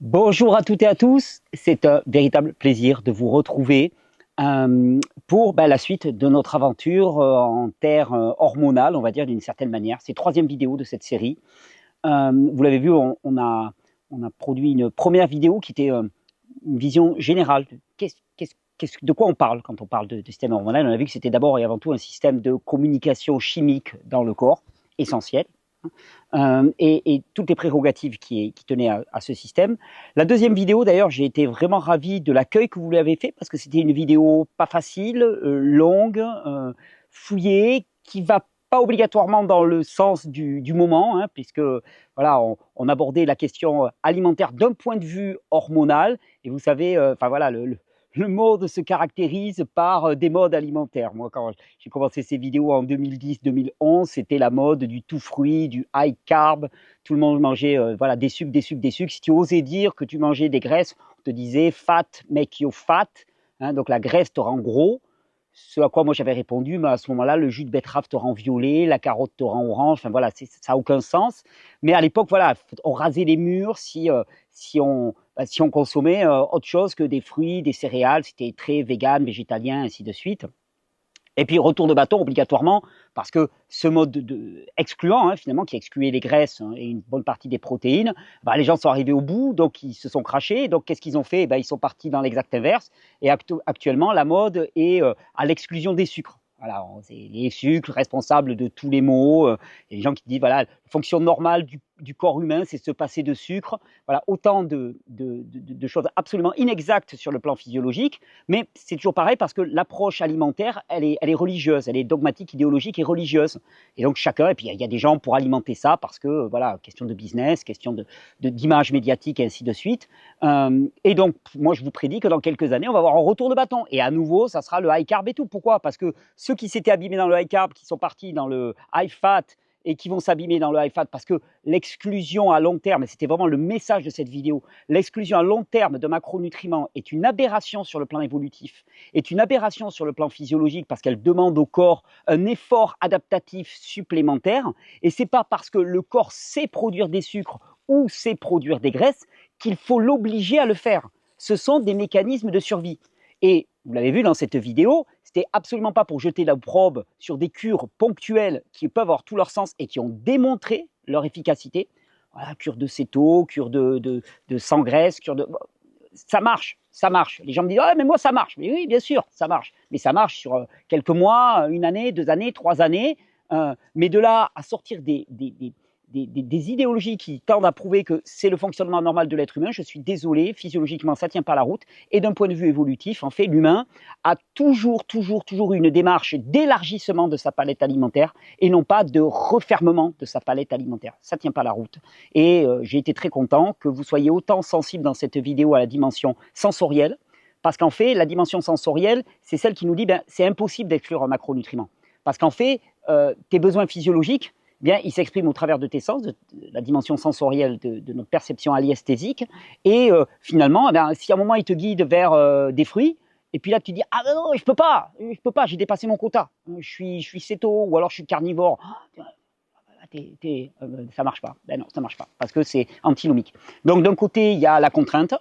Bonjour à toutes et à tous, c'est un véritable plaisir de vous retrouver pour la suite de notre aventure en terre hormonale, on va dire d'une certaine manière. C'est la troisième vidéo de cette série. Vous l'avez vu, on a produit une première vidéo qui était une vision générale. De quoi on parle quand on parle de système hormonal? On a vu que c'était d'abord et avant tout un système de communication chimique dans le corps, essentiel et toutes les prérogatives qui tenaient à ce système. La deuxième vidéo, d'ailleurs, j'ai été vraiment ravi de l'accueil que vous lui avez fait parce que c'était une vidéo pas facile, longue, fouillée, qui va pas obligatoirement dans le sens du moment, hein, puisque voilà, on abordait la question alimentaire d'un point de vue hormonal. Et vous savez, enfin voilà, le mode se caractérise par des modes alimentaires. Moi, quand j'ai commencé ces vidéos en 2010-2011, c'était la mode du tout fruit, du high carb. Tout le monde mangeait voilà, des sucres, des sucres, des sucres. Si tu osais dire que tu mangeais des graisses, on te disait fat make you fat. Hein, donc la graisse te rend gros. Ce à quoi moi j'avais répondu, mais à ce moment-là, le jus de betterave te rend violet, la carotte te rend orange. Enfin voilà, ça n'a aucun sens. Mais à l'époque, voilà, on rasait les murs si on consommait autre chose que des fruits, des céréales. C'était très vegan, végétalien, ainsi de suite. Et puis retour de bâton obligatoirement, parce que ce mode excluant, hein, finalement, qui excluait les graisses et une bonne partie des protéines, les gens sont arrivés au bout, donc ils se sont crachés. Donc qu'est-ce qu'ils ont fait? Ils sont partis dans l'exact inverse. Et actuellement, la mode est à l'exclusion des sucres. Voilà, c'est les sucres responsables de tous les maux. Et les gens qui disent, voilà, la fonction normale du corps humain, c'est se passer de sucre. Voilà, autant de choses absolument inexactes sur le plan physiologique, mais c'est toujours pareil parce que l'approche alimentaire, elle est religieuse, elle est dogmatique, idéologique et religieuse. Et donc chacun, et puis il y a des gens pour alimenter ça parce que, voilà, question de business, question d'image médiatique et ainsi de suite. Et donc, moi, je vous prédis que dans quelques années, on va avoir un retour de bâton. Et à nouveau, ça sera le high carb et tout. Pourquoi? Parce que ceux qui s'étaient abîmés dans le high carb, qui sont partis dans le high fat, et qui vont s'abîmer dans le high fat parce que l'exclusion à long terme, et c'était vraiment le message de cette vidéo, l'exclusion à long terme de macronutriments est une aberration sur le plan évolutif, est une aberration sur le plan physiologique parce qu'elle demande au corps un effort adaptatif supplémentaire. Et c'est pas parce que le corps sait produire des sucres ou sait produire des graisses qu'il faut l'obliger à le faire. Ce sont des mécanismes de survie. Et vous l'avez vu dans cette vidéo, c'était absolument pas pour jeter l'opprobre sur des cures ponctuelles qui peuvent avoir tout leur sens et qui ont démontré leur efficacité. Voilà, cure de céto, cure de sans graisse, cure de... Ça marche, ça marche. Les gens me disent, ah, mais moi, ça marche. Mais oui, bien sûr, ça marche. Mais ça marche sur quelques mois, une année, 2 années, 3 années. Mais de là à sortir des idéologies qui tendent à prouver que c'est le fonctionnement normal de l'être humain, je suis désolé, physiologiquement, ça ne tient pas la route. Et d'un point de vue évolutif, en fait, l'humain a toujours une démarche d'élargissement de sa palette alimentaire et non pas de refermement de sa palette alimentaire. Ça ne tient pas la route. Et j'ai été très content que vous soyez autant sensible dans cette vidéo à la dimension sensorielle, parce qu'en fait, la dimension sensorielle, c'est celle qui nous dit, c'est impossible d'exclure un macronutriment. Parce qu'en fait, tes besoins physiologiques, bien, il s'exprime au travers de tes sens, de la dimension sensorielle de notre perception aliesthésique. Et finalement, si à un moment il te guide vers des fruits, et puis là tu dis ah non, je peux pas, j'ai dépassé mon quota, je suis céto ou alors je suis carnivore. Ça marche pas. Ben non, ça marche pas parce que c'est antinomique. Donc d'un côté il y a la contrainte.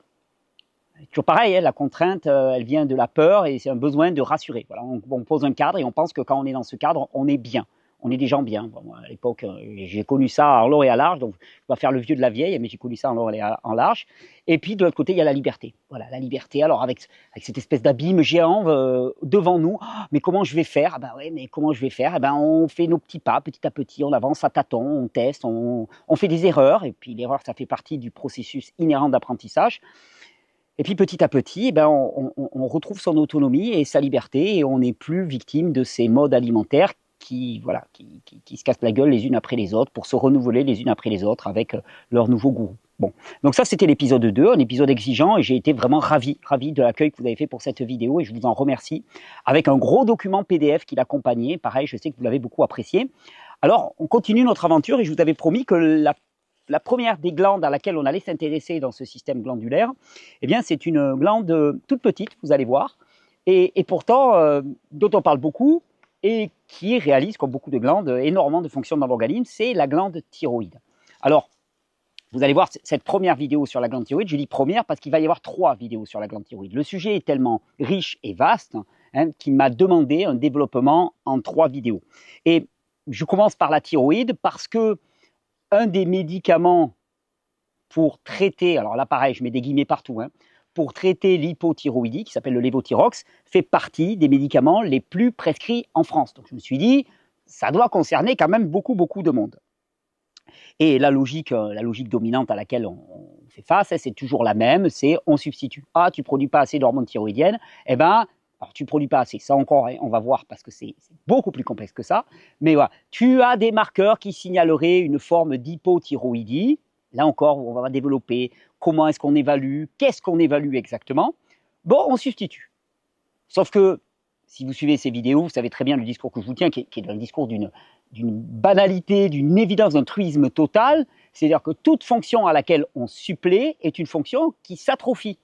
Toujours pareil, hein, la contrainte, elle vient de la peur et c'est un besoin de rassurer. Voilà, on pose un cadre et on pense que quand on est dans ce cadre, on est bien. On est des gens bien. Bon, moi, à l'époque, j'ai connu ça en long et à large, donc je vais faire le vieux de la vieille, mais j'ai connu ça en long et en large. Et puis de l'autre côté, il y a la liberté. Voilà, la liberté. Alors avec cette espèce d'abîme géant devant nous, oh, mais comment je vais faire? Ah ben ouais, mais comment je vais faire? Eh ben on fait nos petits pas, petit à petit, on avance à tâtons, on teste, on fait des erreurs. Et puis l'erreur, ça fait partie du processus inhérent d'apprentissage. Et puis petit à petit, on retrouve son autonomie et sa liberté et on n'est plus victime de ces modes alimentaires voilà, qui se cassent la gueule les unes après les autres pour se renouveler les unes après les autres avec leur nouveau gourou. Bon, donc ça c'était l'épisode 2, un épisode exigeant et j'ai été vraiment ravi de l'accueil que vous avez fait pour cette vidéo et je vous en remercie, avec un gros document PDF qui l'accompagnait. Pareil, je sais que vous l'avez beaucoup apprécié. Alors, on continue notre aventure et je vous avais promis que la première des glandes à laquelle on allait s'intéresser dans ce système glandulaire, eh bien, c'est une glande toute petite, vous allez voir, et pourtant dont on parle beaucoup et qui réalise, comme beaucoup de glandes, énormément de fonctions dans l'organisme, c'est la glande thyroïde. Alors, Vous allez voir cette première vidéo sur la glande thyroïde, je dis première parce qu'il va y avoir 3 vidéos sur la glande thyroïde. Le sujet est tellement riche et vaste qu'il m'a demandé un développement en 3 vidéos. Et je commence par la thyroïde parce que un des médicaments pour traiter, alors là pareil, je mets des guillemets partout, pour traiter l'hypothyroïdie, qui s'appelle le lévothyrox, fait partie des médicaments les plus prescrits en France. Donc je me suis dit, ça doit concerner quand même beaucoup de monde. Et la logique dominante à laquelle on fait face, c'est toujours la même, c'est on substitue. Ah, tu ne produis pas assez d'hormones thyroïdiennes, eh bien, alors tu ne produis pas assez, ça encore, on va voir parce que c'est beaucoup plus complexe que ça, mais voilà, tu as des marqueurs qui signaleraient une forme d'hypothyroïdie. Là encore, on va développer comment est-ce qu'on évalue, qu'est-ce qu'on évalue exactement. Bon, on substitue. Sauf que, si vous suivez ces vidéos, vous savez très bien le discours que je vous tiens, qui est un discours d'une banalité, d'une évidence, d'un truisme total. C'est-à-dire que toute fonction à laquelle on supplée est une fonction qui s'atrophie.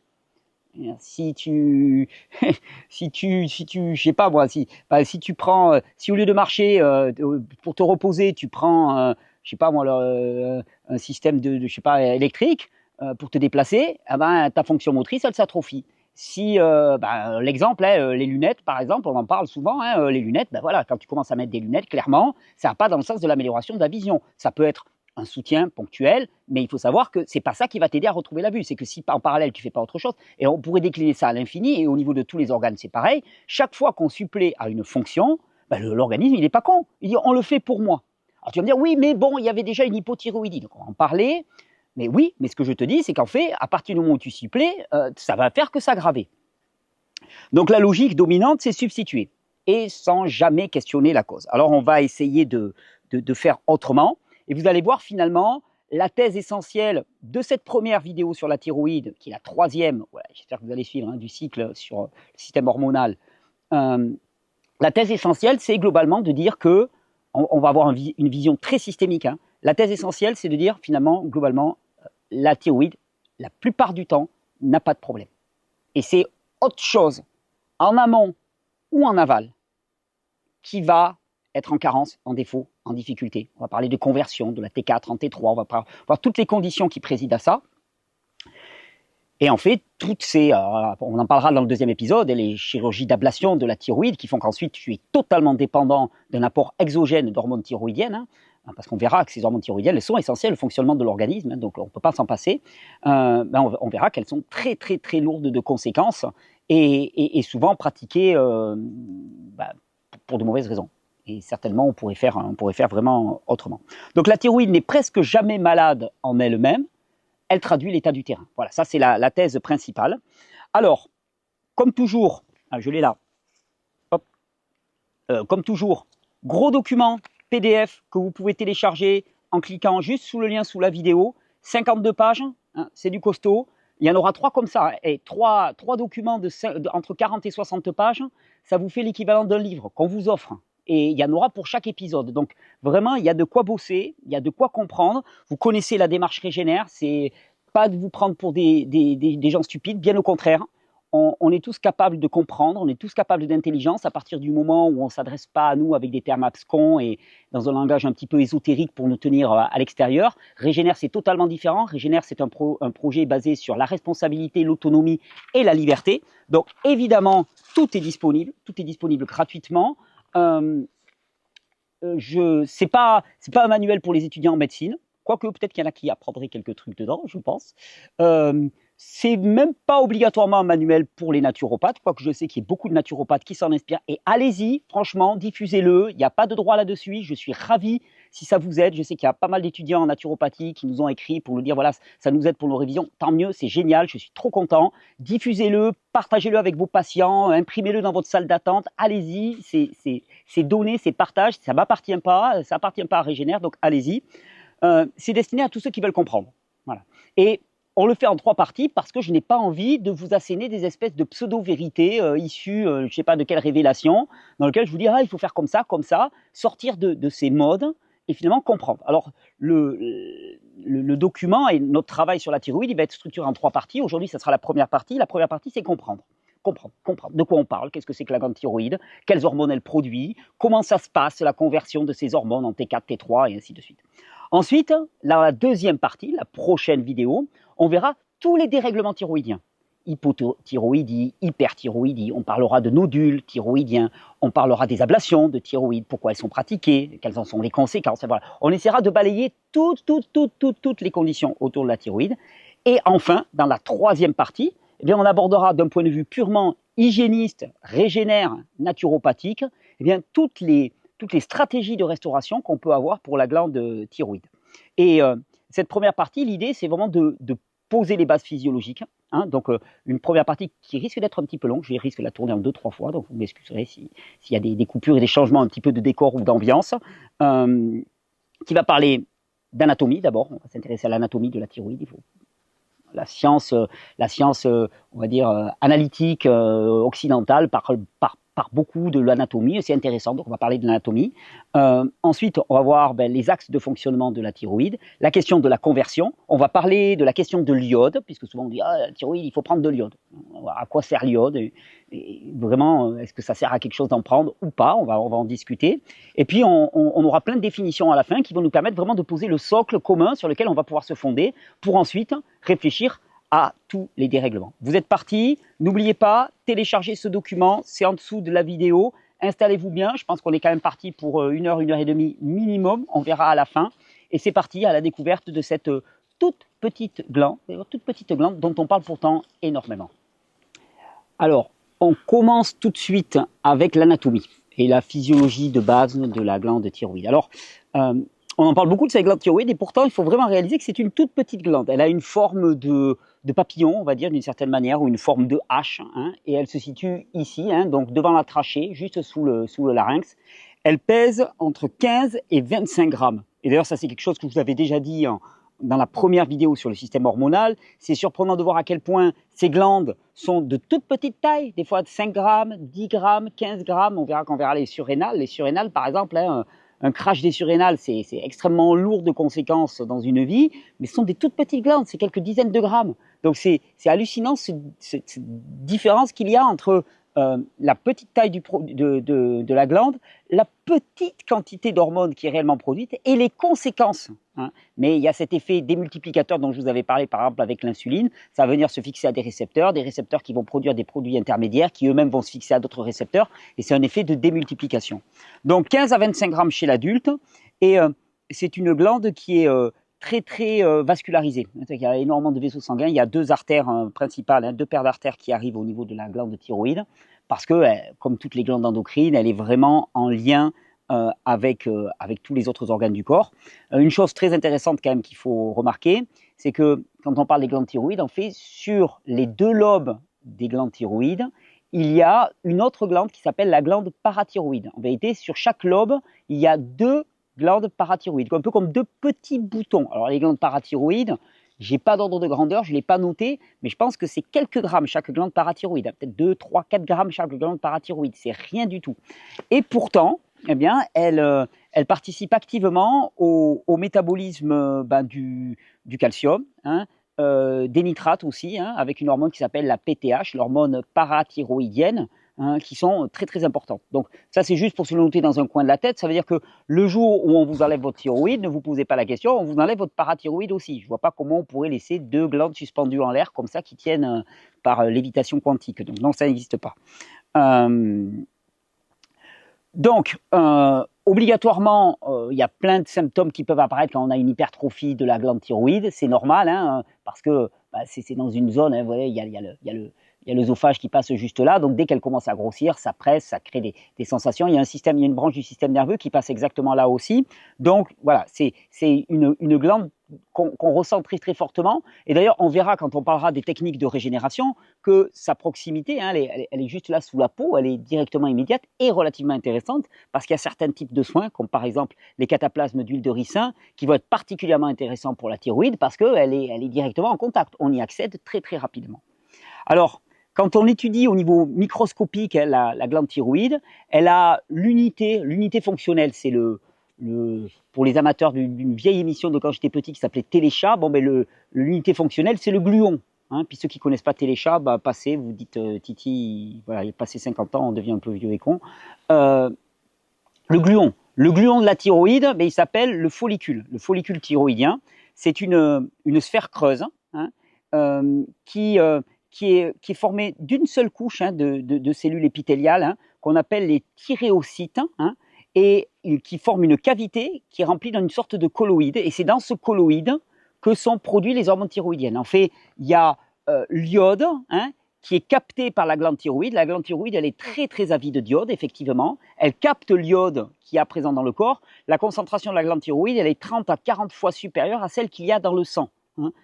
Si tu, je sais pas moi, si tu prends, si au lieu de marcher pour te reposer, tu prends, je sais pas moi, un système je sais pas, électrique pour te déplacer, eh ben, ta fonction motrice, elle s'atrophie. Si l'exemple est les lunettes, par exemple, on en parle souvent, les lunettes, ben voilà, quand tu commences à mettre des lunettes, clairement, ça va pas dans le sens de l'amélioration de la vision. Ça peut être un soutien ponctuel, mais il faut savoir que c'est pas ça qui va t'aider à retrouver la vue. C'est que si en parallèle tu fais pas autre chose, et on pourrait décliner ça à l'infini, et au niveau de tous les organes c'est pareil, chaque fois qu'on supplée à une fonction, l'organisme il est pas con, il dit on le fait pour moi. Alors tu vas me dire oui mais bon il y avait déjà une hypothyroïdie, donc on va en parler, mais oui, mais ce que je te dis c'est qu'en fait à partir du moment où tu supplées, ça va faire que s'aggraver. Donc la logique dominante c'est substituer, et sans jamais questionner la cause. Alors on va essayer de faire autrement. Et vous allez voir finalement la thèse essentielle de cette première vidéo sur la thyroïde, qui est la 3e, ouais, j'espère que vous allez suivre, du cycle sur le système hormonal. La thèse essentielle, c'est globalement de dire que, on va avoir une vision très systémique. La thèse essentielle, c'est de dire finalement, globalement, la thyroïde, la plupart du temps, n'a pas de problème. Et c'est autre chose, en amont ou en aval, qui va être en carence, en défaut, en difficulté. On va parler de conversion, de la T4 en T3, on va voir toutes les conditions qui président à ça. Et en fait, toutes ces, on en parlera dans le 2e épisode, les chirurgies d'ablation de la thyroïde qui font qu'ensuite tu es totalement dépendant d'un apport exogène d'hormones thyroïdiennes, parce qu'on verra que ces hormones thyroïdiennes, elles sont essentielles au fonctionnement de l'organisme, donc on ne peut pas s'en passer. On verra qu'elles sont très lourdes de conséquences et souvent pratiquées pour de mauvaises raisons. Et certainement, on pourrait faire vraiment autrement. Donc la thyroïde n'est presque jamais malade en elle-même, elle traduit l'état du terrain. Voilà, ça c'est la thèse principale. Alors, comme toujours, je l'ai là, hop, comme toujours, gros document PDF que vous pouvez télécharger en cliquant juste sous le lien sous la vidéo, 52 pages, c'est du costaud. Il y en aura 3 comme ça, et 3 documents entre 40 et 60 pages, ça vous fait l'équivalent d'un livre qu'on vous offre. Et il y en aura pour chaque épisode. Donc vraiment, il y a de quoi bosser, il y a de quoi comprendre. Vous connaissez la démarche Régénère, c'est pas de vous prendre pour des gens stupides, bien au contraire. On est tous capables de comprendre, on est tous capables d'intelligence à partir du moment où on ne s'adresse pas à nous avec des termes abscons et dans un langage un petit peu ésotérique pour nous tenir à l'extérieur. Régénère, c'est totalement différent. Régénère, c'est un projet basé sur la responsabilité, l'autonomie et la liberté. Donc évidemment, tout est disponible gratuitement. C'est pas un manuel pour les étudiants en médecine, quoique peut-être qu'il y en a qui apprendraient quelques trucs dedans, je pense. C'est même pas obligatoirement un manuel pour les naturopathes, quoique je sais qu'il y a beaucoup de naturopathes qui s'en inspirent. Et allez-y, franchement, diffusez-le. Il n'y a pas de droit là-dessus. Je suis ravi si ça vous aide. Je sais qu'il y a pas mal d'étudiants en naturopathie qui nous ont écrit pour nous dire voilà, ça nous aide pour nos révisions. Tant mieux, c'est génial. Je suis trop content. Diffusez-le, partagez-le avec vos patients, imprimez-le dans votre salle d'attente. Allez-y, c'est donné, c'est partage. Ça m'appartient pas, ça appartient pas à Régénère, donc allez-y. C'est destiné à tous ceux qui veulent comprendre. Voilà. Et on le fait en 3 parties parce que je n'ai pas envie de vous asséner des espèces de pseudo-vérités issues, je ne sais pas de quelle révélation, dans lesquelles je vous dis il faut faire comme ça, sortir de ces modes et finalement comprendre. Alors le document et notre travail sur la thyroïde, il va être structuré en 3 parties. Aujourd'hui, ça sera la première partie. La première partie, c'est comprendre. De quoi on parle, qu'est-ce que c'est que la glande thyroïde, quelles hormones elle produit, comment ça se passe, la conversion de ces hormones en T4, T3 et ainsi de suite. Ensuite, dans la deuxième partie, la prochaine vidéo, on verra tous les dérèglements thyroïdiens. Hypothyroïdie, hyperthyroïdie, on parlera de nodules thyroïdiens, on parlera des ablations de thyroïde, pourquoi elles sont pratiquées, quelles en sont les conséquences. Voilà. On essaiera de balayer toutes les conditions autour de la thyroïde. Et enfin, dans la troisième partie, eh bien, on abordera d'un point de vue purement hygiéniste, régénère, naturopathique, eh bien, toutes les stratégies de restauration qu'on peut avoir pour la glande thyroïde. Et cette première partie, l'idée, c'est vraiment de poser les bases physiologiques. Hein, donc, une première partie qui risque d'être un petit peu longue, je risque de la tourner en 2-3 fois, donc vous m'excuserez s'il y a des coupures et des changements un petit peu de décor ou d'ambiance, qui va parler d'anatomie d'abord, on va s'intéresser à l'anatomie de la thyroïde, la science, on va dire, analytique occidentale par beaucoup de l'anatomie, c'est intéressant, donc on va parler de l'anatomie. Ensuite, on va voir les axes de fonctionnement de la thyroïde, la question de la conversion, on va parler de la question de l'iode, puisque souvent on dit la thyroïde, il faut prendre de l'iode. À quoi sert l'iode et vraiment, est-ce que ça sert à quelque chose d'en prendre ou pas, on va en discuter. Et puis, on aura plein de définitions à la fin qui vont nous permettre vraiment de poser le socle commun sur lequel on va pouvoir se fonder pour ensuite réfléchir à tous les dérèglements. Vous êtes partis, n'oubliez pas, téléchargez ce document, c'est en dessous de la vidéo, installez-vous bien, je pense qu'on est quand même parti pour 1 heure, 1 heure et demie minimum, on verra à la fin, et c'est parti à la découverte de cette toute petite glande dont on parle pourtant énormément. Alors, on commence tout de suite avec l'anatomie et la physiologie de base de la glande thyroïde. Alors, on en parle beaucoup de cette glande thyroïde et pourtant, il faut vraiment réaliser que c'est une toute petite glande. Elle a une forme de papillon, on va dire d'une certaine manière, ou une forme de hache, hein, et elle se situe ici, hein, donc devant la trachée, juste sous le larynx. Elle pèse entre 15 et 25 grammes. Et d'ailleurs, ça c'est quelque chose que je vous avais déjà dit dans la première vidéo sur le système hormonal. C'est surprenant de voir à quel point ces glandes sont de toute petite taille, des fois de 5 grammes, 10 grammes, 15 grammes. On verra quand on verra les surrénales. Les surrénales, par exemple, hein, un crash des surrénales, c'est extrêmement lourd de conséquences dans une vie, mais ce sont des toutes petites glandes, c'est quelques dizaines de grammes. Donc c'est hallucinant cette différence qu'il y a entre la petite taille de la glande, la petite quantité d'hormones qui est réellement produite et les conséquences. Hein. Mais il y a cet effet démultiplicateur dont je vous avais parlé par exemple avec l'insuline, ça va venir se fixer à des récepteurs qui vont produire des produits intermédiaires qui eux-mêmes vont se fixer à d'autres récepteurs et c'est un effet de démultiplication. Donc 15 à 25 grammes chez l'adulte et c'est une glande qui est très vascularisée. Il y a énormément de vaisseaux sanguins, il y a 2 artères principales, 2 paires d'artères qui arrivent au niveau de la glande thyroïde parce que, comme toutes les glandes endocrines, elle est vraiment en lien avec tous les autres organes du corps. Une chose très intéressante quand même qu'il faut remarquer, c'est que quand on parle des glandes thyroïdes, en fait, sur les 2 lobes des glandes thyroïdes, il y a une autre glande qui s'appelle la glande parathyroïde. En vérité, sur chaque lobe, il y a 2 glandes parathyroïdes, un peu comme 2 petits boutons. Alors les glandes parathyroïdes, je n'ai pas d'ordre de grandeur, je ne l'ai pas noté, mais je pense que c'est quelques grammes chaque glande parathyroïde, peut-être 2, 3, 4 grammes chaque glande parathyroïde, c'est rien du tout. Et pourtant, eh bien, elle participe activement au métabolisme du calcium, hein, des nitrates aussi, hein, avec une hormone qui s'appelle la PTH, l'hormone parathyroïdienne, hein, qui sont très importantes. Donc ça c'est juste pour se le noter dans un coin de la tête, ça veut dire que le jour où on vous enlève votre thyroïde, ne vous posez pas la question, on vous enlève votre parathyroïde aussi. Je ne vois pas comment on pourrait laisser 2 glandes suspendues en l'air comme ça qui tiennent par lévitation quantique. Donc non, ça n'existe pas. Donc, obligatoirement, il y a plein de symptômes qui peuvent apparaître quand on a une hypertrophie de la glande thyroïde. C'est normal, hein, parce que c'est dans une zone, hein, vous voyez, il y a l'œsophage qui passe juste là. Donc, dès qu'elle commence à grossir, ça presse, ça crée des sensations. Il y a une branche du système nerveux qui passe exactement là aussi. Donc, voilà, c'est une glande qu'on ressent très fortement. Et d'ailleurs, on verra quand on parlera des techniques de régénération que sa proximité, hein, elle est juste là sous la peau, elle est directement immédiate et relativement intéressante parce qu'il y a certains types de soins, comme par exemple les cataplasmes d'huile de ricin, qui vont être particulièrement intéressants pour la thyroïde parce qu'elle est directement en contact. On y accède très rapidement. Alors, quand on étudie au niveau microscopique la glande thyroïde, elle a l'unité fonctionnelle, c'est pour les amateurs d'une vieille émission de quand j'étais petit qui s'appelait Téléchat, l'unité fonctionnelle, c'est le gluon. Hein, puis ceux qui ne connaissent pas Téléchat, passez, vous dites Titi, voilà, il est passé 50 ans, on devient un peu vieux et con. Le gluon, Le gluon de la thyroïde, il s'appelle le follicule thyroïdien. C'est une sphère creuse qui est formée d'une seule couche de cellules épithéliales qu'on appelle les thyréocytes et qui forment une cavité qui est remplie d'une sorte de colloïde. Et c'est dans ce colloïde que sont produits les hormones thyroïdiennes. En fait, il y a l'iode qui est capté par la glande thyroïde. La glande thyroïde, elle est très très avide d'iode, effectivement. Elle capte l'iode qui est présent dans le corps. La concentration de la glande thyroïde, elle est 30 à 40 fois supérieure à celle qu'il y a dans le sang.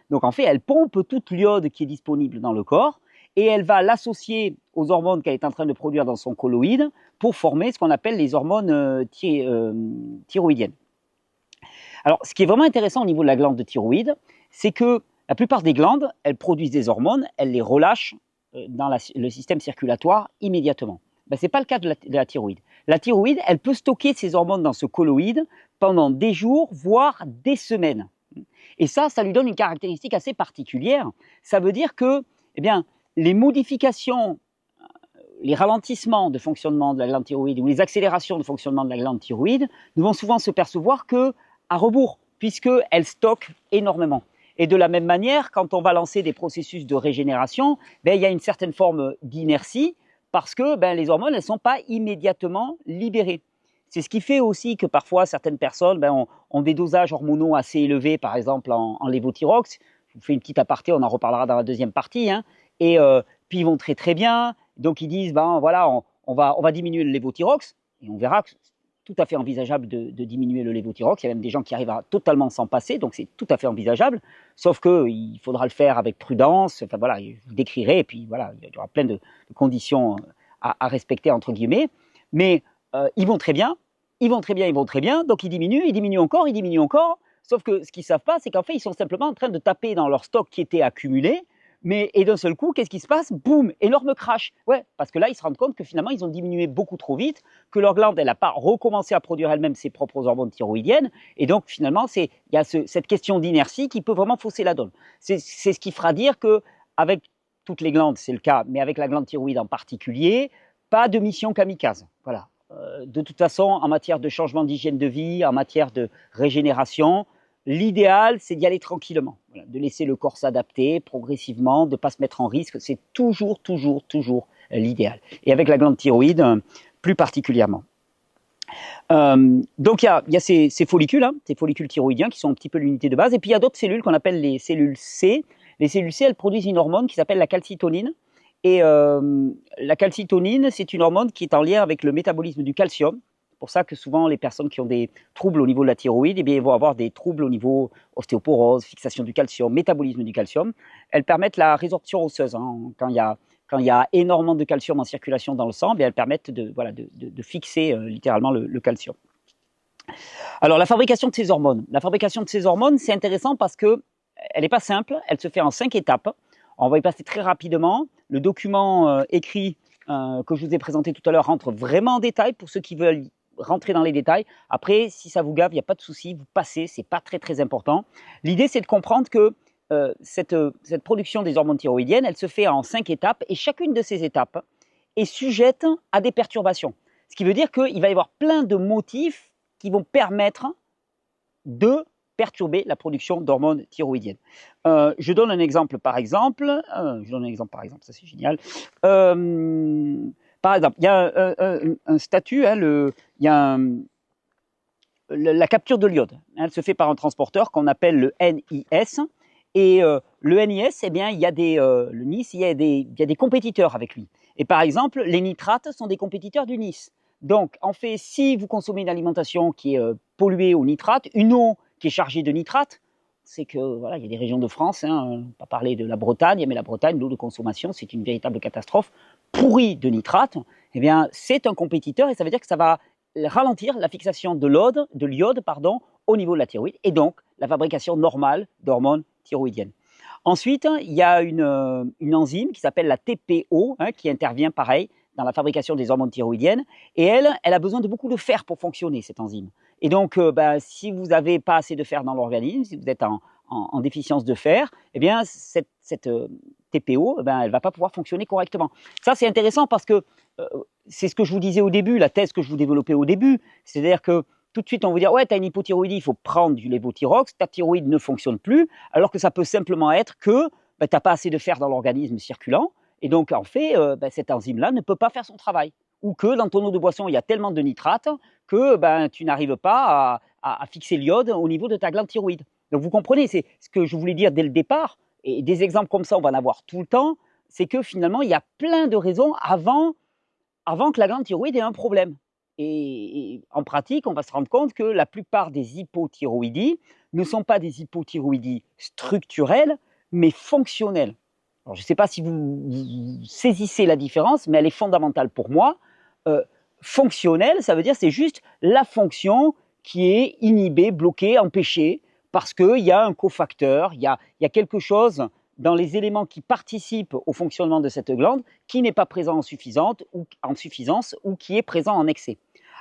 Donc en fait, elle pompe toute l'iode qui est disponible dans le corps et elle va l'associer aux hormones qu'elle est en train de produire dans son colloïde pour former ce qu'on appelle les hormones thyroïdiennes. Alors, ce qui est vraiment intéressant au niveau de la glande de thyroïde, c'est que la plupart des glandes, elles produisent des hormones, elles les relâchent dans le système circulatoire immédiatement. Ce n'est pas le cas de la thyroïde. La thyroïde, elle peut stocker ses hormones dans ce colloïde pendant des jours, voire des semaines. Et ça lui donne une caractéristique assez particulière. Ça veut dire que les modifications, les ralentissements de fonctionnement de la glande thyroïde ou les accélérations de fonctionnement de la glande thyroïde ne vont souvent se percevoir qu'à rebours, puisqu'elle stocke énormément. Et de la même manière, quand on va lancer des processus de régénération, il y a une certaine forme d'inertie parce que les hormones ne sont pas immédiatement libérées. C'est ce qui fait aussi que parfois certaines personnes ont des dosages hormonaux assez élevés, par exemple en lévothyrox. Je vous fais une petite aparté, on en reparlera dans la deuxième partie. Et puis ils vont très très bien, donc ils disent voilà, on va diminuer le lévothyrox, et on verra que c'est tout à fait envisageable de diminuer le lévothyrox. Il y a même des gens qui arrivent à totalement s'en passer, donc c'est tout à fait envisageable, sauf qu'il faudra le faire avec prudence. Enfin voilà, je vous décrirai, et puis voilà, il y aura plein de conditions à respecter entre guillemets, mais ils vont très bien, donc ils diminuent encore, sauf que ce qu'ils ne savent pas, c'est qu'en fait, ils sont simplement en train de taper dans leur stock qui était accumulé, et d'un seul coup, qu'est-ce qui se passe? Boum, énorme crash. Ouais, parce que là, ils se rendent compte que finalement, ils ont diminué beaucoup trop vite, que leur glande, elle n'a pas recommencé à produire elle-même ses propres hormones thyroïdiennes, et donc finalement, il y a cette question d'inertie qui peut vraiment fausser la donne. C'est ce qui fera dire qu'avec toutes les glandes, c'est le cas, mais avec la glande thyroïde en particulier, pas de mission kamikaze. Voilà. De toute façon, en matière de changement d'hygiène de vie, en matière de régénération, l'idéal, c'est d'y aller tranquillement, voilà, de laisser le corps s'adapter progressivement, de ne pas se mettre en risque. C'est toujours l'idéal. Et avec la glande thyroïde, plus particulièrement. Donc, il y a ces follicules, ces follicules thyroïdiens qui sont un petit peu l'unité de base. Et puis, il y a d'autres cellules qu'on appelle les cellules C. Les cellules C, elles produisent une hormone qui s'appelle la calcitonine. Et la calcitonine, c'est une hormone qui est en lien avec le métabolisme du calcium. C'est pour ça que souvent, les personnes qui ont des troubles au niveau de la thyroïde, ils vont avoir des troubles au niveau ostéoporose, fixation du calcium, métabolisme du calcium. Elles permettent la résorption osseuse. Quand il y a énormément de calcium en circulation dans le sang, elles permettent de fixer littéralement le calcium. Alors, la fabrication de ces hormones, c'est intéressant parce qu'elle n'est pas simple, elle se fait en 5 étapes. On va y passer très rapidement. Le document écrit que je vous ai présenté tout à l'heure rentre vraiment en détail pour ceux qui veulent rentrer dans les détails. Après, si ça vous gave, il n'y a pas de souci, vous passez, ce n'est pas très très important. L'idée, c'est de comprendre que cette production des hormones thyroïdiennes, elle se fait en 5 étapes et chacune de ces étapes est sujette à des perturbations. Ce qui veut dire qu'il va y avoir plein de motifs qui vont permettre de perturber la production d'hormones thyroïdiennes. Je donne un exemple par exemple, ça c'est génial. Par exemple, il y a un statut, la capture de l'iode. Elle se fait par un transporteur qu'on appelle le NIS. Et le NIS, il y a des compétiteurs avec lui. Et par exemple, les nitrates sont des compétiteurs du NIS. Donc, en fait, si vous consommez une alimentation qui est polluée au nitrate, une eau qui est chargée de nitrate, c'est que voilà, il y a des régions de France, on va pas parler de la Bretagne, mais la Bretagne, l'eau de consommation, c'est une véritable catastrophe, pourrie de nitrate. C'est un compétiteur et ça veut dire que ça va ralentir la fixation de l'iode, au niveau de la thyroïde et donc la fabrication normale d'hormones thyroïdiennes. Ensuite, il y a une enzyme qui s'appelle la TPO, qui intervient pareil dans la fabrication des hormones thyroïdiennes. Et elle a besoin de beaucoup de fer pour fonctionner, cette enzyme. Et donc, si vous n'avez pas assez de fer dans l'organisme, si vous êtes en déficience de fer, cette TPO, elle ne va pas pouvoir fonctionner correctement. Ça, c'est intéressant parce que c'est ce que je vous disais au début, la thèse que je vous développais au début. C'est-à-dire que tout de suite on va dire ouais, tu as une hypothyroïdie, il faut prendre du lévothyrox, ta thyroïde ne fonctionne plus, alors que ça peut simplement être que tu n'as pas assez de fer dans l'organisme circulant, et donc en fait, cette enzyme-là ne peut pas faire son travail. Ou que dans ton eau de boisson, il y a tellement de nitrate que tu n'arrives pas à fixer l'iode au niveau de ta glande thyroïde. Donc vous comprenez, c'est ce que je voulais dire dès le départ, et des exemples comme ça, on va en avoir tout le temps, c'est que finalement, il y a plein de raisons avant que la glande thyroïde ait un problème. Et en pratique, on va se rendre compte que la plupart des hypothyroïdies ne sont pas des hypothyroïdies structurelles, mais fonctionnelles. Alors, je ne sais pas si vous saisissez la différence, mais elle est fondamentale pour moi. Fonctionnelle, ça veut dire c'est juste la fonction qui est inhibée, bloquée, empêchée, parce qu'il y a un cofacteur, il y a quelque chose dans les éléments qui participent au fonctionnement de cette glande qui n'est pas présent en suffisance ou qui est présent en excès.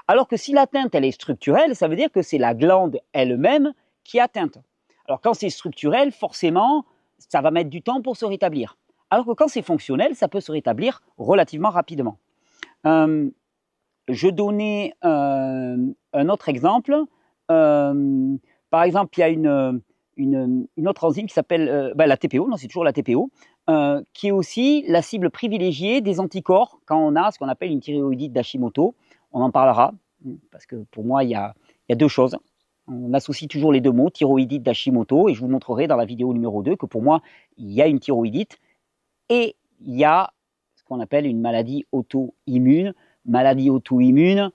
Alors que si l'atteinte elle est structurelle, ça veut dire que c'est la glande elle-même qui est atteinte. Alors quand c'est structurel, forcément, ça va mettre du temps pour se rétablir. Alors que quand c'est fonctionnel, ça peut se rétablir relativement rapidement. Je donnais un autre exemple. Par exemple, il y a une autre enzyme qui s'appelle la TPO, non, c'est toujours la TPO, qui est aussi la cible privilégiée des anticorps quand on a ce qu'on appelle une thyroïdite d'Hashimoto. On en parlera, parce que pour moi, il y a deux choses. On associe toujours les deux mots, thyroïdite d'Hashimoto, et je vous montrerai dans la vidéo numéro 2 que pour moi, il y a une thyroïdite et il y a ce qu'on appelle une maladie auto-immune. Maladie auto-immune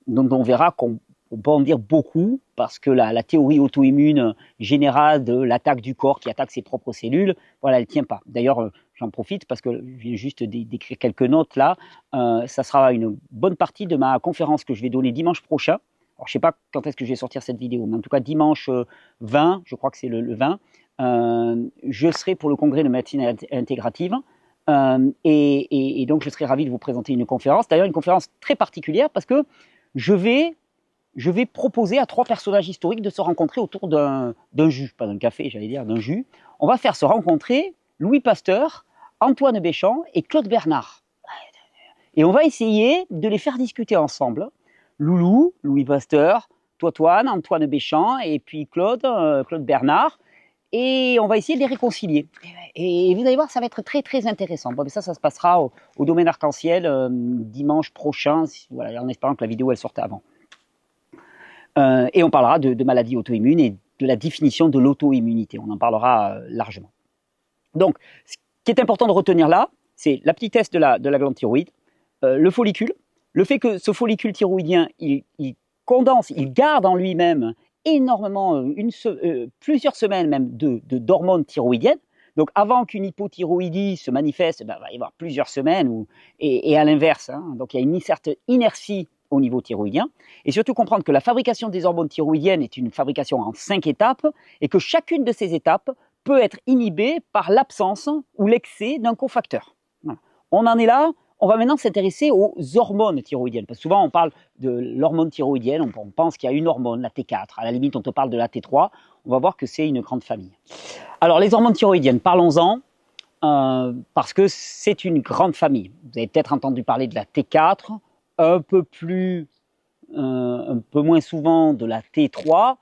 dont on verra qu'on peut en dire beaucoup, parce que la théorie auto-immune générale de l'attaque du corps qui attaque ses propres cellules, voilà, elle ne tient pas. D'ailleurs, j'en profite parce que je viens juste d'écrire quelques notes là. Ça sera une bonne partie de ma conférence que je vais donner dimanche prochain. Alors, je ne sais pas quand est-ce que je vais sortir cette vidéo, mais en tout cas dimanche 20, je crois que c'est le 20, je serai pour le congrès de médecine intégrative. Et donc je serai ravi de vous présenter une conférence, d'ailleurs une conférence très particulière parce que je vais proposer à 3 personnages historiques de se rencontrer autour d'un jus, pas d'un café, j'allais dire, d'un jus. On va faire se rencontrer Louis Pasteur, Antoine Béchamp et Claude Bernard. Et on va essayer de les faire discuter ensemble. Loulou, Louis Pasteur, Toine, Antoine Béchamp et puis Claude Bernard. Et on va essayer de les réconcilier. Et vous allez voir, ça va être très très intéressant. Bon, mais ça se passera au domaine arc-en-ciel dimanche prochain, voilà, en espérant que la vidéo elle sorte avant. Et on parlera de maladies auto-immunes et de la définition de l'auto-immunité. On en parlera largement. Donc, ce qui est important de retenir là, c'est la petitesse de la glande thyroïde, le follicule, le fait que ce follicule thyroïdien, il condense, il garde en lui-même énormément, plusieurs semaines même d'hormones thyroïdiennes. Donc avant qu'une hypothyroïdie se manifeste, il va y avoir plusieurs semaines, et à l'inverse. Donc il y a une certaine inertie au niveau thyroïdien. Et surtout comprendre que la fabrication des hormones thyroïdiennes est une fabrication en 5 étapes, et que chacune de ces étapes peut être inhibée par l'absence ou l'excès d'un cofacteur. Voilà. On en est là. On va maintenant s'intéresser aux hormones thyroïdiennes, parce que souvent on parle de l'hormone thyroïdienne, on pense qu'il y a une hormone, la T4, à la limite on te parle de la T3, on va voir que c'est une grande famille. Alors les hormones thyroïdiennes, parlons-en, parce que c'est une grande famille. Vous avez peut-être entendu parler de la T4, un peu moins souvent de la T3,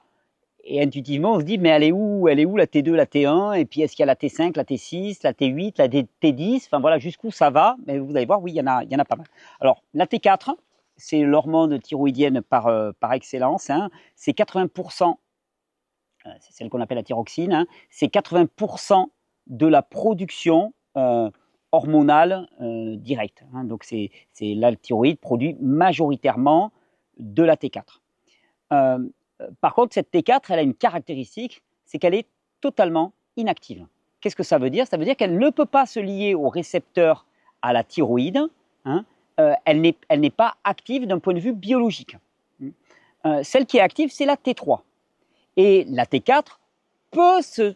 et intuitivement on se dit mais elle est où la T2, la T1, et puis est-ce qu'il y a la T5, la T6, la T8, la T10, enfin voilà jusqu'où ça va, mais vous allez voir, oui, il y en a pas mal. Alors la T4, c'est l'hormone thyroïdienne par excellence, c'est 80%, c'est celle qu'on appelle la thyroxine, c'est 80% de la production hormonale directe, donc c'est la thyroïde produit majoritairement de la T4. Par contre, cette T4, elle a une caractéristique, c'est qu'elle est totalement inactive. Qu'est-ce que ça veut dire? Ça veut dire qu'elle ne peut pas se lier au récepteur à la thyroïde, elle n'est pas active d'un point de vue biologique. Celle qui est active, c'est la T3. Et la T4 peut se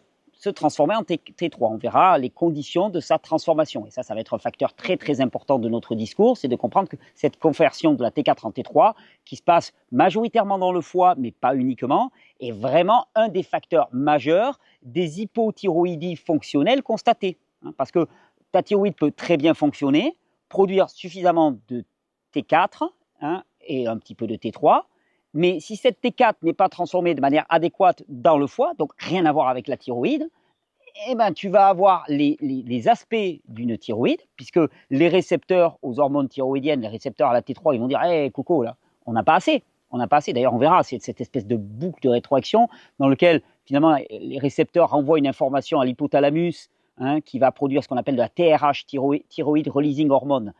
transformer en T3. On verra les conditions de sa transformation. Et ça va être un facteur très très important de notre discours, c'est de comprendre que cette conversion de la T4 en T3, qui se passe majoritairement dans le foie, mais pas uniquement, est vraiment un des facteurs majeurs des hypothyroïdies fonctionnelles constatées. Parce que ta thyroïde peut très bien fonctionner, produire suffisamment de T4 et un petit peu de T3, Mais si cette T4 n'est pas transformée de manière adéquate dans le foie, donc rien à voir avec la thyroïde, eh ben, tu vas avoir les aspects d'une thyroïde, puisque les récepteurs aux hormones thyroïdiennes, les récepteurs à la T3, ils vont dire hey, Coco, là, on n'a pas assez. On n'a pas assez. D'ailleurs, on verra, c'est cette espèce de boucle de rétroaction dans lequel, finalement, les récepteurs renvoient une information à l'hypothalamus qui va produire ce qu'on appelle de la TRH, Thyroid Releasing Hormone,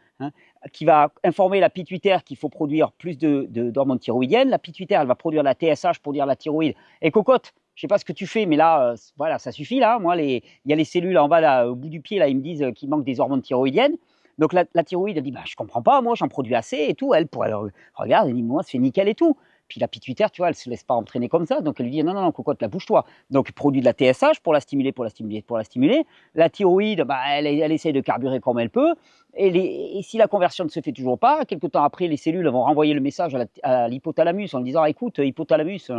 qui va informer la pituitaire qu'il faut produire plus d'hormones thyroïdiennes. La pituitaire, elle va produire la TSH pour dire la thyroïde. Et cocotte, je ne sais pas ce que tu fais, mais là, voilà, ça suffit. Là. Moi, il y a les cellules en bas, là, au bout du pied, là, ils me disent qu'il manque des hormones thyroïdiennes. Donc la thyroïde, elle dit bah, je ne comprends pas, moi, j'en produis assez et tout. Elle regarde, elle dit moi, c'est nickel et tout. Puis la pituitaire, tu vois, elle ne se laisse pas entraîner comme ça. Donc elle lui dit non, non, non, cocotte, la bouge-toi. Donc produit de la TSH pour la stimuler, pour la stimuler, pour la stimuler. La thyroïde, bah, elle essaie de carburer comme elle peut. Et si la conversion ne se fait toujours pas, quelque temps après, les cellules vont renvoyer le message à l'hypothalamus en disant écoute, hypothalamus,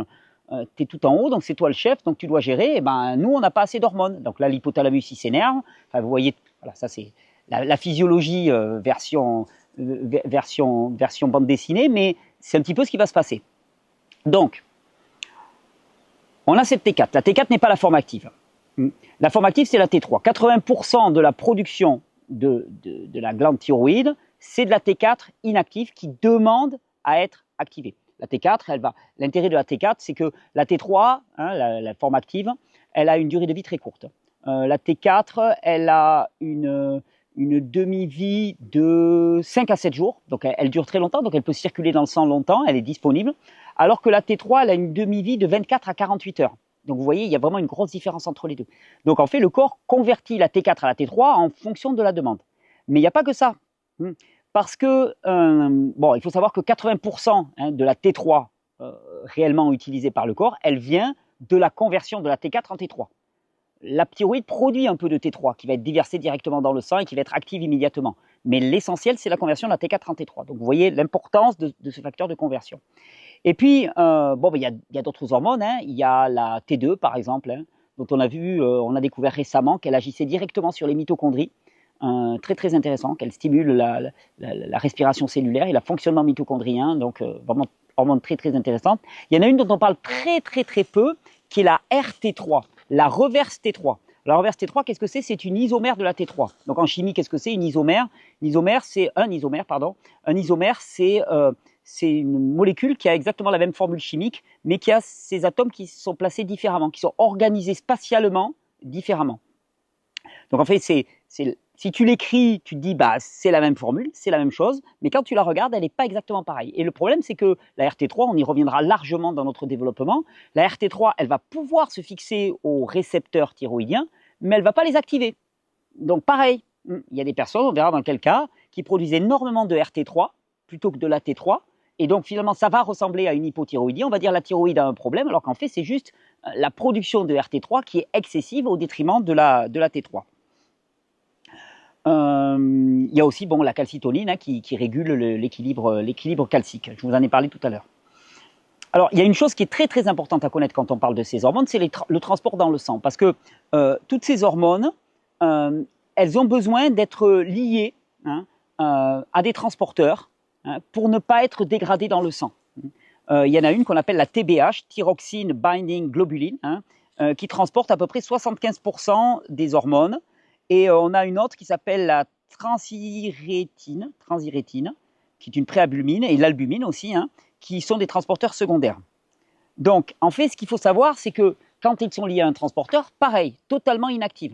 tu es tout en haut, donc c'est toi le chef, donc tu dois gérer. Et ben, nous, on n'a pas assez d'hormones. Donc là, l'hypothalamus, il s'énerve. Enfin, vous voyez, voilà, ça c'est la physiologie version bande dessinée, mais c'est un petit peu ce qui va se passer. Donc, on a cette T4. La T4 n'est pas la forme active. La forme active, c'est la T3. 80% de la production de la glande thyroïde, c'est de la T4 inactive qui demande à être activée. La T4, l'intérêt de la T4, c'est que la T3, la forme active, elle a une durée de vie très courte. La T4, elle a une demi-vie de 5 à 7 jours, donc elle dure très longtemps, donc elle peut circuler dans le sang longtemps, elle est disponible, alors que la T3, elle a une demi-vie de 24 à 48 heures. Donc vous voyez, il y a vraiment une grosse différence entre les deux. Donc en fait, le corps convertit la T4 à la T3 en fonction de la demande. Mais il n'y a pas que ça. Parce que, bon, il faut savoir que 80% de la T3 réellement utilisée par le corps, elle vient de la conversion de la T4 en T3. La thyroïde produit un peu de T3 qui va être déversé directement dans le sang et qui va être active immédiatement. Mais l'essentiel, c'est la conversion de la T4 en T3. Donc vous voyez l'importance de ce facteur de conversion. Et puis, bon, il y a d'autres hormones. Il y a la T2, par exemple, dont on a découvert récemment qu'elle agissait directement sur les mitochondries. Très, très intéressant, qu'elle stimule la respiration cellulaire et le fonctionnement mitochondrien. Donc, vraiment, hormone très, très intéressante. Il y en a une dont on parle très, très, très peu, qui est la RT3, la reverse T3. La reverse T3, qu'est-ce que c'est? C'est une isomère de la T3. Donc, en chimie, qu'est-ce que c'est une isomère? Un isomère, c'est une molécule qui a exactement la même formule chimique, mais qui a ces atomes qui sont placés différemment, qui sont organisés spatialement différemment. Donc en fait, si tu l'écris, tu te dis bah c'est la même formule, c'est la même chose, mais quand tu la regardes, elle n'est pas exactement pareille. Et le problème, c'est que la RT3, on y reviendra largement dans notre développement, la RT3, elle va pouvoir se fixer aux récepteurs thyroïdiens, mais elle ne va pas les activer. Donc pareil, il y a des personnes, on verra dans quel cas, qui produisent énormément de RT3 plutôt que de la T3, et donc finalement ça va ressembler à une hypothyroïdie, on va dire la thyroïde a un problème, alors qu'en fait c'est juste la production de RT3 qui est excessive au détriment de la T3. Il y a aussi la calcitoline qui régule l'équilibre calcique, je vous en ai parlé tout à l'heure. Alors, il y a une chose qui est très très importante à connaître quand on parle de ces hormones, c'est le transport dans le sang, parce que toutes ces hormones, elles ont besoin d'être liées à des transporteurs pour ne pas être dégradées dans le sang. Il y en a une qu'on appelle la TBH, Thyroxine Binding Globulin, qui transporte à peu près 75% des hormones, et on a une autre qui s'appelle la transyrétine, qui est une préalbumine, et l'albumine aussi, qui sont des transporteurs secondaires. Donc, en fait, ce qu'il faut savoir, c'est que quand ils sont liés à un transporteur, pareil, totalement inactifs.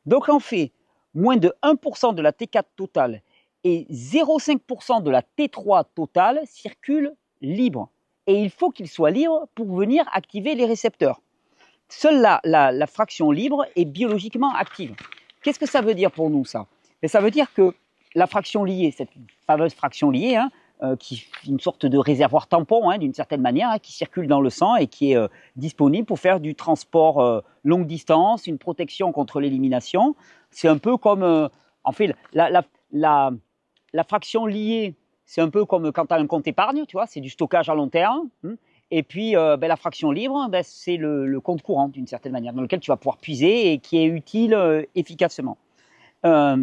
Donc, en fait, moins de 1% de la T4 totale et 0,5% de la T3 totale circulent libres. Et il faut qu'ils soient libres pour venir activer les récepteurs. Seule la fraction libre est biologiquement active. Qu'est-ce que ça veut dire pour nous, ça? Et ça veut dire que la fraction liée, cette fameuse fraction liée, qui est une sorte de réservoir tampon, d'une certaine manière, qui circule dans le sang et qui est disponible pour faire du transport longue distance, une protection contre l'élimination. C'est un peu comme, en fait, la fraction liée, c'est un peu comme quand tu as un compte épargne, tu vois, c'est du stockage à long terme. Et puis, la fraction libre, c'est le compte courant, d'une certaine manière, dans lequel tu vas pouvoir puiser et qui est utile efficacement. Ce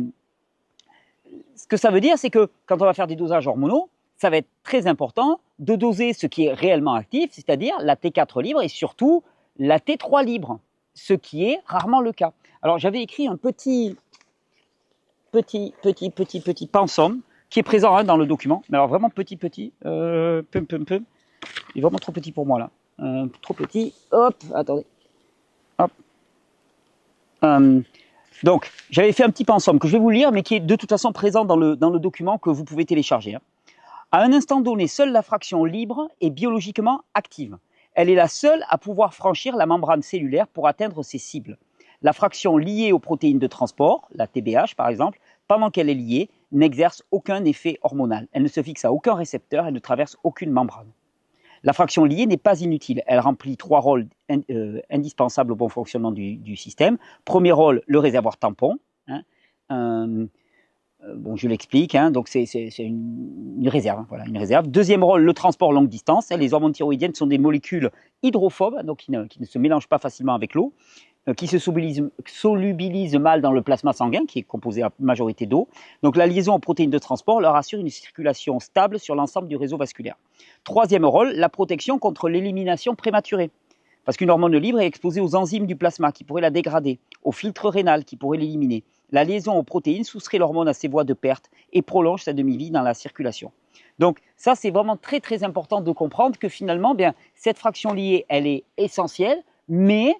que ça veut dire, c'est que quand on va faire des dosages hormonaux, ça va être très important de doser ce qui est réellement actif, c'est-à-dire la T4 libre et surtout la T3 libre, ce qui est rarement le cas. Alors j'avais écrit un petit pensum qui est présent dans le document, mais alors vraiment petit, il est vraiment trop petit pour moi là, trop petit, hop, attendez, hop. Donc j'avais fait un petit pensum que je vais vous lire, mais qui est de toute façon présent dans le document que vous pouvez télécharger. À un instant donné, seule la fraction libre est biologiquement active. Elle est la seule à pouvoir franchir la membrane cellulaire pour atteindre ses cibles. La fraction liée aux protéines de transport, la TBH par exemple, pendant qu'elle est liée, n'exerce aucun effet hormonal. Elle ne se fixe à aucun récepteur, elle ne traverse aucune membrane. La fraction liée n'est pas inutile. Elle remplit 3 rôles indispensables au bon fonctionnement du système. Premier rôle, le réservoir tampon. Bon, je l'explique, donc c'est une réserve, voilà, une réserve. Deuxième rôle, le transport longue distance. Les hormones thyroïdiennes sont des molécules hydrophobes, donc qui ne se mélangent pas facilement avec l'eau, qui se solubilisent mal dans le plasma sanguin, qui est composé à majorité d'eau. Donc la liaison aux protéines de transport leur assure une circulation stable sur l'ensemble du réseau vasculaire. Troisième rôle, la protection contre l'élimination prématurée. Parce qu'une hormone libre est exposée aux enzymes du plasma qui pourraient la dégrader, au filtre rénal qui pourrait l'éliminer. La liaison aux protéines soustrait l'hormone à ses voies de perte et prolonge sa demi-vie dans la circulation. Donc ça, c'est vraiment très très important de comprendre que finalement, cette fraction liée, elle est essentielle, mais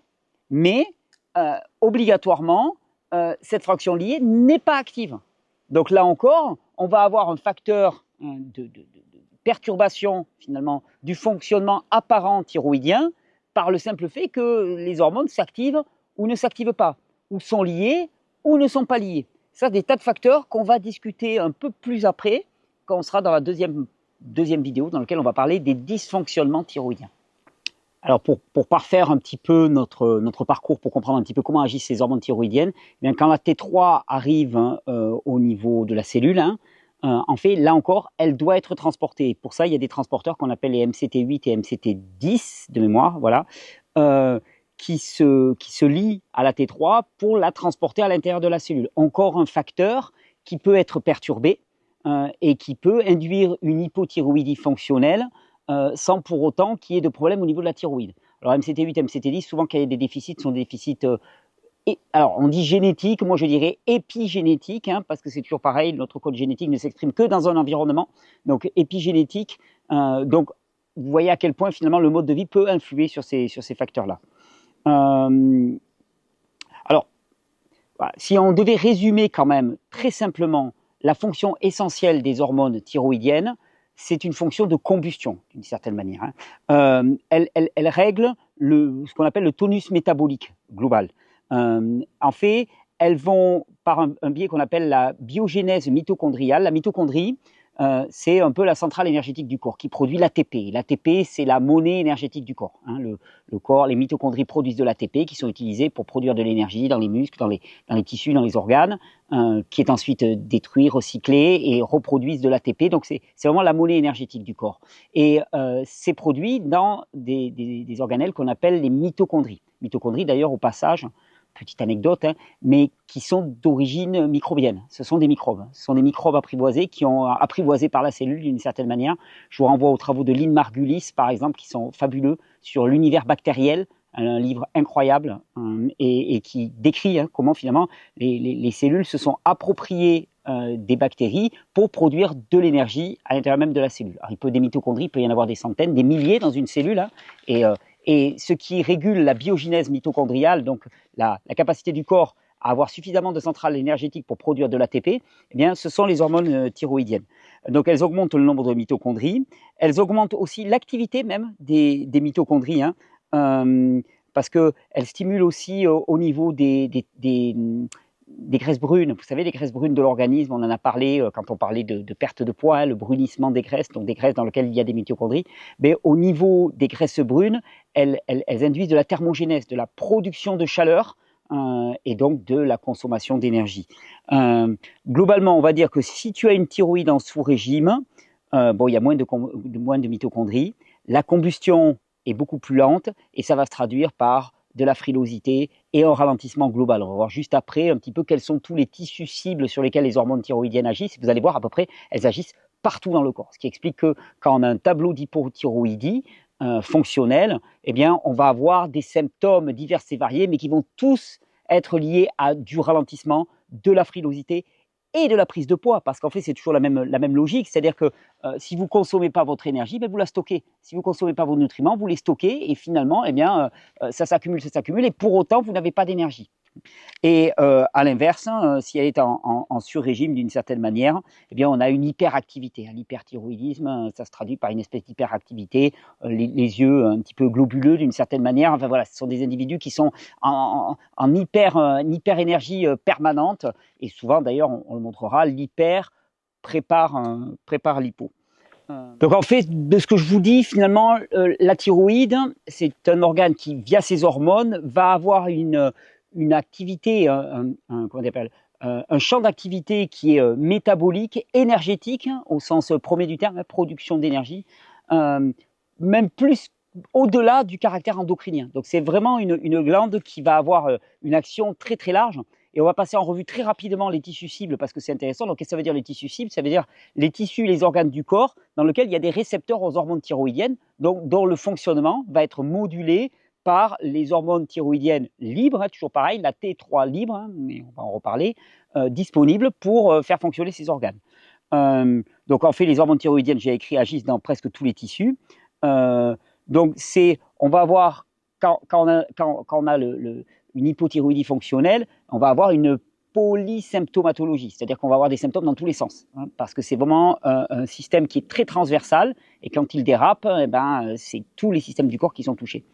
obligatoirement, cette fraction liée n'est pas active. Donc là encore, on va avoir un facteur de perturbation finalement du fonctionnement apparent thyroïdien par le simple fait que les hormones s'activent ou ne s'activent pas, ou sont liées ou ne sont pas liées. Ça, des tas de facteurs qu'on va discuter un peu plus après, quand on sera dans la deuxième vidéo dans laquelle on va parler des dysfonctionnements thyroïdiens. Alors pour parfaire un petit peu notre parcours, pour comprendre un petit peu comment agissent ces hormones thyroïdiennes, quand la T3 arrive au niveau de la cellule, en fait, là encore, elle doit être transportée. Pour ça, il y a des transporteurs qu'on appelle les MCT8 et MCT10 de mémoire, voilà, qui se lient à la T3 pour la transporter à l'intérieur de la cellule. Encore un facteur qui peut être perturbé et qui peut induire une hypothyroïdie fonctionnelle sans pour autant qu'il y ait de problème au niveau de la thyroïde. Alors MCT8, MCT10, souvent quand il y a des déficits, sont des déficits alors, on dit génétique, moi je dirais épigénétique, parce que c'est toujours pareil, notre code génétique ne s'exprime que dans un environnement, donc épigénétique. Donc, vous voyez à quel point finalement le mode de vie peut influer sur ces facteurs-là. Alors, voilà, si on devait résumer quand même très simplement la fonction essentielle des hormones thyroïdiennes, c'est une fonction de combustion, d'une certaine manière. Elle règle ce qu'on appelle le tonus métabolique global. En fait, elles vont par un biais qu'on appelle la biogénèse mitochondriale. La mitochondrie, c'est un peu la centrale énergétique du corps qui produit l'ATP. L'ATP, c'est la monnaie énergétique du corps. Le corps, les mitochondries produisent de l'ATP qui sont utilisés pour produire de l'énergie dans les muscles, dans les tissus, dans les organes, qui est ensuite détruit, recyclé et reproduisent de l'ATP. Donc c'est vraiment la monnaie énergétique du corps. Et c'est produit dans des organelles qu'on appelle les mitochondries. Mitochondries d'ailleurs au passage, petite anecdote, mais qui sont d'origine microbienne. Ce sont des microbes. Ce sont des microbes apprivoisés qui ont apprivoisé par la cellule d'une certaine manière. Je vous renvoie aux travaux de Lynn Margulis, par exemple, qui sont fabuleux sur l'univers bactériel, un livre incroyable et qui décrit comment finalement les cellules se sont appropriées des bactéries pour produire de l'énergie à l'intérieur même de la cellule. Alors, des mitochondries, il peut y en avoir des centaines, des milliers dans une cellule, et ce qui régule la biogénèse mitochondriale, donc la capacité du corps à avoir suffisamment de centrales énergétiques pour produire de l'ATP, ce sont les hormones thyroïdiennes. Donc elles augmentent le nombre de mitochondries, elles augmentent aussi l'activité même des mitochondries, parce qu'elles stimulent aussi au niveau des graisses brunes. Vous savez, les graisses brunes de l'organisme, on en a parlé quand on parlait de perte de poids, le brunissement des graisses, donc des graisses dans lesquelles il y a des mitochondries. Mais au niveau des graisses brunes, elles induisent de la thermogénèse, de la production de chaleur et donc de la consommation d'énergie. Globalement, on va dire que si tu as une thyroïde en sous-régime, il y a moins de mitochondries, la combustion est beaucoup plus lente et ça va se traduire par de la frilosité et un ralentissement global. On va voir juste après un petit peu quels sont tous les tissus cibles sur lesquels les hormones thyroïdiennes agissent. Vous allez voir à peu près, elles agissent partout dans le corps. Ce qui explique que quand on a un tableau d'hypothyroïdie fonctionnel, eh bien, on va avoir des symptômes divers et variés, mais qui vont tous être liés à du ralentissement, de la frilosité et de la prise de poids, parce qu'en fait, c'est toujours la même logique, c'est-à-dire que si vous ne consommez pas votre énergie, ben, vous la stockez. Si vous ne consommez pas vos nutriments, vous les stockez, et finalement, eh bien, ça s'accumule, et pour autant, vous n'avez pas d'énergie. Et à l'inverse, si elle est en sur-régime d'une certaine manière, eh bien, on a une hyperactivité. L'hyperthyroïdisme, ça se traduit par une espèce d'hyperactivité, les yeux un petit peu globuleux d'une certaine manière. Enfin voilà, ce sont des individus qui sont en hyper-énergie permanente. Et souvent, d'ailleurs, on le montrera, l'hyper prépare l'hypo. Donc en fait, de ce que je vous dis, finalement, la thyroïde, c'est un organe qui, via ses hormones, va avoir une activité, comment on appelle, un champ d'activité qui est métabolique, énergétique, au sens premier du terme, production d'énergie, même plus au-delà du caractère endocrinien. Donc c'est vraiment une glande qui va avoir une action très très large. Et on va passer en revue très rapidement les tissus cibles parce que c'est intéressant. Donc qu'est-ce que ça veut dire les tissus cibles? Ça veut dire les tissus, les organes du corps dans lesquels il y a des récepteurs aux hormones thyroïdiennes, donc dont le fonctionnement va être modulé par les hormones thyroïdiennes libres, toujours pareil, la T3 libre, mais on va en reparler, disponible pour faire fonctionner ces organes. Donc en fait, les hormones thyroïdiennes, j'ai écrit, agissent dans presque tous les tissus. Donc on va avoir, quand on a une hypothyroïdie fonctionnelle, on va avoir une polysymptomatologie, c'est-à-dire qu'on va avoir des symptômes dans tous les sens, parce que c'est vraiment un système qui est très transversal, et quand il dérape, eh ben, c'est tous les systèmes du corps qui sont touchés.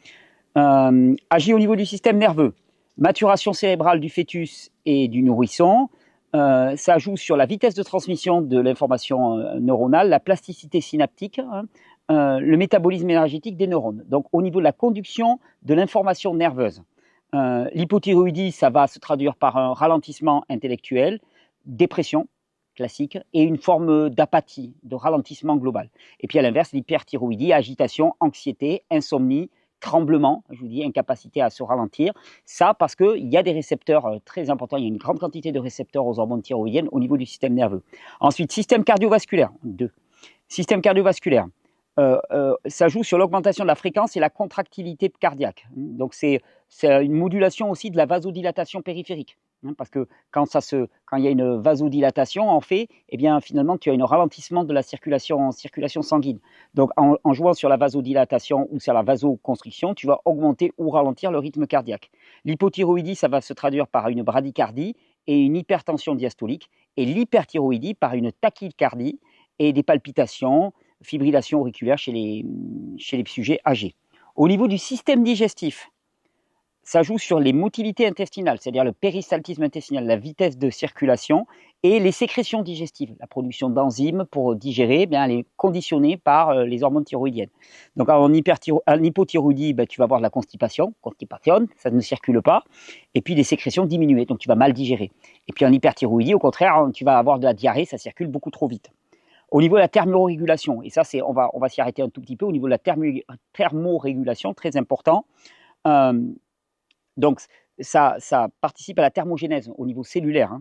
Agit au niveau du système nerveux, maturation cérébrale du fœtus et du nourrisson, ça joue sur la vitesse de transmission de l'information neuronale, la plasticité synaptique, le métabolisme énergétique des neurones. Donc au niveau de la conduction de l'information nerveuse, l'hypothyroïdie, ça va se traduire par un ralentissement intellectuel, dépression classique, et une forme d'apathie, de ralentissement global. Et puis à l'inverse, l'hyperthyroïdie, agitation, anxiété, insomnie, tremblement, je vous dis, incapacité à se ralentir. Ça parce qu'il y a des récepteurs très importants, il y a une grande quantité de récepteurs aux hormones thyroïdiennes au niveau du système nerveux. Ensuite, système cardiovasculaire, 2. Système cardiovasculaire, ça joue sur l'augmentation de la fréquence et la contractilité cardiaque. Donc c'est une modulation aussi de la vasodilatation périphérique. Parce que quand il y a une vasodilatation, en fait, eh bien, finalement, tu as un ralentissement de la circulation sanguine. Donc, en jouant sur la vasodilatation ou sur la vasoconstriction, tu vas augmenter ou ralentir le rythme cardiaque. L'hypothyroïdie, ça va se traduire par une bradycardie et une hypertension diastolique, et l'hyperthyroïdie par une tachycardie et des palpitations, fibrillation auriculaire chez les sujets âgés. Au niveau du système digestif, ça joue sur les motilités intestinales, c'est-à-dire le péristaltisme intestinal, la vitesse de circulation et les sécrétions digestives. La production d'enzymes pour digérer, eh bien, elle est conditionnée par les hormones thyroïdiennes. Donc en hypothyroïdie, tu vas avoir de la constipation, ça ne circule pas, et puis des sécrétions diminuées, donc tu vas mal digérer. Et puis en hyperthyroïdie, au contraire, tu vas avoir de la diarrhée, ça circule beaucoup trop vite. Au niveau de la thermorégulation, et ça, on va s'y arrêter un tout petit peu, au niveau de la thermorégulation, très important, donc ça participe à la thermogénèse au niveau cellulaire.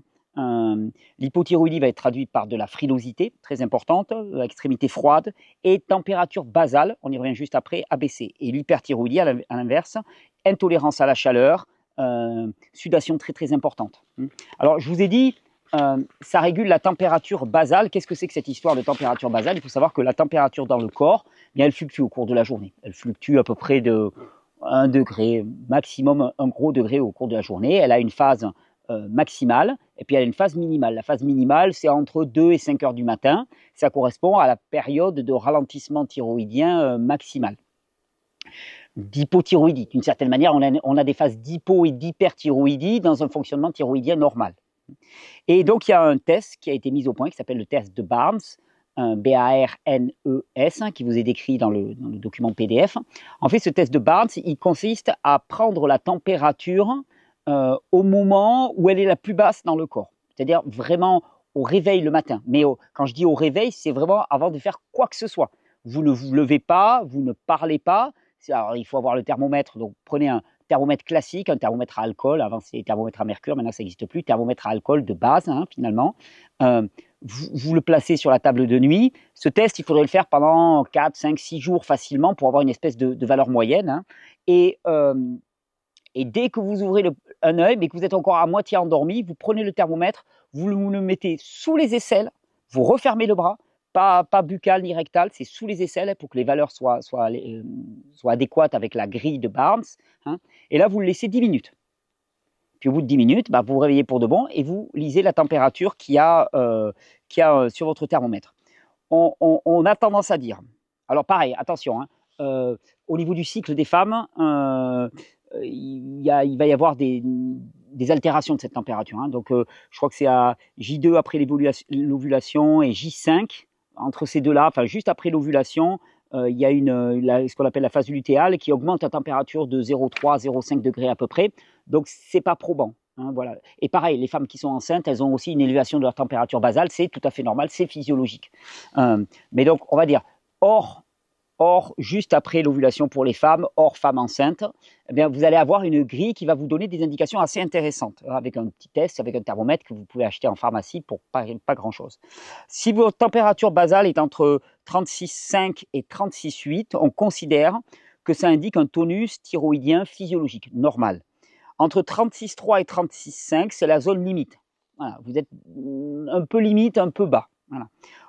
L'hypothyroïdie va être traduite par de la frilosité, très importante, extrémité froide, et température basale, on y revient juste après, abaissée. Et l'hyperthyroïdie, à l'inverse, intolérance à la chaleur, sudation très très importante. Alors je vous ai dit, ça régule la température basale. Qu'est-ce que c'est que cette histoire de température basale? Il faut savoir que la température dans le corps, bien, elle fluctue au cours de la journée. Elle fluctue à peu près de 1 degré, maximum 1 gros degré au cours de la journée. Elle a une phase maximale et puis elle a une phase minimale. La phase minimale, c'est entre 2 et 5 heures du matin. Ça correspond à la période de ralentissement thyroïdien maximal. D'hypothyroïdie, d'une certaine manière, on a des phases d'hypo et d'hyperthyroïdie dans un fonctionnement thyroïdien normal. Et donc il y a un test qui a été mis au point qui s'appelle le test de Barnes, B-A-R-N-E-S, qui vous est décrit dans le document PDF. En fait, ce test de Barnes, il consiste à prendre la température au moment où elle est la plus basse dans le corps, c'est-à-dire vraiment au réveil le matin. Mais quand je dis au réveil, c'est vraiment avant de faire quoi que ce soit. Vous ne vous levez pas, vous ne parlez pas. Alors, il faut avoir le thermomètre, donc prenez un thermomètre classique, un thermomètre à alcool. Avant, c'était thermomètre à mercure, maintenant ça n'existe plus. Thermomètre à alcool de base, finalement. vous le placez sur la table de nuit. Ce test, il faudrait le faire pendant 4, 5, 6 jours facilement pour avoir une espèce de valeur moyenne. Hein. Et dès que vous ouvrez un œil, mais que vous êtes encore à moitié endormi, vous prenez le thermomètre, vous le mettez sous les aisselles, vous refermez le bras, pas buccal ni rectal, c'est sous les aisselles pour que les valeurs soient adéquates avec la grille de Barnes. Hein. Et là, vous le laissez 10 minutes. Puis au bout de 10 minutes, vous vous réveillez pour de bon et vous lisez la température qu'il y a sur votre thermomètre. On a tendance à dire, alors pareil, attention, hein, au niveau du cycle des femmes, il va y avoir des altérations de cette température. Hein. Donc, je crois que c'est à J2 après l'ovulation et J5, entre ces deux-là, enfin juste après l'ovulation, il y a ce qu'on appelle la phase lutéale qui augmente la température de 0,3 à 0,5 degrés à peu près. Donc, c'est pas probant. Hein, voilà. Et pareil, les femmes qui sont enceintes, elles ont aussi une élévation de leur température basale. C'est tout à fait normal, c'est physiologique. Mais donc, on va dire, Or, juste après l'ovulation pour les femmes, hors femmes enceintes, eh bien, vous allez avoir une grille qui va vous donner des indications assez intéressantes, avec un petit test, avec un thermomètre que vous pouvez acheter en pharmacie pour pas grand-chose. Si votre température basale est entre 36,5 et 36,8, on considère que ça indique un tonus thyroïdien physiologique, normal. Entre 36,3 et 36,5, c'est la zone limite. Voilà, vous êtes un peu limite, un peu bas. Voilà.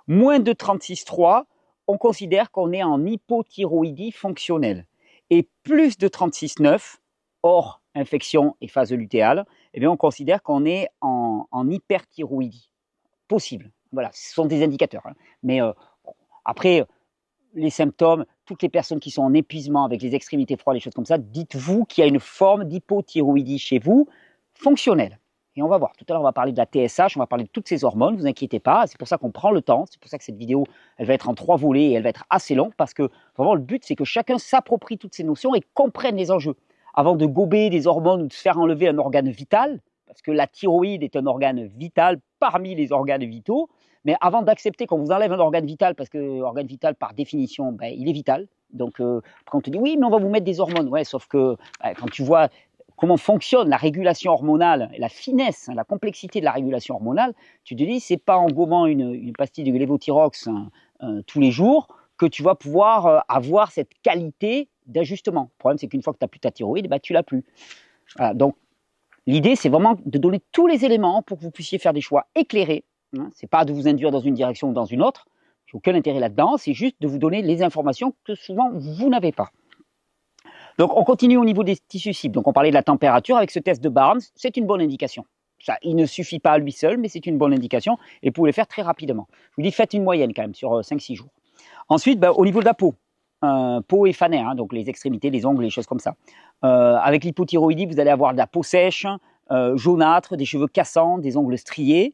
Moins de 36,3, on considère qu'on est en hypothyroïdie fonctionnelle. Et plus de 36,9, hors infection et phase lutéale, eh bien on considère qu'on est en hyperthyroïdie. Possible. Voilà, ce sont des indicateurs. Hein. Mais après, les symptômes, toutes les personnes qui sont en épuisement avec les extrémités froides, les choses comme ça, dites-vous qu'il y a une forme d'hypothyroïdie chez vous, fonctionnelle. Et on va voir, tout à l'heure on va parler de la TSH, on va parler de toutes ces hormones, ne vous inquiétez pas, c'est pour ça qu'on prend le temps, c'est pour ça que cette vidéo, elle va être en 3 volets et elle va être assez longue, parce que vraiment le but c'est que chacun s'approprie toutes ces notions et comprenne les enjeux. Avant de gober des hormones ou de se faire enlever un organe vital, parce que la thyroïde est un organe vital parmi les organes vitaux, mais avant d'accepter qu'on vous enlève un organe vital, parce que l'organe vital par définition, il est vital, donc quand on te dit oui mais on va vous mettre des hormones, ouais, sauf que quand tu vois comment fonctionne la régulation hormonale, la finesse, la complexité de la régulation hormonale, tu te dis, c'est pas en gommant une pastille de lévothyrox tous les jours que tu vas pouvoir avoir cette qualité d'ajustement. Le problème, c'est qu'une fois que tu n'as plus ta thyroïde, tu l'as plus. Voilà, donc, l'idée, c'est vraiment de donner tous les éléments pour que vous puissiez faire des choix éclairés. Hein, c'est pas de vous induire dans une direction ou dans une autre. Il n'y a aucun intérêt là-dedans. C'est juste de vous donner les informations que souvent vous n'avez pas. Donc, on continue au niveau des tissus cibles. Donc, on parlait de la température avec ce test de Barnes. C'est une bonne indication. Ça, il ne suffit pas à lui seul, mais c'est une bonne indication et vous pouvez le faire très rapidement. Je vous dis, faites une moyenne quand même sur 5-6 jours. Ensuite, au niveau de la peau, peau et fanère, hein, donc les extrémités, les ongles, les choses comme ça. Avec l'hypothyroïdie, vous allez avoir de la peau sèche, jaunâtre, des cheveux cassants, des ongles striés.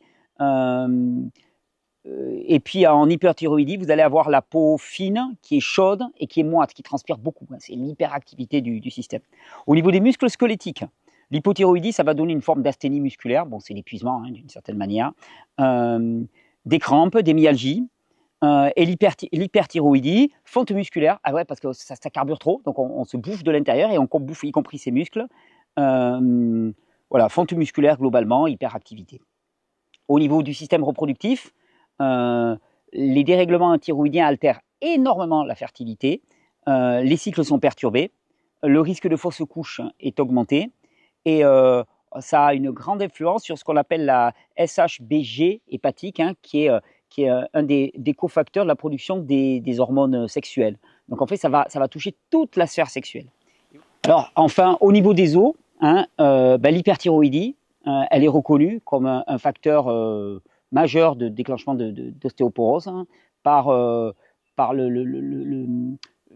Et puis en hyperthyroïdie, vous allez avoir la peau fine, qui est chaude et qui est moite, qui transpire beaucoup. C'est l'hyperactivité du système. Au niveau des muscles squelettiques, l'hypothyroïdie, ça va donner une forme d'asthénie musculaire. Bon, c'est l'épuisement, hein, d'une certaine manière. Des crampes, des myalgies. Et l'hyperthyroïdie, fonte musculaire. Ah ouais, parce que ça carbure trop, donc on se bouffe de l'intérieur et on bouffe y compris ses muscles. Voilà, fonte musculaire globalement, hyperactivité. Au niveau du système reproductif, les dérèglements thyroïdiens altèrent énormément la fertilité, les cycles sont perturbés, le risque de fausse couche est augmenté et ça a une grande influence sur ce qu'on appelle la SHBG hépatique, hein, qui est un des cofacteurs de la production des hormones sexuelles. Donc en fait, ça va toucher toute la sphère sexuelle. Alors enfin, au niveau des os, hein, l'hyperthyroïdie, elle est reconnue comme un facteur majeur de déclenchement d'ostéoporose, hein, par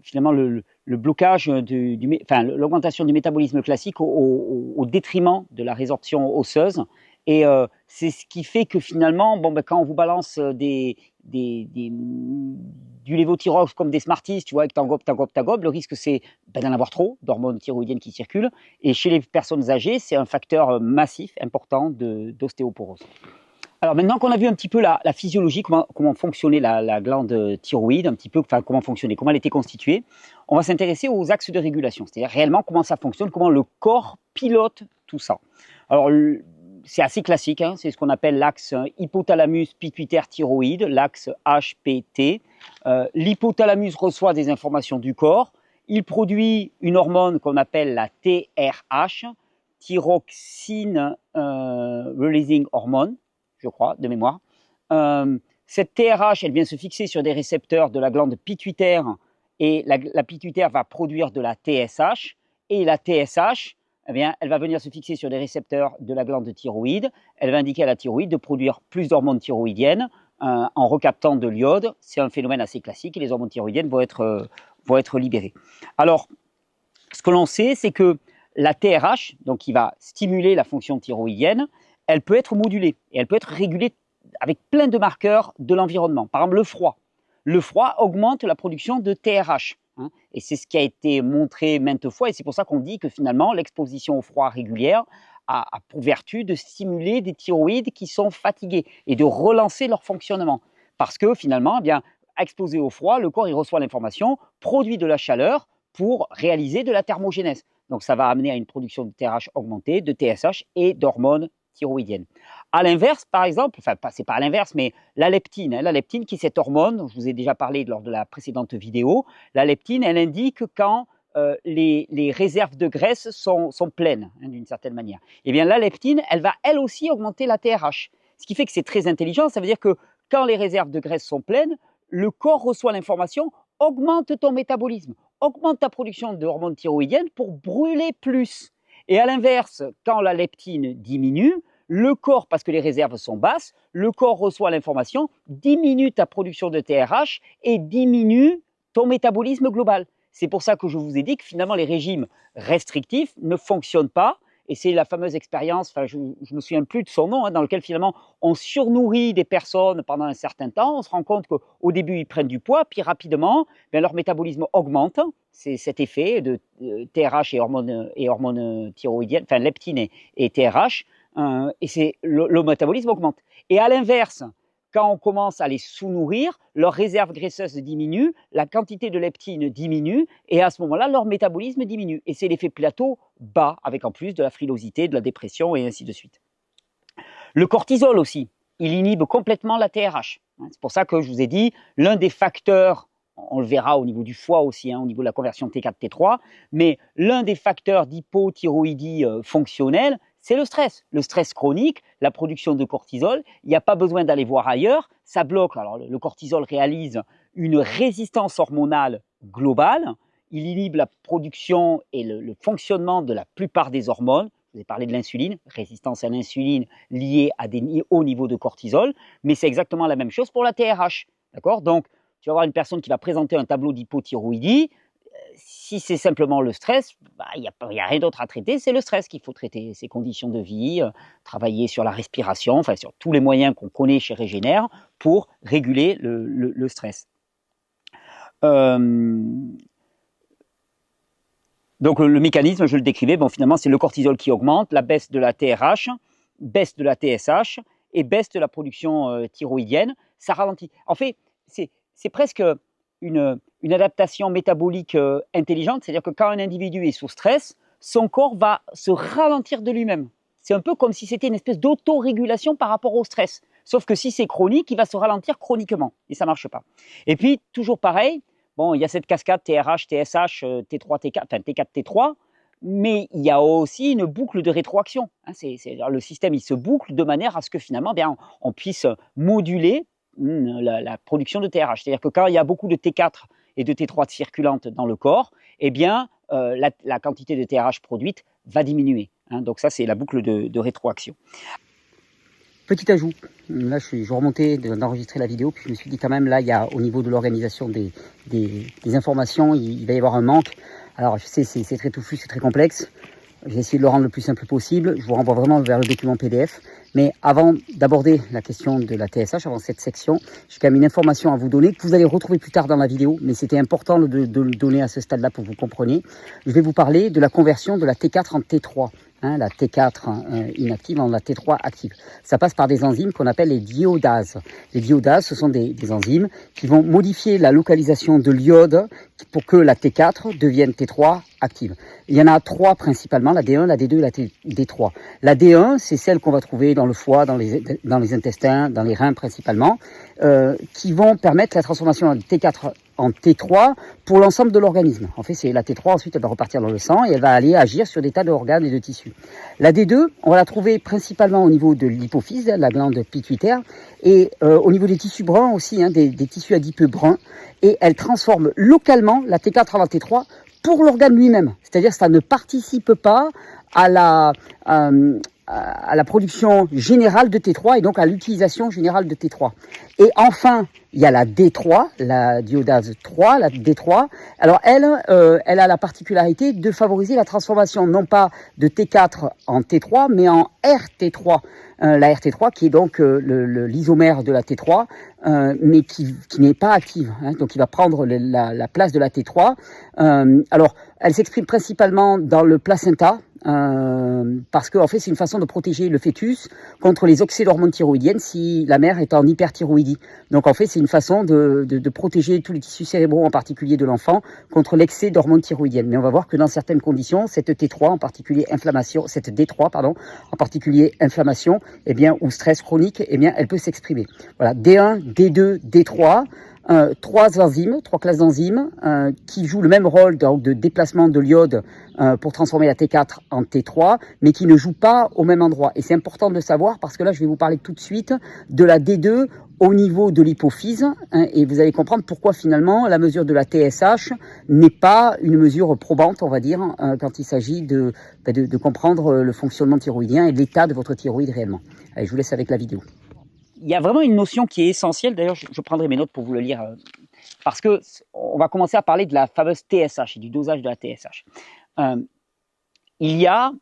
finalement le blocage, l'augmentation du métabolisme classique au détriment de la résorption osseuse. Et c'est ce qui fait que finalement, quand on vous balance du lévothyrox comme des Smarties, tu vois, que t'engobes, le risque c'est d'en avoir trop d'hormones thyroïdiennes qui circulent. Et chez les personnes âgées, c'est un facteur massif, important d'ostéoporose. Alors maintenant qu'on a vu un petit peu la physiologie, comment fonctionnait la glande thyroïde, un petit peu, comment fonctionnait, comment elle était constituée, on va s'intéresser aux axes de régulation, c'est-à-dire réellement comment ça fonctionne, comment le corps pilote tout ça. Alors c'est assez classique, hein, c'est ce qu'on appelle l'axe hypothalamus pituitaire thyroïde, l'axe HPT. L'hypothalamus reçoit des informations du corps, il produit une hormone qu'on appelle la TRH, thyroxine releasing hormone, je crois, de mémoire. Cette TRH, elle vient se fixer sur des récepteurs de la glande pituitaire et la pituitaire va produire de la TSH et la TSH, eh bien, elle va venir se fixer sur des récepteurs de la glande thyroïde. Elle va indiquer à la thyroïde de produire plus d'hormones thyroïdiennes en recaptant de l'iode. C'est un phénomène assez classique et les hormones thyroïdiennes vont être libérées. Alors, ce que l'on sait, c'est que la TRH, donc qui va stimuler la fonction thyroïdienne, elle peut être modulée et elle peut être régulée avec plein de marqueurs de l'environnement. Par exemple, le froid. Le froid augmente la production de TRH. Hein, et c'est ce qui a été montré maintes fois, et c'est pour ça qu'on dit que finalement l'exposition au froid régulière a pour vertu de stimuler des thyroïdes qui sont fatigués et de relancer leur fonctionnement. Parce que finalement, eh bien, exposé au froid, le corps il reçoit l'information, produit de la chaleur pour réaliser de la thermogénèse. Donc ça va amener à une production de TRH augmentée, de TSH et d'hormones thyroïdienne. À l'inverse, par exemple, enfin, c'est pas à l'inverse, mais la leptine, hein, la leptine qui est cette hormone, dont je vous ai déjà parlé lors de la précédente vidéo, la leptine, elle indique quand les réserves de graisse sont pleines, hein, d'une certaine manière. Eh bien, la leptine, elle va elle aussi augmenter la TRH. Ce qui fait que c'est très intelligent, ça veut dire que quand les réserves de graisse sont pleines, le corps reçoit l'information, augmente ton métabolisme, augmente ta production de hormones thyroïdiennes pour brûler plus. Et à l'inverse, quand la leptine diminue, le corps, parce que les réserves sont basses, le corps reçoit l'information, diminue ta production de TRH et diminue ton métabolisme global. C'est pour ça que je vous ai dit que finalement les régimes restrictifs ne fonctionnent pas. Et c'est la fameuse expérience, enfin, je ne me souviens plus de son nom, hein, dans lequel finalement on surnourrit des personnes pendant un certain temps. On se rend compte qu'au début ils prennent du poids, puis rapidement bien, leur métabolisme augmente. C'est cet effet de TRH et hormones thyroïdiennes, enfin leptine et TRH, et le métabolisme augmente. Et à l'inverse, quand on commence à les sous-nourrir, leurs réserves graisseuses diminuent, la quantité de leptine diminue, et à ce moment-là, leur métabolisme diminue. Et c'est l'effet plateau bas, avec en plus de la frilosité, de la dépression, et ainsi de suite. Le cortisol aussi, il inhibe complètement la TRH. C'est pour ça que je vous ai dit, l'un des facteurs, on le verra au niveau du foie aussi, hein, au niveau de la conversion T4-T3, mais l'un des facteurs d'hypothyroïdie fonctionnelle, c'est le stress chronique, la production de cortisol. Il n'y a pas besoin d'aller voir ailleurs, ça bloque. Alors, le cortisol réalise une résistance hormonale globale, il inhibe la production et le fonctionnement de la plupart des hormones. Je vous ai parlé de l'insuline, résistance à l'insuline liée à des hauts niveaux de cortisol, mais c'est exactement la même chose pour la TRH. D'accord ? Donc, tu vas avoir une personne qui va présenter un tableau d'hypothyroïdie. Si c'est simplement le stress, il n'y a rien d'autre à traiter, c'est le stress qu'il faut traiter, ses conditions de vie, travailler sur la respiration, enfin sur tous les moyens qu'on connaît chez Régénère pour réguler le stress. Donc le mécanisme, je le décrivais, bon, finalement c'est le cortisol qui augmente, la baisse de la TRH, baisse de la TSH et baisse de la production thyroïdienne, ça ralentit. En fait, c'est presque une adaptation métabolique intelligente, c'est-à-dire que quand un individu est sous stress, son corps va se ralentir de lui-même. C'est un peu comme si c'était une espèce d'autorégulation par rapport au stress. Sauf que si c'est chronique, il va se ralentir chroniquement et ça ne marche pas. Et puis, toujours pareil, bon, il y a cette cascade TRH, TSH, T3, T4, enfin T4, T3, mais il y a aussi une boucle de rétroaction. Hein, le système, il se boucle de manière à ce que finalement, bien, on puisse moduler la production de TRH. C'est-à-dire que quand il y a beaucoup de T4 et de T3 circulantes dans le corps, eh bien, la quantité de TRH produite va diminuer. Hein, donc ça, c'est la boucle de rétroaction. Petit ajout, là je remontais d'enregistrer la vidéo, puis je me suis dit quand même, là, il y a au niveau de l'organisation des informations, il va y avoir un manque. Alors je sais, c'est très touffu, c'est très complexe. J'ai essayé de le rendre le plus simple possible. Je vous renvoie vraiment vers le document PDF. Mais avant d'aborder la question de la TSH, avant cette section, j'ai quand même une information à vous donner que vous allez retrouver plus tard dans la vidéo. Mais c'était important de le donner à ce stade-là pour que vous compreniez. Je vais vous parler de la conversion de la T4 en T3. Hein, la T4 inactive en la T3 active. Ça passe par des enzymes qu'on appelle les diodases. Les diodases, ce sont des enzymes qui vont modifier la localisation de l'iode pour que la T4 devienne T3 actives. Il y en a 3 principalement, la D1, la D2 et la D3. La D1, c'est celle qu'on va trouver dans le foie, dans les intestins, dans les reins principalement, qui vont permettre la transformation de T4 en T3 pour l'ensemble de l'organisme. En fait, c'est la T3, ensuite elle va repartir dans le sang et elle va aller agir sur des tas d'organes et de tissus. La D2, on va la trouver principalement au niveau de l'hypophyse, la glande pituitaire, et au niveau des tissus bruns aussi, hein, des tissus adipeux bruns, et elle transforme localement la T4 en la T3 pour l'organe lui-même. C'est-à-dire que ça ne participe pas à la production générale de T3 et donc à l'utilisation générale de T3. Et enfin, il y a la D3, la diodase 3, la D3. Alors elle a la particularité de favoriser la transformation non pas de T4 en T3, mais en RT3. La RT3 qui est donc l'isomère de la T3, mais qui n'est pas active. Hein, donc il va prendre la place de la T3. Alors elle s'exprime principalement dans le placenta, parce que en fait c'est une façon de protéger le fœtus contre les excès d'hormones thyroïdiennes si la mère est en hyperthyroïdie. Donc en fait c'est une façon de protéger tous les tissus cérébraux, en particulier de l'enfant, contre l'excès d'hormones thyroïdiennes. Mais on va voir que dans certaines conditions, cette T3 en particulier inflammation, cette D3 pardon, en particulier inflammation, eh bien ou stress chronique, eh bien elle peut s'exprimer. Voilà, D1, D2, D3. 3 enzymes, 3 classes d'enzymes qui jouent le même rôle donc, de déplacement de l'iode pour transformer la T4 en T3, mais qui ne jouent pas au même endroit. Et c'est important de le savoir parce que là, je vais vous parler tout de suite de la D2 au niveau de l'hypophyse, hein, et vous allez comprendre pourquoi finalement la mesure de la TSH n'est pas une mesure probante, on va dire, quand il s'agit de comprendre le fonctionnement thyroïdien et l'état de votre thyroïde réellement. Allez, je vous laisse avec la vidéo. Il y a vraiment une notion qui est essentielle, d'ailleurs je prendrai mes notes pour vous le lire, parce qu'on va commencer à parler de la fameuse TSH et du dosage de la TSH. Il y a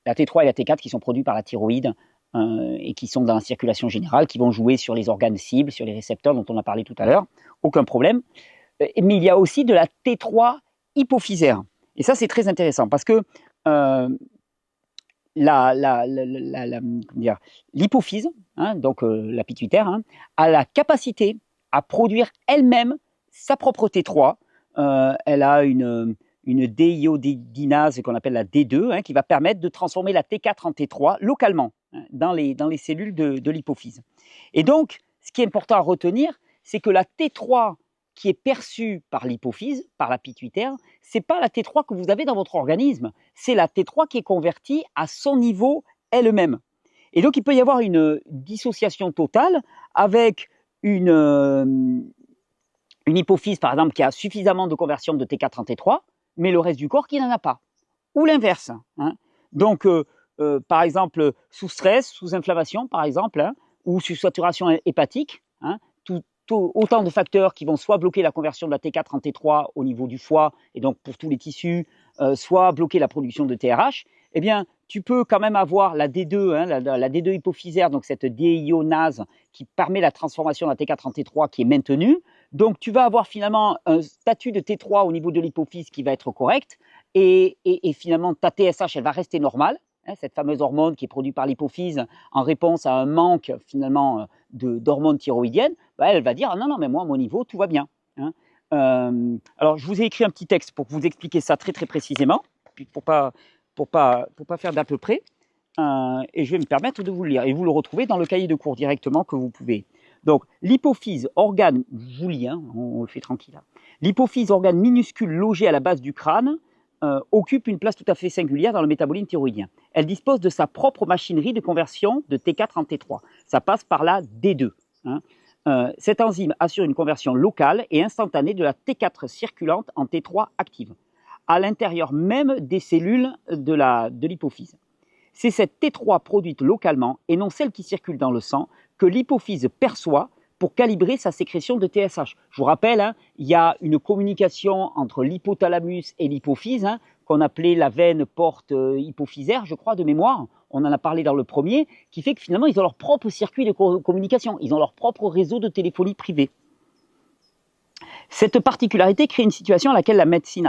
la T3 et la T4 qui sont produits par la thyroïde et qui sont dans la circulation générale, qui vont jouer sur les organes cibles, sur les récepteurs dont on a parlé tout à l'heure, aucun problème. Mais il y a aussi de la T3 hypophysaire. Et ça c'est très intéressant parce que l'hypophyse, hein, donc la pituitaire, hein, a la capacité à produire elle-même sa propre T3. Elle a une déiodinase qu'on appelle la D2, hein, qui va permettre de transformer la T4 en T3 localement, hein, dans les cellules de l'hypophyse. Et donc, ce qui est important à retenir, c'est que la T3 qui est perçue par l'hypophyse, par la pituitaire, ce n'est pas la T3 que vous avez dans votre organisme, c'est la T3 qui est convertie à son niveau elle-même. Et donc, il peut y avoir une dissociation totale avec une hypophyse, par exemple, qui a suffisamment de conversion de T4 en T3, mais le reste du corps qui n'en a pas. Ou l'inverse. Hein. Donc, par exemple, sous stress, sous inflammation, par exemple, hein, ou sous saturation hépatique, hein, autant de facteurs qui vont soit bloquer la conversion de la T4 en T3 au niveau du foie, et donc pour tous les tissus, soit bloquer la production de TRH, eh bien, tu peux quand même avoir la D2, hein, la D2 hypophysaire, donc cette déionase qui permet la transformation de la T4 en T3 qui est maintenue. Donc, tu vas avoir finalement un statut de T3 au niveau de l'hypophyse qui va être correct, et finalement, ta TSH, elle va rester normale. Hein, cette fameuse hormone qui est produite par l'hypophyse en réponse à un manque finalement d'hormones thyroïdiennes, bah, elle va dire ah, non, mais moi, à mon niveau, tout va bien. Hein. Alors, je vous ai écrit un petit texte pour vous expliquer ça très, très précisément, pour pas faire d'à peu près, et je vais me permettre de vous le lire. Et vous le retrouvez dans le cahier de cours directement que vous pouvez. Donc, l'hypophyse, organe, je vous lis, hein, on le fait tranquille. Hein. L'hypophyse, organe minuscule logé à la base du crâne, occupe une place tout à fait singulière dans le métabolisme thyroïdien. Elle dispose de sa propre machinerie de conversion de T4 en T3. Ça passe par la D2. Hein. Cette enzyme assure une conversion locale et instantanée de la T4 circulante en T3 active, à l'intérieur même des cellules de l'hypophyse. C'est cette T3 produite localement et non celle qui circule dans le sang que l'hypophyse perçoit pour calibrer sa sécrétion de TSH. Je vous rappelle, hein, il y a une communication entre l'hypothalamus et l'hypophyse, hein, qu'on appelait la veine porte hypophysaire, je crois, de mémoire. On en a parlé dans le premier, qui fait que finalement, ils ont leur propre circuit de communication. Ils ont leur propre réseau de téléphonie privée. Cette particularité crée une situation à laquelle la médecine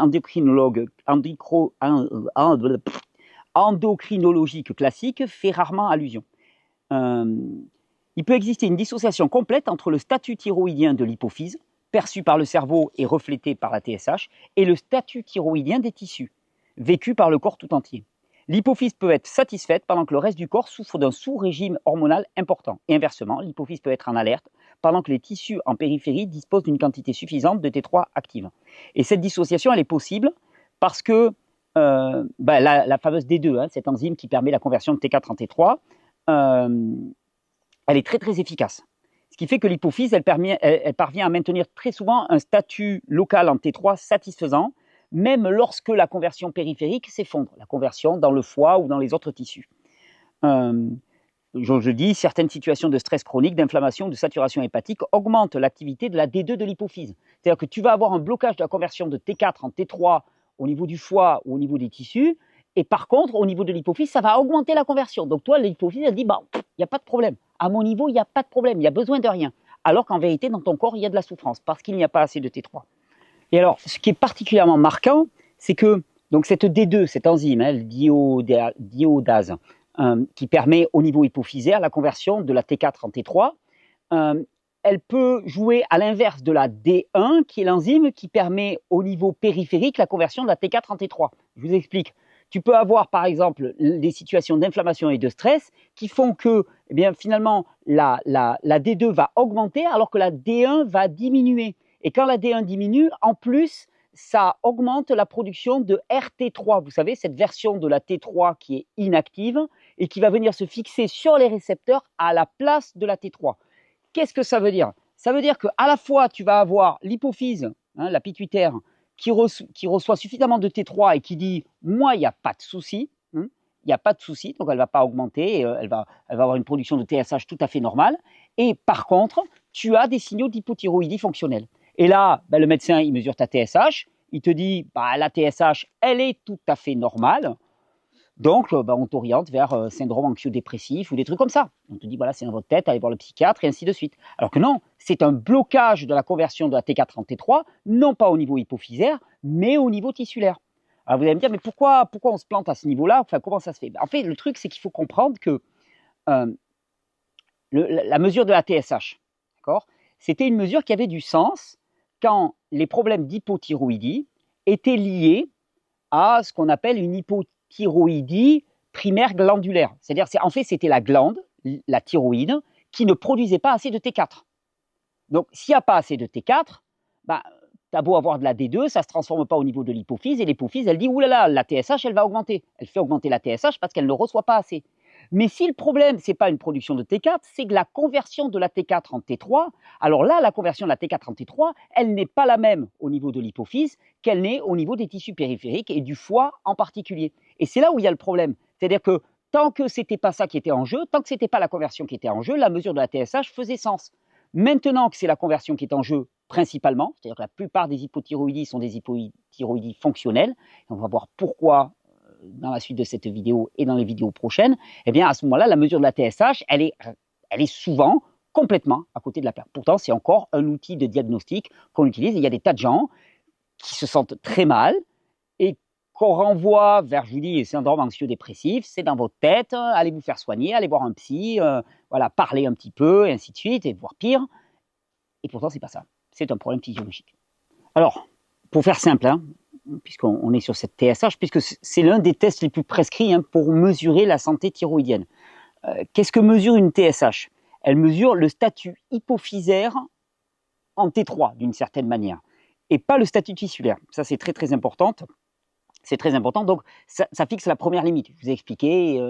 endocrinologique classique fait rarement allusion. Il peut exister une dissociation complète entre le statut thyroïdien de l'hypophyse, perçu par le cerveau et reflété par la TSH, et le statut thyroïdien des tissus, vécu par le corps tout entier. L'hypophyse peut être satisfaite pendant que le reste du corps souffre d'un sous-régime hormonal important. Et inversement, l'hypophyse peut être en alerte pendant que les tissus en périphérie disposent d'une quantité suffisante de T3 active. Et cette dissociation, elle est possible parce que la fameuse D2, cette enzyme qui permet la conversion de T4 en T3, elle est très très efficace. Ce qui fait que l'hypophyse, elle parvient à maintenir très souvent un statut local en T3 satisfaisant, même lorsque la conversion périphérique s'effondre, la conversion dans le foie ou dans les autres tissus. Je dis, certaines situations de stress chronique, d'inflammation, de saturation hépatique augmentent l'activité de la D2 de l'hypophyse. C'est-à-dire que tu vas avoir un blocage de la conversion de T4 en T3 au niveau du foie ou au niveau des tissus, et par contre, au niveau de l'hypophyse, ça va augmenter la conversion. Donc toi, l'hypophyse, elle dit, il n'y a pas de problème. À mon niveau, il n'y a pas de problème, il n'y a besoin de rien. Alors qu'en vérité, dans ton corps, il y a de la souffrance, parce qu'il n'y a pas assez de T3. Et alors, ce qui est particulièrement marquant, c'est que donc cette D2, cette enzyme, le diodase, qui permet au niveau hypophysaire la conversion de la T4 en T3, elle peut jouer à l'inverse de la D1, qui est l'enzyme qui permet au niveau périphérique la conversion de la T4 en T3. Je vous explique. Tu peux avoir par exemple des situations d'inflammation et de stress qui font que finalement la D2 va augmenter alors que la D1 va diminuer. Et quand la D1 diminue, en plus, ça augmente la production de RT3. Vous savez, cette version de la T3 qui est inactive et qui va venir se fixer sur les récepteurs à la place de la T3. Qu'est-ce que ça veut dire? Ça veut dire qu'à la fois, tu vas avoir l'hypophyse, la pituitaire, qui reçoit suffisamment de T3 et qui dit « moi, il n'y a pas de souci », il n'y a pas de souci, donc elle ne va pas augmenter, elle va avoir une production de TSH tout à fait normale. Et par contre, tu as des signaux d'hypothyroïdie fonctionnelle. Et là, le médecin, il mesure ta TSH, il te dit la TSH, elle est tout à fait normale. Donc, on t'oriente vers syndrome anxio-dépressif ou des trucs comme ça. On te dit, voilà, c'est dans votre tête, allez voir le psychiatre et ainsi de suite. Alors que non, c'est un blocage de la conversion de la T4 en T3, non pas au niveau hypophysaire, mais au niveau tissulaire. Alors vous allez me dire, mais pourquoi on se plante à ce niveau-là? Enfin, comment ça se fait? En fait, le truc, c'est qu'il faut comprendre que la mesure de la TSH, d'accord, c'était une mesure qui avait du sens quand les problèmes d'hypothyroïdie étaient liés à ce qu'on appelle une hypothyroïdie primaire glandulaire. C'est-à-dire, en fait, c'était la glande, la thyroïde, qui ne produisait pas assez de T4. Donc, s'il n'y a pas assez de T4, tu as beau avoir de la D2, ça ne se transforme pas au niveau de l'hypophyse, et l'hypophyse, elle dit, oulala, la TSH, elle va augmenter. Elle fait augmenter la TSH parce qu'elle ne reçoit pas assez. Mais si le problème, ce n'est pas une production de T4, c'est que la conversion de la T4 en T3, alors là, la conversion de la T4 en T3, elle n'est pas la même au niveau de l'hypophyse qu'elle n'est au niveau des tissus périphériques et du foie en particulier. Et c'est là où il y a le problème. C'est-à-dire que tant que ce n'était pas ça qui était en jeu, tant que ce n'était pas la conversion qui était en jeu, la mesure de la TSH faisait sens. Maintenant que c'est la conversion qui est en jeu principalement, c'est-à-dire que la plupart des hypothyroïdies sont des hypothyroïdies fonctionnelles, et on va voir pourquoi dans la suite de cette vidéo et dans les vidéos prochaines, à ce moment-là, la mesure de la TSH, elle est souvent complètement à côté de la plaque. Pourtant, c'est encore un outil de diagnostic qu'on utilise. Et il y a des tas de gens qui se sentent très mal et qu'on renvoie vers, je vous dis, syndrome anxio-dépressif, c'est dans votre tête, allez vous faire soigner, allez voir un psy, parler un petit peu, et ainsi de suite, et voire pire. Et pourtant, c'est pas ça. C'est un problème physiologique. Alors, pour faire simple, puisqu'on est sur cette TSH, puisque c'est l'un des tests les plus prescrits pour mesurer la santé thyroïdienne. Qu'est-ce que mesure une TSH? Elle mesure le statut hypophysaire en T3, d'une certaine manière, et pas le statut tissulaire. Ça, c'est très, très important. C'est très important, donc ça fixe la première limite. Je vous ai expliqué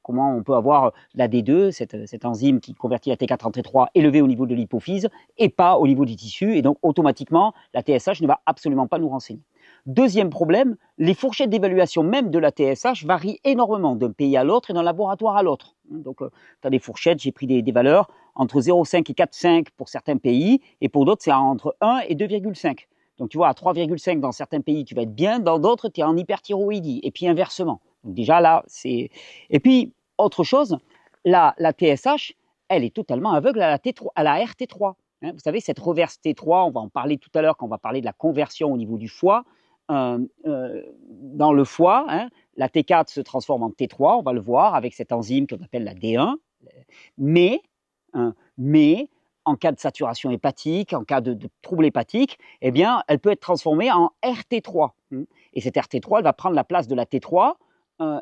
comment on peut avoir la D2, cette enzyme qui convertit la T4 en T3 élevée au niveau de l'hypophyse et pas au niveau du tissu, et donc automatiquement, la TSH ne va absolument pas nous renseigner. Deuxième problème, les fourchettes d'évaluation même de la TSH varient énormément d'un pays à l'autre et d'un laboratoire à l'autre. Donc, tu as des fourchettes, j'ai pris des valeurs entre 0,5 et 4,5 pour certains pays, et pour d'autres, c'est entre 1 et 2,5. Donc, tu vois, à 3,5 dans certains pays, tu vas être bien, dans d'autres, tu es en hyperthyroïdie, et puis inversement. Donc, déjà là, c'est... Et puis, autre chose, la TSH, elle est totalement aveugle à la RT3. Vous savez, cette reverse T3, on va en parler tout à l'heure quand on va parler de la conversion au niveau du foie. Dans le foie, la T4 se transforme en T3, on va le voir avec cette enzyme qu'on appelle la D1, mais en cas de saturation hépatique, en cas de trouble hépatique, eh bien, elle peut être transformée en RT3. Et cette RT3, elle va prendre la place de la T3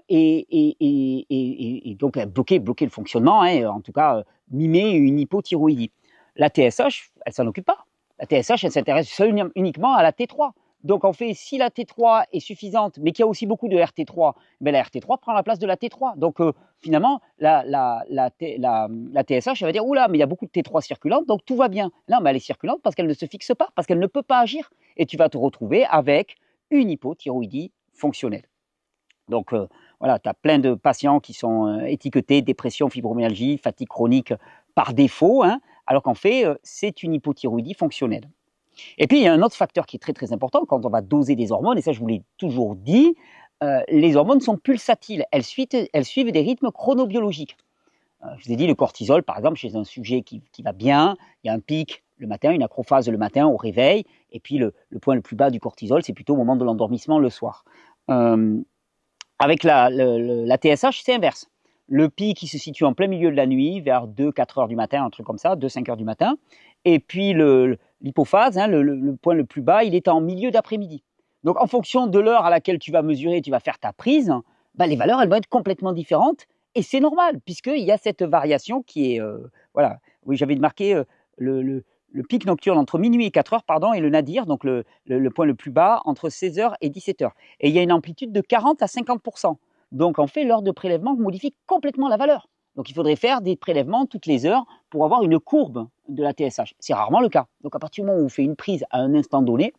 et donc bloquer le fonctionnement, hein, en tout cas mimer une hypothyroïdie. La TSH, elle s'en occupe pas. La TSH, elle s'intéresse uniquement à la T3. Donc en fait, si la T3 est suffisante, mais qu'il y a aussi beaucoup de RT3, ben la RT3 prend la place de la T3. Donc finalement, la TSH, elle va dire, oula, mais il y a beaucoup de T3 circulantes, donc tout va bien. Non, mais elle est circulante parce qu'elle ne se fixe pas, parce qu'elle ne peut pas agir. Et tu vas te retrouver avec une hypothyroïdie fonctionnelle. Donc voilà, tu as plein de patients qui sont étiquetés dépression, fibromyalgie, fatigue chronique par défaut, hein, alors qu'en fait, c'est une hypothyroïdie fonctionnelle. Et puis, il y a un autre facteur qui est très très important quand on va doser des hormones, et ça je vous l'ai toujours dit, les hormones sont pulsatiles, elles suivent des rythmes chronobiologiques. Je vous ai dit, le cortisol, par exemple, chez un sujet qui va bien, il y a un pic le matin, une acrophase le matin au réveil, et puis le point le plus bas du cortisol, c'est plutôt au moment de l'endormissement le soir. Avec la TSH, c'est inverse. Le pic qui se situe en plein milieu de la nuit, vers 2-4 heures du matin, un truc comme ça, 2-5 heures du matin. Et puis l'hypophase, hein, le point le plus bas, il est en milieu d'après-midi. Donc en fonction de l'heure à laquelle tu vas mesurer, tu vas faire ta prise, bah, les valeurs, elles vont être complètement différentes. Et c'est normal, puisqu'il y a cette variation qui est... voilà, oui, j'avais marqué le pic nocturne entre minuit et 4 heures, pardon, et le nadir, donc le point le plus bas, entre 16 heures et 17 heures. Et il y a une amplitude de 40 à 50%. Donc en fait, l'heure de prélèvement modifie complètement la valeur. Donc il faudrait faire des prélèvements toutes les heures pour avoir une courbe de la TSH. C'est rarement le cas. Donc à partir du moment où vous faites une prise à un instant donné,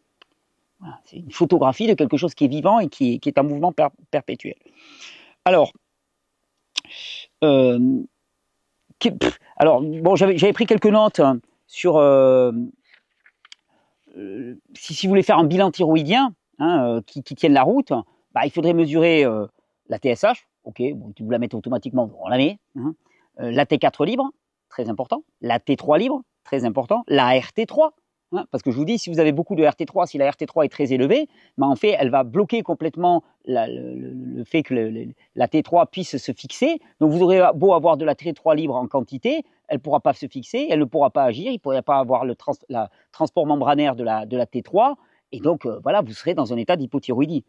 voilà, c'est une photographie de quelque chose qui est vivant et qui est en mouvement perpétuel. Alors, bon, j'avais pris quelques notes sur si vous voulez faire un bilan thyroïdien hein, qui tienne la route, bah, il faudrait mesurer la TSH, ok, bon, tu vous la mets automatiquement, on la met, hein, la T4 libre, très important, la T3 libre, très important, la RT3, hein, parce que je vous dis, si vous avez beaucoup de RT3, si la RT3 est très élevée, bah, en fait, elle va bloquer complètement le fait que la T3 puisse se fixer, donc vous aurez beau avoir de la T3 libre en quantité, elle ne pourra pas se fixer, elle ne pourra pas agir, il ne pourra pas avoir le transport membranaire de la T3, et donc voilà, vous serez dans un état d'hypothyroïdie.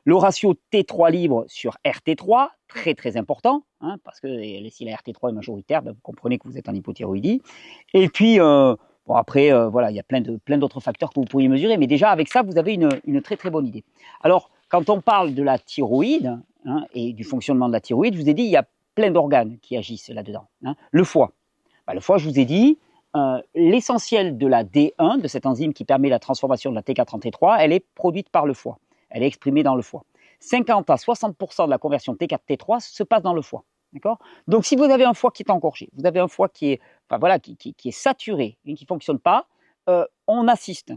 Le ratio T3 libre sur RT3, très très important, hein, parce que si la RT3 est majoritaire, ben, vous comprenez que vous êtes en hypothyroïdie. Et puis, bon, après, voilà, il y a plein d'autres facteurs que vous pourriez mesurer, mais déjà avec ça, vous avez une très très bonne idée. Alors, quand on parle de la thyroïde hein, et du fonctionnement de la thyroïde, je vous ai dit, il y a plein d'organes qui agissent là-dedans. Hein. Le foie. Ben, le foie, je vous ai dit, l'essentiel de la D1, de cette enzyme qui permet la transformation de la T4 en T3, elle est produite par le foie. Elle est exprimée dans le foie. 50 à 60% de la conversion T4-T3 se passe dans le foie. D'accord ? Donc, si vous avez un foie qui est engorgé, vous avez un foie qui est, enfin, voilà, qui est saturé, qui ne fonctionne pas, on assiste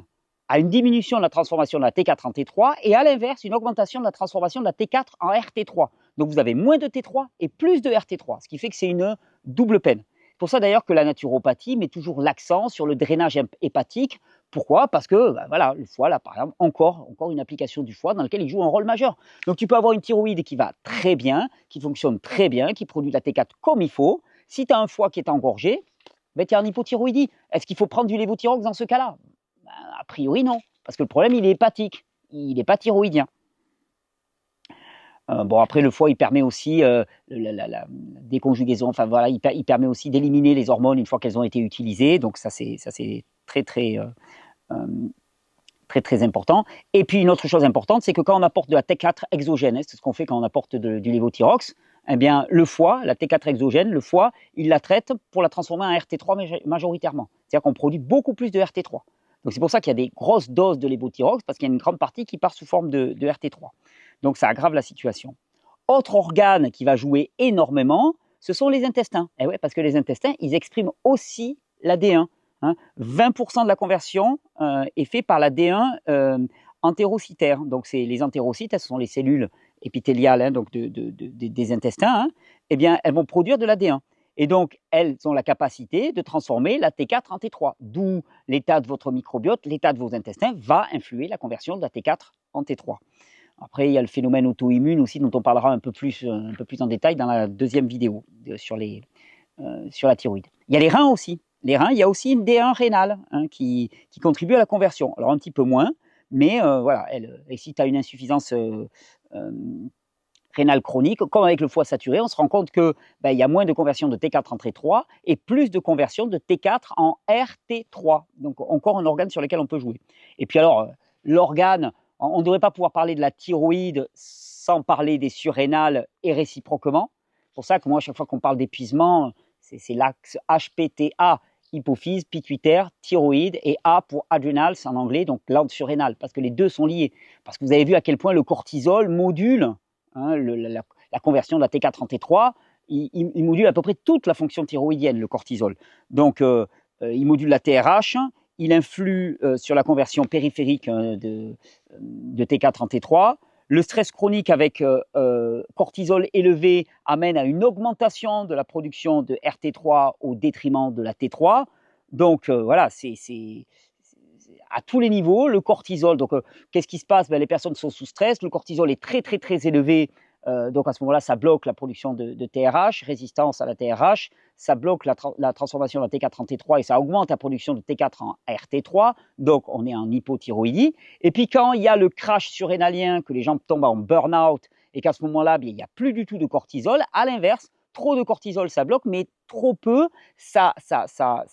à une diminution de la transformation de la T4 en T3 et à l'inverse, une augmentation de la transformation de la T4 en RT3. Donc, vous avez moins de T3 et plus de RT3, ce qui fait que c'est une double peine. C'est pour ça d'ailleurs que la naturopathie met toujours l'accent sur le drainage hépatique. Pourquoi ? Parce que ben voilà, le foie, là, par exemple, encore une application du foie dans laquelle il joue un rôle majeur. Donc tu peux avoir une thyroïde qui va très bien, qui fonctionne très bien, qui produit la T4 comme il faut. Si tu as un foie qui est engorgé, ben, tu es en hypothyroïdie. Est-ce qu'il faut prendre du lévothyrox dans ce cas-là ? Ben, a priori non, parce que le problème il est hépatique, il n'est pas thyroïdien. Bon, après, le foie, il permet aussi la déconjugaison, enfin voilà, il permet aussi d'éliminer les hormones une fois qu'elles ont été utilisées, donc ça c'est très très important. Et puis une autre chose importante, c'est que quand on apporte de la T4 exogène, c'est ce qu'on fait quand on apporte du lévothyrox, eh bien le foie, la T4 exogène, le foie, il la traite pour la transformer en RT3 majoritairement. C'est-à-dire qu'on produit beaucoup plus de RT3. Donc c'est pour ça qu'il y a des grosses doses de lévothyrox, parce qu'il y a une grande partie qui part sous forme de RT3. Donc ça aggrave la situation. Autre organe qui va jouer énormément, ce sont les intestins. Et ouais, parce que les intestins, ils expriment aussi la D1. Hein. 20% de la conversion est fait par la D1 entérocytaire. Donc les entérocytes, ce sont les cellules épithéliales hein, donc des intestins. Hein. Eh bien, elles vont produire de la D1. Et donc, elles ont la capacité de transformer la T4 en T3. D'où l'état de votre microbiote, l'état de vos intestins va influer la conversion de la T4 en T3. Après, il y a le phénomène auto-immune aussi, dont on parlera un peu plus en détail dans la deuxième vidéo sur la thyroïde. Il y a les reins aussi. les reins, il y a aussi une D1 rénale hein, qui contribue à la conversion. Alors un petit peu moins, mais voilà, et si tu as une insuffisance rénale chronique, comme avec le foie saturé, on se rend compte que il y a moins de conversion de T4 en T3 et plus de conversion de T4 en RT3. Donc encore un organe sur lequel on peut jouer. Et puis alors, l'organe, on ne devrait pas pouvoir parler de la thyroïde sans parler des surrénales et réciproquement. C'est pour ça que moi, à chaque fois qu'on parle d'épuisement, c'est l'axe HPTA, hypophyse, pituitaire, thyroïde, et A pour adrenals en anglais, donc glande surrénale, parce que les deux sont liés. Parce que vous avez vu à quel point le cortisol module hein, la conversion de la T4 en T3, il module à peu près toute la fonction thyroïdienne, le cortisol. Donc, il module la TRH, il influe sur la conversion périphérique de T4 en T3. Le stress chronique avec cortisol élevé amène à une augmentation de la production de RT3 au détriment de la T3. Donc voilà, c'est à tous les niveaux, le cortisol. Donc qu'est-ce qui se passe? Les personnes sont sous stress, le cortisol est très très très élevé. Donc à ce moment-là, ça bloque la production de TRH, résistance à la TRH, ça bloque la transformation de la T4 en T3 et ça augmente la production de T4 en RT3, donc on est en hypothyroïdie. Et puis quand il y a le crash surrénalien, que les gens tombent en burn-out et qu'à ce moment-là, il n'y a plus du tout de cortisol, à l'inverse, trop de cortisol, ça bloque, mais trop peu, ça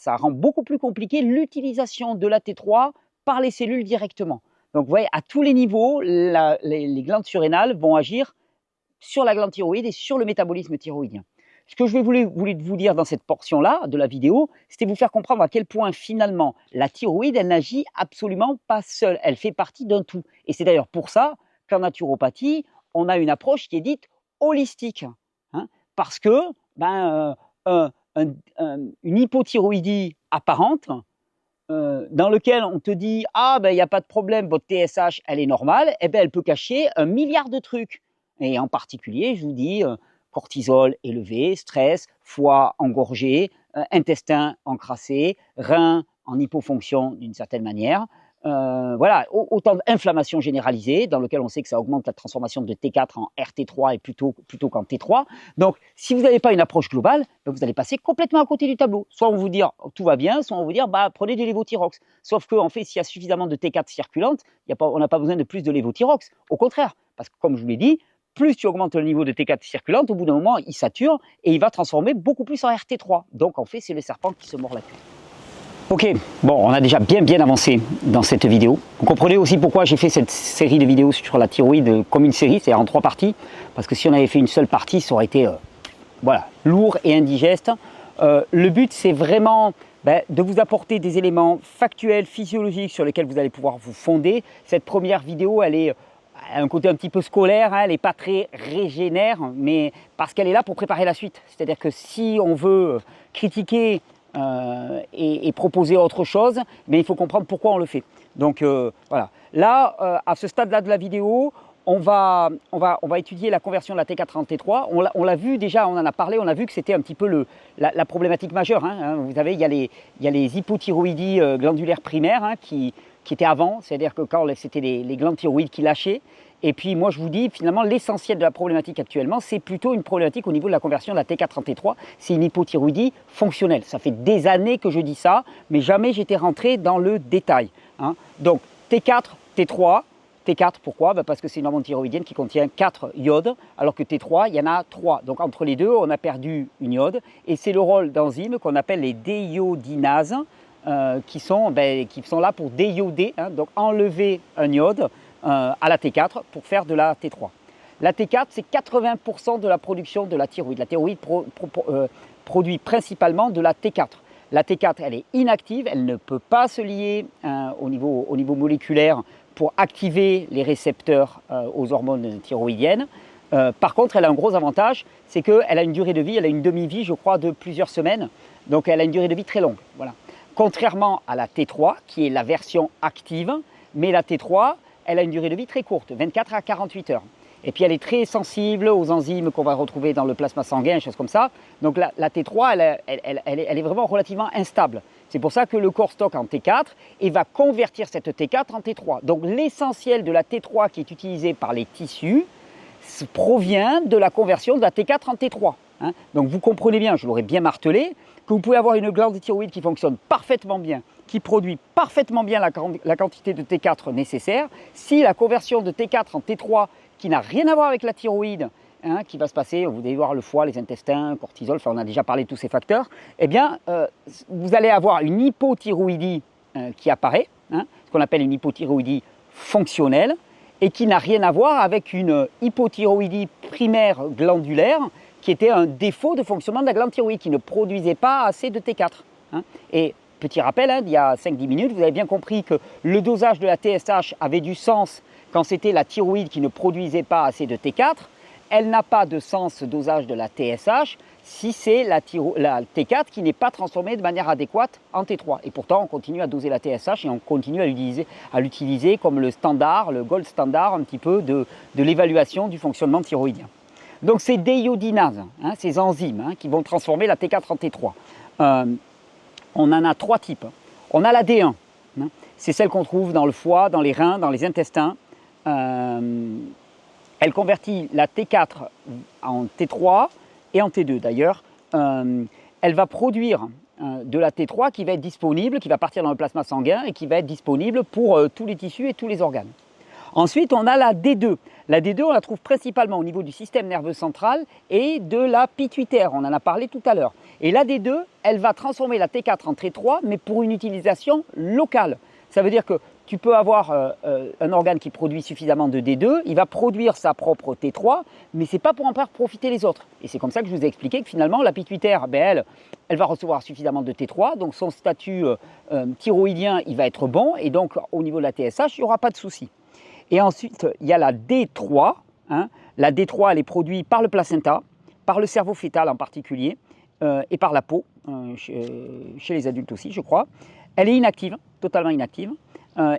rend beaucoup plus compliqué l'utilisation de la T3 par les cellules directement. Donc vous voyez, à tous les niveaux, les glandes surrénales vont agir sur la glande thyroïde et sur le métabolisme thyroïdien. Ce que je voulais vous dire dans cette portion-là de la vidéo, c'était vous faire comprendre à quel point finalement la thyroïde, elle n'agit absolument pas seule, elle fait partie d'un tout. Et c'est d'ailleurs pour ça qu'en naturopathie, on a une approche qui est dite holistique. Hein, parce que une hypothyroïdie apparente, dans lequel on te dit « Ah, il n'y a pas de problème, votre TSH, elle est normale », eh elle peut cacher 1 milliard de trucs. Et en particulier, je vous dis, cortisol élevé, stress, foie engorgé, intestin encrassé, rein en hypofonction d'une certaine manière. Voilà, autant d'inflammation généralisée dans lequel on sait que ça augmente la transformation de T4 en RT3 et plutôt qu'en T3. Donc, si vous n'avez pas une approche globale, vous allez passer complètement à côté du tableau. Soit on vous dit tout va bien, soit on vous dire prenez du lévothyrox. Sauf qu'en fait, s'il y a suffisamment de T4 circulante, on n'a pas besoin de plus de lévothyrox. Au contraire, parce que comme je vous l'ai dit, plus tu augmentes le niveau de T4 circulante, au bout d'un moment, il sature et il va transformer beaucoup plus en RT3. Donc, en fait, c'est le serpent qui se mord la queue. Ok, bon, on a déjà bien avancé dans cette vidéo. Vous comprenez aussi pourquoi j'ai fait cette série de vidéos sur la thyroïde comme une série, c'est-à-dire en 3 parties. Parce que si on avait fait une seule partie, ça aurait été lourd et indigeste. Le but, c'est vraiment de vous apporter des éléments factuels, physiologiques sur lesquels vous allez pouvoir vous fonder. Cette première vidéo, elle a un côté un petit peu scolaire, hein, elle n'est pas très régénère, mais parce qu'elle est là pour préparer la suite. C'est-à-dire que si on veut critiquer et proposer autre chose, mais il faut comprendre pourquoi on le fait. Donc voilà. Là, à ce stade-là de la vidéo, on va étudier la conversion de la T4 en T3. On l'a vu déjà, on en a parlé, on a vu que c'était un petit peu la problématique majeure. Hein. Vous savez, il y a les hypothyroïdies glandulaires primaires hein, qui étaient avant, c'est-à-dire que quand c'était les glandes thyroïdes qui lâchaient. Et puis moi je vous dis, finalement, l'essentiel de la problématique actuellement, c'est plutôt une problématique au niveau de la conversion de la T4 en T3. C'est une hypothyroïdie fonctionnelle. Ça fait des années que je dis ça, mais jamais j'étais rentré dans le détail. Hein. Donc T4, T3. T4, pourquoi? Parce que c'est une hormone thyroïdienne qui contient 4 iodes, alors que T3, il y en a 3. Donc entre les deux, on a perdu une iode. Et c'est le rôle d'enzymes qu'on appelle les déiodinases, qui sont là pour déioder, hein, donc enlever un iode à la T4 pour faire de la T3. La T4, c'est 80% de la production de la thyroïde. La thyroïde produit principalement de la T4. La T4, elle est inactive, elle ne peut pas se lier au niveau moléculaire pour activer les récepteurs aux hormones thyroïdiennes. Par contre, elle a un gros avantage, c'est qu'elle a une durée de vie, elle a une demi-vie, je crois, de plusieurs semaines. Donc elle a une durée de vie très longue. Voilà. Contrairement à la T3, qui est la version active, mais la T3, elle a une durée de vie très courte, 24 à 48 heures. Et puis elle est très sensible aux enzymes qu'on va retrouver dans le plasma sanguin, choses comme ça. Donc la T3, elle est vraiment relativement instable. C'est pour ça que le corps stocke en T4 et va convertir cette T4 en T3. Donc l'essentiel de la T3 qui est utilisée par les tissus provient de la conversion de la T4 en T3. hein. Donc vous comprenez bien, je l'aurais bien martelé, que vous pouvez avoir une glande thyroïde qui fonctionne parfaitement bien, qui produit parfaitement bien la quantité de T4 nécessaire. Si la conversion de T4 en T3, qui n'a rien à voir avec la thyroïde, hein, qui va se passer, vous allez voir le foie, les intestins, cortisol, enfin on a déjà parlé de tous ces facteurs, eh bien vous allez avoir une hypothyroïdie qui apparaît, hein, ce qu'on appelle une hypothyroïdie fonctionnelle, et qui n'a rien à voir avec une hypothyroïdie primaire glandulaire, qui était un défaut de fonctionnement de la glande thyroïde, qui ne produisait pas assez de T4. Hein. Et petit rappel, hein, il y a 5-10 minutes, vous avez bien compris que le dosage de la TSH avait du sens quand c'était la thyroïde qui ne produisait pas assez de T4. Elle n'a pas de sens, ce dosage de la TSH, si c'est la T4 qui n'est pas transformée de manière adéquate en T3. Et pourtant, on continue à doser la TSH et on continue à l'utiliser comme le standard, le gold standard un petit peu de l'évaluation du fonctionnement thyroïdien. Donc ces déiodinases, hein, ces enzymes hein, qui vont transformer la T4 en T3, on en a 3 types. On a la D1, hein, c'est celle qu'on trouve dans le foie, dans les reins, dans les intestins. Elle convertit la T4 en T3 et en T2 d'ailleurs. Elle va produire de la T3 qui va être disponible, qui va partir dans le plasma sanguin et qui va être disponible pour tous les tissus et tous les organes. Ensuite, on a la D2. La D2, on la trouve principalement au niveau du système nerveux central et de la pituitaire. On en a parlé tout à l'heure. Et la D2, elle va transformer la T4 en T3, mais pour une utilisation locale. Ça veut dire que tu peux avoir un organe qui produit suffisamment de D2, il va produire sa propre T3, mais ce n'est pas pour en faire profiter les autres. Et c'est comme ça que je vous ai expliqué que finalement, la pituitaire, ben elle va recevoir suffisamment de T3, donc son statut thyroïdien, il va être bon, et donc au niveau de la TSH, il n'y aura pas de souci. Et ensuite, il y a la D3. Hein. La D3, elle est produite par le placenta, par le cerveau fœtal en particulier, et par la peau, chez les adultes aussi, je crois. Elle est inactive, totalement inactive,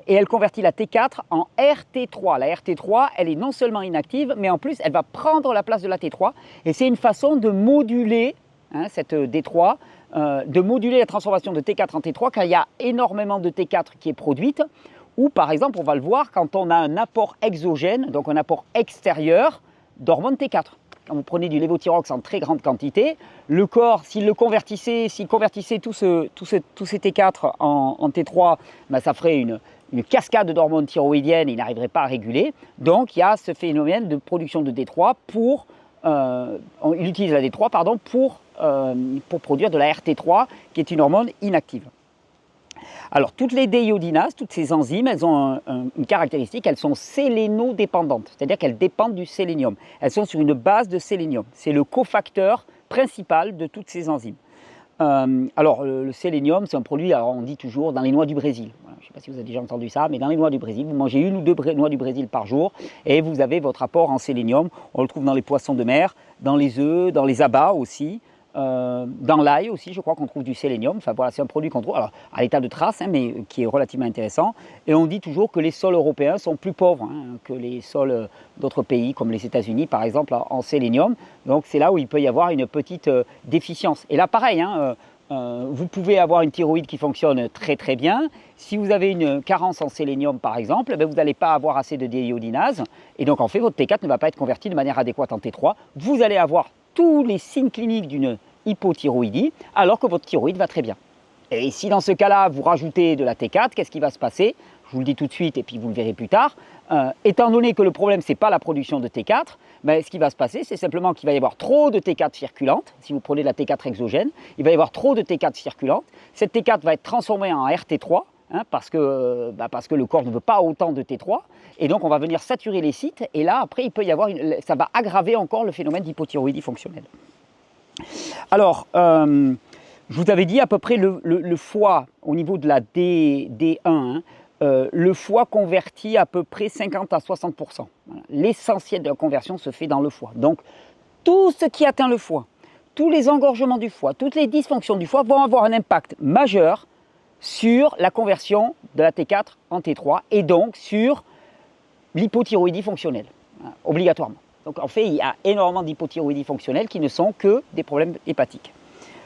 et elle convertit la T4 en RT3. La RT3, elle est non seulement inactive, mais en plus, elle va prendre la place de la T3, et c'est une façon de moduler hein, cette D3, de moduler la transformation de T4 en T3, car il y a énormément de T4 qui est produite, ou par exemple, on va le voir quand on a un apport exogène, donc un apport extérieur d'hormones T4. Quand vous prenez du lévothyrox en très grande quantité, le corps, s'il convertissait tous ces T4 en T3, ben ça ferait une cascade d'hormones thyroïdiennes et il n'arriverait pas à réguler. Donc il y a ce phénomène de production de D3 il utilise la D3 pardon, pour produire de la RT3 qui est une hormone inactive. Alors, toutes les déiodinases, toutes ces enzymes, elles ont une caractéristique, elles sont sélénodépendantes, c'est-à-dire qu'elles dépendent du sélénium. Elles sont sur une base de sélénium. C'est le cofacteur principal de toutes ces enzymes. Alors, le sélénium, c'est un produit, alors on dit toujours, dans les noix du Brésil. Voilà, je ne sais pas si vous avez déjà entendu ça, mais dans les noix du Brésil, vous mangez 1 ou 2 noix du Brésil par jour et vous avez votre apport en sélénium. On le trouve dans les poissons de mer, dans les œufs, dans les abats aussi. Dans l'ail aussi, je crois qu'on trouve du sélénium. Enfin voilà, c'est un produit qu'on trouve alors, à l'état de trace, hein, mais qui est relativement intéressant. Et on dit toujours que les sols européens sont plus pauvres hein, que les sols d'autres pays, comme les États-Unis par exemple, en sélénium. Donc c'est là où il peut y avoir une petite déficience. Et là pareil, hein, vous pouvez avoir une thyroïde qui fonctionne très très bien. Si vous avez une carence en sélénium par exemple, ben, vous n'allez pas avoir assez de déiodinase. Et donc en fait, votre T4 ne va pas être converti de manière adéquate en T3. Vous allez avoir tous les signes cliniques d'une hypothyroïdie, alors que votre thyroïde va très bien. Et si dans ce cas-là, vous rajoutez de la T4, qu'est-ce qui va se passer? Je vous le dis tout de suite et puis vous le verrez plus tard. Étant donné que le problème, ce n'est pas la production de T4, ben, ce qui va se passer, c'est simplement qu'il va y avoir trop de T4 circulante. Si vous prenez de la T4 exogène, il va y avoir trop de T4 circulante. Cette T4 va être transformée en RT3, hein, parce que le corps ne veut pas autant de T3. Et donc, on va venir saturer les sites. Et là, après, il peut y avoir ça va aggraver encore le phénomène d'hypothyroïdie fonctionnelle. Alors, je vous avais dit à peu près le foie, au niveau de la D1, hein, le foie convertit à peu près 50 à 60%. Voilà. L'essentiel de la conversion se fait dans le foie. Donc, tout ce qui atteint le foie, tous les engorgements du foie, toutes les dysfonctions du foie vont avoir un impact majeur sur la conversion de la T4 en T3 et donc sur l'hypothyroïdie fonctionnelle, hein, obligatoirement. Donc en fait, il y a énormément d'hypothyroïdie fonctionnelle qui ne sont que des problèmes hépatiques.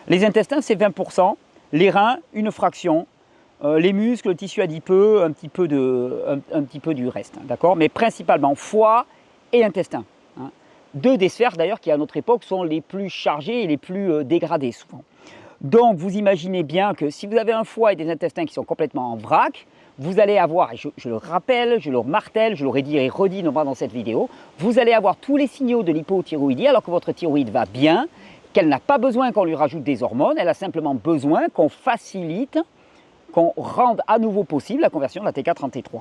Les intestins, c'est 20%, les reins, une fraction, les muscles, le tissu adipeux, un petit peu du reste, hein, d'accord? Mais principalement foie et intestin. Hein. Deux des sphères d'ailleurs qui à notre époque sont les plus chargées et les plus dégradées souvent. Donc vous imaginez bien que si vous avez un foie et des intestins qui sont complètement en vrac, vous allez avoir, et je le rappelle, je le martèle, je l'aurais dit et redit non pas dans cette vidéo, vous allez avoir tous les signaux de l'hypothyroïdie alors que votre thyroïde va bien, qu'elle n'a pas besoin qu'on lui rajoute des hormones, elle a simplement besoin qu'on facilite, qu'on rende à nouveau possible la conversion de la T4 en T3.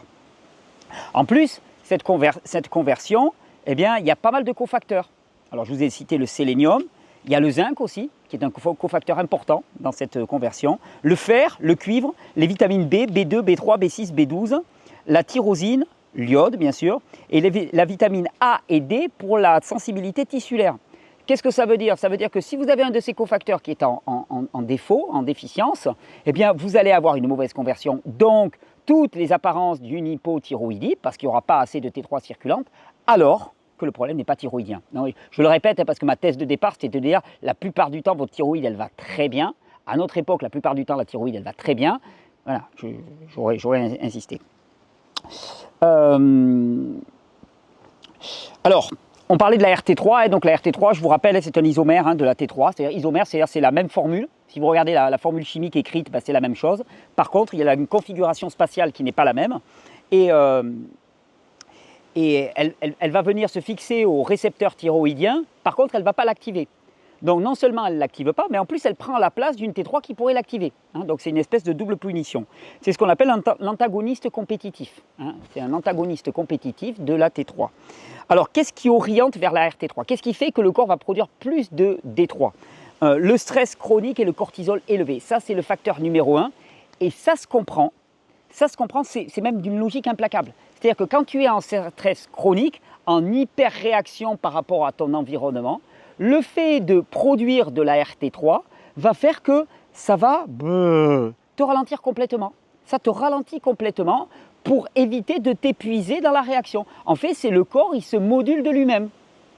En plus, cette conversion, eh bien, il y a pas mal de cofacteurs. Alors je vous ai cité le sélénium, il y a le zinc aussi, qui est un cofacteur important dans cette conversion, le fer, le cuivre, les vitamines B, B2, B3, B6, B12, la tyrosine, l'iode bien sûr, et la vitamine A et D pour la sensibilité tissulaire. Qu'est-ce que ça veut dire? Ça veut dire que si vous avez un de ces cofacteurs qui est en défaut, en déficience, eh bien vous allez avoir une mauvaise conversion, donc toutes les apparences d'une hypothyroïdie, parce qu'il n'y aura pas assez de T3 circulante, alors que le problème n'est pas thyroïdien. Non, je le répète parce que ma thèse de départ, c'était de dire la plupart du temps, votre thyroïde, elle va très bien. À notre époque, la plupart du temps, la thyroïde, elle va très bien. Voilà, j'aurais insisté. Alors, on parlait de la RT3, et donc la RT3, je vous rappelle, c'est un isomère de la T3. C'est-à-dire isomère, c'est la même formule. Si vous regardez la formule chimique écrite, c'est la même chose. Par contre, il y a une configuration spatiale qui n'est pas la même. Et elle va venir se fixer au récepteur thyroïdien, par contre elle ne va pas l'activer. Donc non seulement elle ne l'active pas, mais en plus elle prend la place d'une T3 qui pourrait l'activer. Donc c'est une espèce de double punition. C'est ce qu'on appelle l'antagoniste compétitif. C'est un antagoniste compétitif de la T3. Alors qu'est-ce qui oriente vers la RT3? Qu'est-ce qui fait que le corps va produire plus de D3? Le stress chronique et le cortisol élevé. Ça c'est le facteur numéro 1. Et ça se comprend. Ça se comprend, c'est même d'une logique implacable. C'est-à-dire que quand tu es en stress chronique, en hyper-réaction par rapport à ton environnement, le fait de produire de la RT3 va faire que ça va te ralentir complètement. Ça te ralentit complètement pour éviter de t'épuiser dans la réaction. En fait, c'est le corps, il se module de lui-même.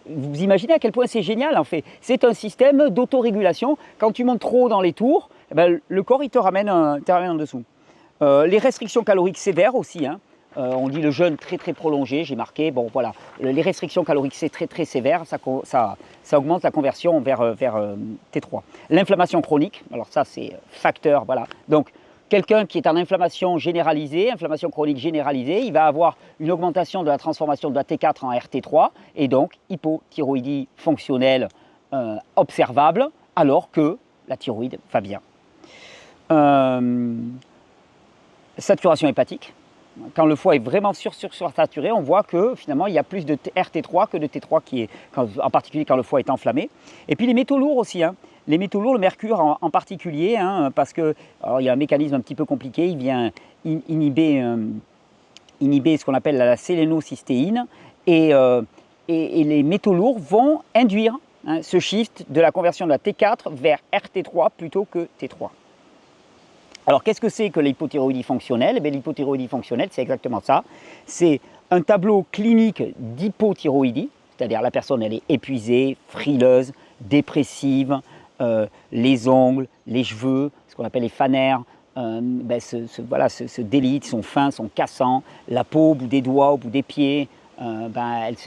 Vous imaginez à quel point c'est génial en fait. C'est un système d'autorégulation. Quand tu montes trop dans les tours, le corps il te ramène en dessous. Les restrictions caloriques sévères aussi. On dit le jeûne très très prolongé, j'ai marqué, bon voilà, les restrictions caloriques c'est très très sévère, ça augmente la conversion vers T3. L'inflammation chronique, alors ça c'est facteur, voilà. Donc quelqu'un qui est en inflammation généralisée, inflammation chronique généralisée, il va avoir une augmentation de la transformation de la T4 en RT3 et donc hypothyroïdie fonctionnelle observable alors que la thyroïde va bien. Saturation hépatique. Quand le foie est vraiment sursaturé, on voit que finalement il y a plus de RT3 que de T3 en particulier quand le foie est enflammé. Et puis les métaux lourds aussi. Les métaux lourds, le mercure en particulier, parce que alors, il y a un mécanisme un petit peu compliqué, il vient inhiber ce qu'on appelle la sélénocystéine et les métaux lourds vont induire ce shift de la conversion de la T4 vers RT3 plutôt que T3. Alors, qu'est-ce que c'est que l'hypothyroïdie fonctionnelle? L'hypothyroïdie fonctionnelle, c'est exactement ça. C'est un tableau clinique d'hypothyroïdie, c'est-à-dire la personne, elle est épuisée, frileuse, dépressive, les ongles, les cheveux, ce qu'on appelle les fanères, se délitent, sont fins, sont cassants, la peau au bout des doigts, au bout des pieds, elle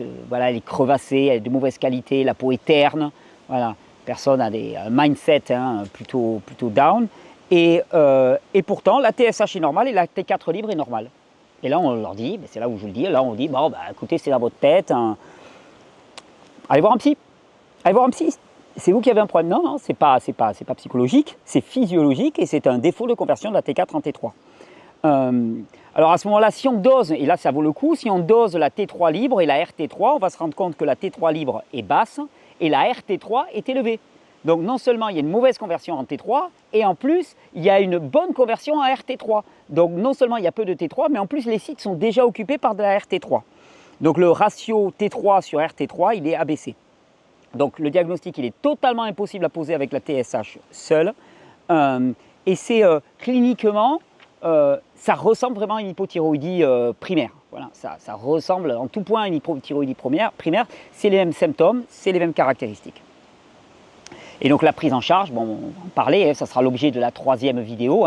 est crevassée, elle est de mauvaise qualité, la peau est terne, voilà. Personne a un mindset plutôt down. Et pourtant, la TSH est normale et la T4 libre est normale. Et là, on leur dit, c'est là où je le dis, là on dit, bon, écoutez, c'est dans votre tête. Allez voir un psy. Allez voir un psy. C'est vous qui avez un problème. Non, c'est pas psychologique, c'est physiologique et c'est un défaut de conversion de la T4 en T3. Alors à ce moment-là, si on dose, et là ça vaut le coup, si on dose la T3 libre et la RT3, on va se rendre compte que la T3 libre est basse et la RT3 est élevée. Donc non seulement il y a une mauvaise conversion en T3, et en plus il y a une bonne conversion en RT3. Donc non seulement il y a peu de T3, mais en plus les sites sont déjà occupés par de la RT3. Donc le ratio T3 sur RT3, il est abaissé. Donc le diagnostic, il est totalement impossible à poser avec la TSH seule. Et c'est cliniquement, ça ressemble vraiment à une hypothyroïdie primaire. Voilà, ça ressemble en tout point à une hypothyroïdie primaire. C'est les mêmes symptômes, c'est les mêmes caractéristiques. Et donc la prise en charge, bon, on va en parler, ça sera l'objet de la 3e vidéo.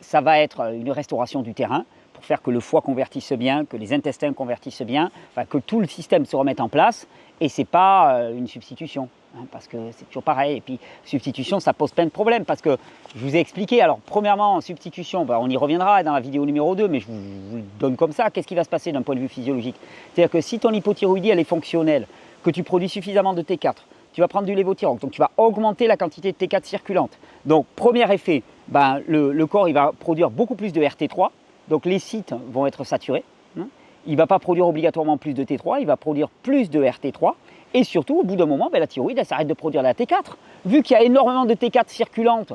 Ça va être une restauration du terrain pour faire que le foie convertisse bien, que les intestins convertissent bien, enfin, que tout le système se remette en place. Et ce n'est pas une substitution, hein, parce que c'est toujours pareil. Et puis, substitution, ça pose plein de problèmes, parce que je vous ai expliqué, alors premièrement, en substitution, on y reviendra dans la vidéo numéro 2, mais je vous le donne comme ça. Qu'est-ce qui va se passer d'un point de vue physiologique? C'est-à-dire que si ton hypothyroïdie, elle est fonctionnelle, que tu produis suffisamment de T4, tu vas prendre du lévothyrox, donc tu vas augmenter la quantité de T4 circulante. Donc, premier effet, le corps il va produire beaucoup plus de RT3, donc les sites vont être saturés. Hein. Il ne va pas produire obligatoirement plus de T3, il va produire plus de RT3. Et surtout, au bout d'un moment, la thyroïde, elle s'arrête de produire la T4. Vu qu'il y a énormément de T4 circulante,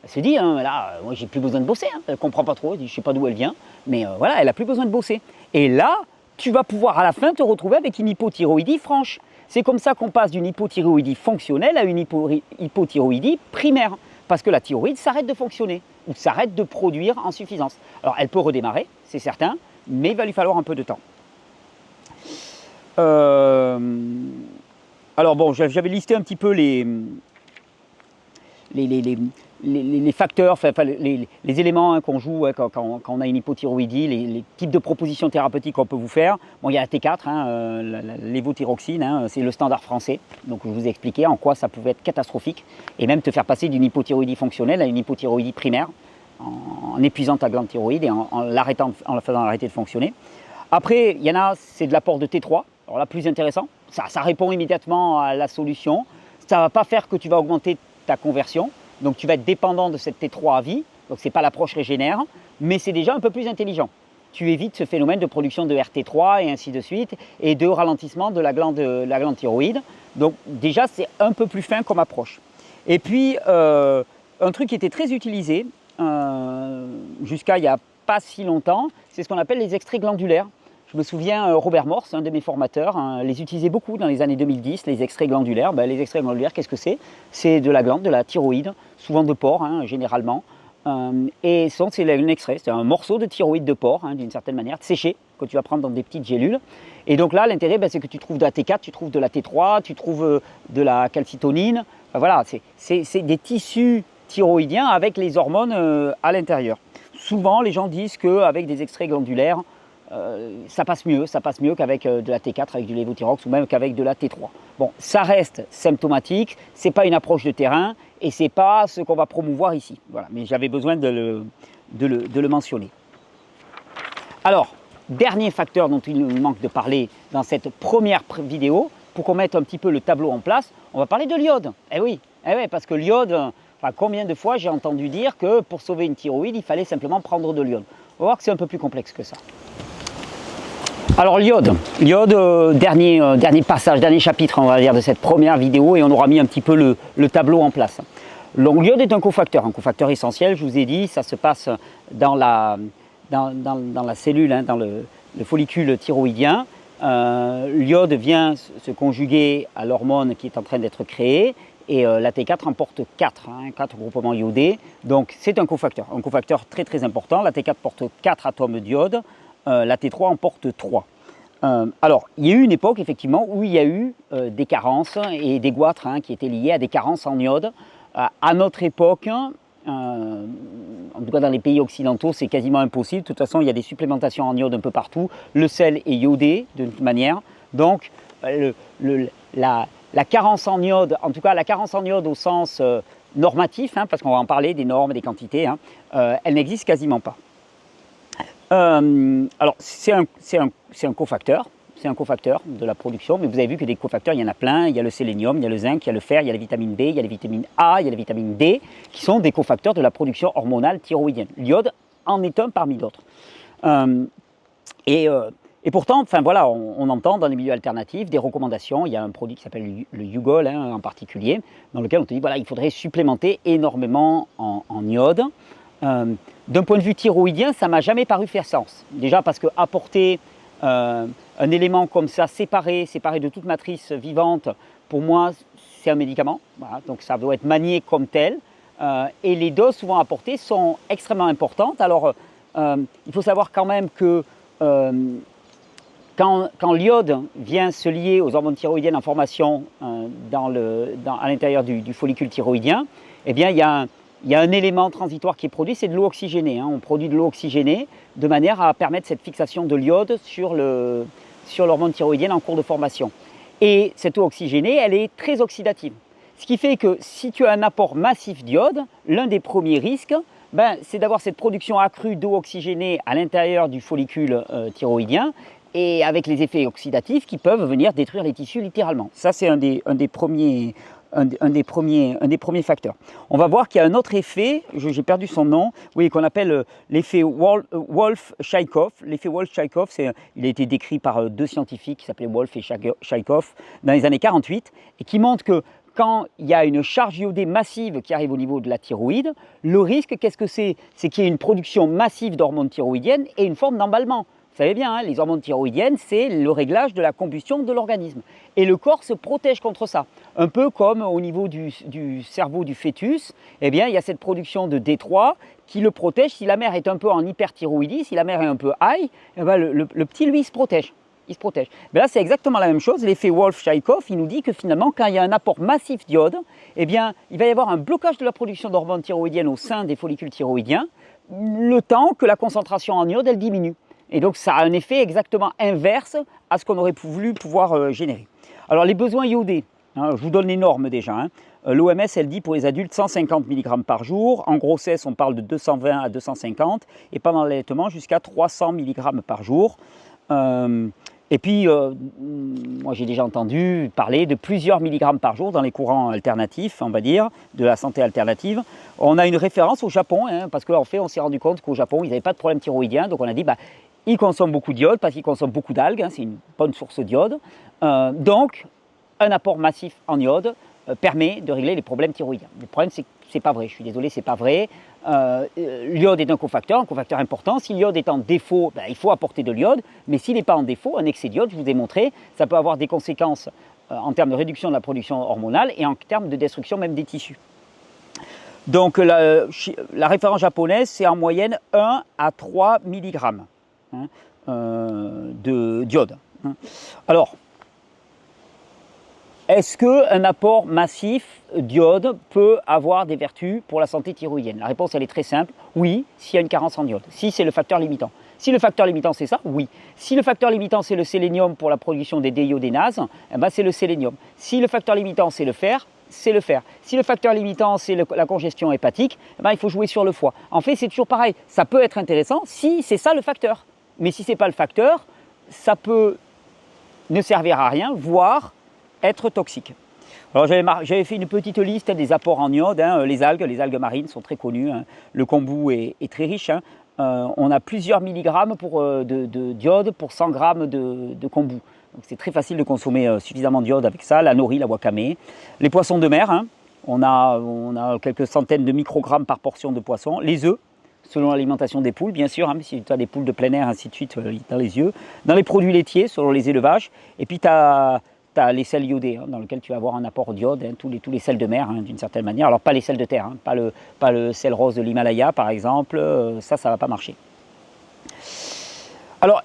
elle se dit, hein, là, moi, j'ai plus besoin de bosser. Hein. Elle ne comprend pas trop, je ne sais pas d'où elle vient, mais voilà, elle n'a plus besoin de bosser. Et là, tu vas pouvoir à la fin te retrouver avec une hypothyroïdie franche. C'est comme ça qu'on passe d'une hypothyroïdie fonctionnelle à une hypothyroïdie primaire. Parce que la thyroïde s'arrête de fonctionner ou s'arrête de produire en suffisance. Alors, elle peut redémarrer, c'est certain, mais il va lui falloir un peu de temps. Alors bon, j'avais listé un petit peu les facteurs, les éléments, hein, qu'on joue, hein, quand on a une hypothyroïdie, les types de propositions thérapeutiques qu'on peut vous faire. Bon, il y a la T4, hein, la lévothyroxine, hein, c'est le standard français. Donc je vous ai expliqué en quoi ça pouvait être catastrophique et même te faire passer d'une hypothyroïdie fonctionnelle à une hypothyroïdie primaire en épuisant ta glande thyroïde et en la faisant arrêter de fonctionner. Après, il y en a, c'est de l'apport de T3. Alors là, plus intéressant, ça répond immédiatement à la solution. Ça ne va pas faire que tu vas augmenter ta conversion. Donc tu vas être dépendant de cette T3 à vie. Donc ce n'est pas l'approche régénère, mais c'est déjà un peu plus intelligent. Tu évites ce phénomène de production de RT3 et ainsi de suite, et de ralentissement de la glande thyroïde. Donc déjà, c'est un peu plus fin comme approche. Et puis, un truc qui était très utilisé jusqu'à il n'y a pas si longtemps, c'est ce qu'on appelle les extraits glandulaires. Je me souviens, Robert Morse, un de mes formateurs, hein, les utilisait beaucoup dans les années 2010, les extraits glandulaires. Les extraits glandulaires, qu'est-ce que c'est? C'est de la glande, de la thyroïde, souvent de porc, hein, généralement. Et c'est un extrait, c'est un morceau de thyroïde de porc, hein, d'une certaine manière, séché, que tu vas prendre dans des petites gélules. Et donc là, l'intérêt, c'est que tu trouves de la T4, tu trouves de la T3, tu trouves de la calcitonine. Enfin, voilà, c'est des tissus thyroïdiens avec les hormones à l'intérieur. Souvent, les gens disent qu'avec des extraits glandulaires, ça passe mieux qu'avec de la T4, avec du lévothyrox ou même qu'avec de la T3. Bon, ça reste symptomatique, ce n'est pas une approche de terrain et ce n'est pas ce qu'on va promouvoir ici. Voilà, mais j'avais besoin de le mentionner. Alors, dernier facteur dont il nous manque de parler dans cette première vidéo, pour qu'on mette un petit peu le tableau en place, on va parler de l'iode. Eh oui, parce que l'iode, combien de fois j'ai entendu dire que pour sauver une thyroïde, il fallait simplement prendre de l'iode. On va voir que c'est un peu plus complexe que ça. Alors l'iode, dernier passage, dernier chapitre, on va dire, de cette première vidéo, et on aura mis un petit peu le tableau en place. L'iode est un cofacteur essentiel, je vous ai dit, ça se passe dans la cellule, hein, dans le follicule thyroïdien. L'iode vient se conjuguer à l'hormone qui est en train d'être créée, et la T4 emporte 4 groupements iodés, donc c'est un cofacteur très très important. La T4 porte 4 atomes d'iode, la T3 en porte 3. Alors, il y a eu une époque, effectivement, où il y a eu des carences et des goitres, hein, qui étaient liés à des carences en iode. À notre époque, en tout cas dans les pays occidentaux, c'est quasiment impossible. De toute façon, il y a des supplémentations en iode un peu partout. Le sel est iodé, de toute manière. Donc, la carence en iode, en tout cas la carence en iode au sens normatif, hein, parce qu'on va en parler des normes, des quantités, hein, elle n'existe quasiment pas. Alors, c'est un cofacteur de la production, mais vous avez vu que des cofacteurs, il y en a plein. Il y a le sélénium, il y a le zinc, il y a le fer, il y a la vitamine B, il y a la vitamine A, il y a la vitamine D, qui sont des cofacteurs de la production hormonale thyroïdienne. L'iode en est un parmi d'autres. Et pourtant, enfin voilà, on entend dans les milieux alternatifs des recommandations. Il y a un produit qui s'appelle le Yugol, hein, en particulier, dans lequel on te dit voilà, il faudrait supplémenter énormément en iode. D'un point de vue thyroïdien, ça ne m'a jamais paru faire sens. Déjà parce que apporter un élément comme ça, séparé de toute matrice vivante, pour moi, c'est un médicament. Voilà, donc ça doit être manié comme tel. Et les doses souvent apportées sont extrêmement importantes. Alors, il faut savoir quand même que quand l'iode vient se lier aux hormones thyroïdiennes en formation à l'intérieur du follicule thyroïdien, eh bien, il y a il y a un élément transitoire qui est produit, c'est de l'eau oxygénée. On produit de l'eau oxygénée de manière à permettre cette fixation de l'iode sur l'hormone thyroïdienne en cours de formation. Et cette eau oxygénée, elle est très oxydative. Ce qui fait que si tu as un apport massif d'iode, l'un des premiers risques, c'est d'avoir cette production accrue d'eau oxygénée à l'intérieur du follicule thyroïdien et avec les effets oxydatifs qui peuvent venir détruire les tissus littéralement. Ça, c'est un des premiers facteurs. On va voir qu'il y a un autre effet, j'ai perdu son nom, oui, qu'on appelle l'effet Wolff-Chaïkoff. L'effet Wolff-Chaïkoff, il a été décrit par deux scientifiques qui s'appelaient Wolff et Chaïkoff dans les années 48 et qui montre que quand il y a une charge iodée massive qui arrive au niveau de la thyroïde, le risque, qu'est-ce que c'est? C'est qu'il y ait une production massive d'hormones thyroïdiennes et une forme d'emballement. Vous savez bien, les hormones thyroïdiennes, c'est le réglage de la combustion de l'organisme. Et le corps se protège contre ça. Un peu comme au niveau du cerveau du fœtus, il y a cette production de D3 qui le protège. Si la mère est un peu en hyperthyroïdie, si la mère est un peu high, le petit, lui, il se protège. Mais là, c'est exactement la même chose. L'effet Wolff-Chaïkoff, il nous dit que finalement, quand il y a un apport massif d'iode, il va y avoir un blocage de la production d'hormones thyroïdiennes au sein des follicules thyroïdiens, le temps que la concentration en iode, elle diminue. Et donc, ça a un effet exactement inverse à ce qu'on aurait voulu pouvoir générer. Alors, les besoins iodés, je vous donne les normes déjà. L'OMS, elle dit pour les adultes 150 mg par jour. En grossesse, on parle de 220 à 250. Et pendant l'allaitement, jusqu'à 300 mg par jour. Et puis, moi j'ai déjà entendu parler de plusieurs milligrammes par jour dans les courants alternatifs, on va dire, de la santé alternative. On a une référence au Japon, parce qu'en fait, on s'est rendu compte qu'au Japon, ils n'avaient pas de problème thyroïdien. Donc on a dit, ils consomment beaucoup d'iode parce qu'ils consomment beaucoup d'algues, c'est une bonne source d'iode. Donc, un apport massif en iode permet de régler les problèmes thyroïdiens. Le problème, c'est que ce n'est pas vrai. Je suis désolé, ce n'est pas vrai. L'iode est un cofacteur important. Si l'iode est en défaut, il faut apporter de l'iode. Mais s'il n'est pas en défaut, un excès d'iode, je vous ai montré, ça peut avoir des conséquences en termes de réduction de la production hormonale et en termes de destruction même des tissus. Donc la référence japonaise, c'est en moyenne 1 à 3 mg d'iode. Alors, est-ce qu'un apport massif d'iode peut avoir des vertus pour la santé thyroïdienne? La réponse, elle est très simple. Oui, s'il y a une carence en iode. Si c'est le facteur limitant. Si le facteur limitant, c'est ça, oui. Si le facteur limitant, c'est le sélénium pour la production des déiodénases, c'est le sélénium. Si le facteur limitant, c'est le fer, c'est le fer. Si le facteur limitant, c'est la congestion hépatique, il faut jouer sur le foie. En fait, c'est toujours pareil. Ça peut être intéressant si c'est ça le facteur. Mais si ce n'est pas le facteur, ça peut ne servir à rien, voire être toxique. Alors j'avais fait une petite liste des apports en iode. Les algues marines sont très connues. Le kombu est très riche. On a plusieurs milligrammes d'iode pour 100 grammes de kombu. C'est très facile de consommer suffisamment d'iode avec ça. La nori, la wakame. Les poissons de mer, on a quelques centaines de microgrammes par portion de poisson. Les œufs, selon l'alimentation des poules, bien sûr. Si tu as des poules de plein air, ainsi de suite, dans les œufs. Dans les produits laitiers, selon les élevages. Et puis tu as les sels iodés, dans lesquels tu vas avoir un apport d'iode, tous les sels de mer, d'une certaine manière. Alors pas les sels de terre, pas le sel rose de l'Himalaya, par exemple, ça ne va pas marcher. Alors,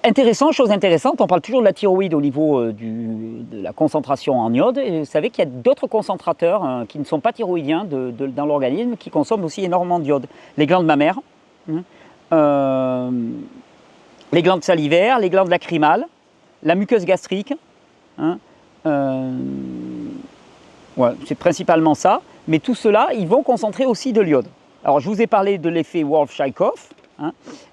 chose intéressante, on parle toujours de la thyroïde au niveau de la concentration en iode. Et vous savez qu'il y a d'autres concentrateurs qui ne sont pas thyroïdiens dans l'organisme qui consomment aussi énormément d'iode. Les glandes mammaires, les glandes salivaires, les glandes lacrymales, la muqueuse gastrique. C'est principalement ça, mais tout cela, ils vont concentrer aussi de l'iode. Alors, je vous ai parlé de l'effet Wolff-Chaïkoff,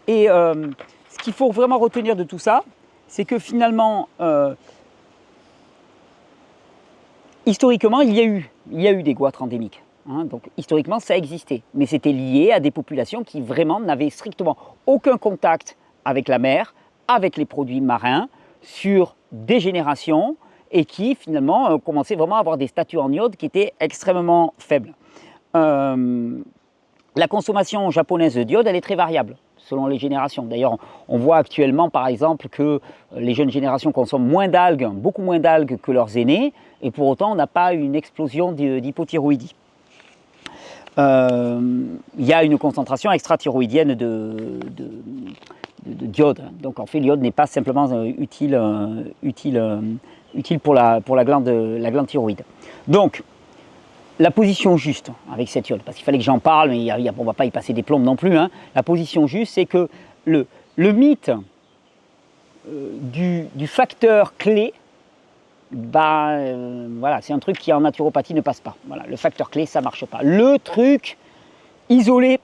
et ce qu'il faut vraiment retenir de tout ça, c'est que finalement, historiquement, il y a eu des goitres endémiques. Donc, historiquement, ça existait, mais c'était lié à des populations qui vraiment n'avaient strictement aucun contact avec la mer, avec les produits marins, sur des générations, et qui finalement commençaient vraiment à avoir des statuts en iode qui étaient extrêmement faibles. La consommation japonaise d'iode, elle est très variable selon les générations. D'ailleurs, on voit actuellement par exemple que les jeunes générations consomment moins d'algues, beaucoup moins d'algues que leurs aînés, et pour autant on n'a pas une explosion d'hypothyroïdie. Il y a une concentration extrathyroïdienne d'iode. Donc en fait, l'iode n'est pas simplement utile pour la glande thyroïde. Donc, la position juste avec cette iode, parce qu'il fallait que j'en parle, mais on ne va pas y passer des plombes non plus. Hein. La position juste, c'est que le mythe du facteur clé, voilà, c'est un truc qui en naturopathie ne passe pas. Voilà, le facteur clé, ça ne marche pas. Le truc isolé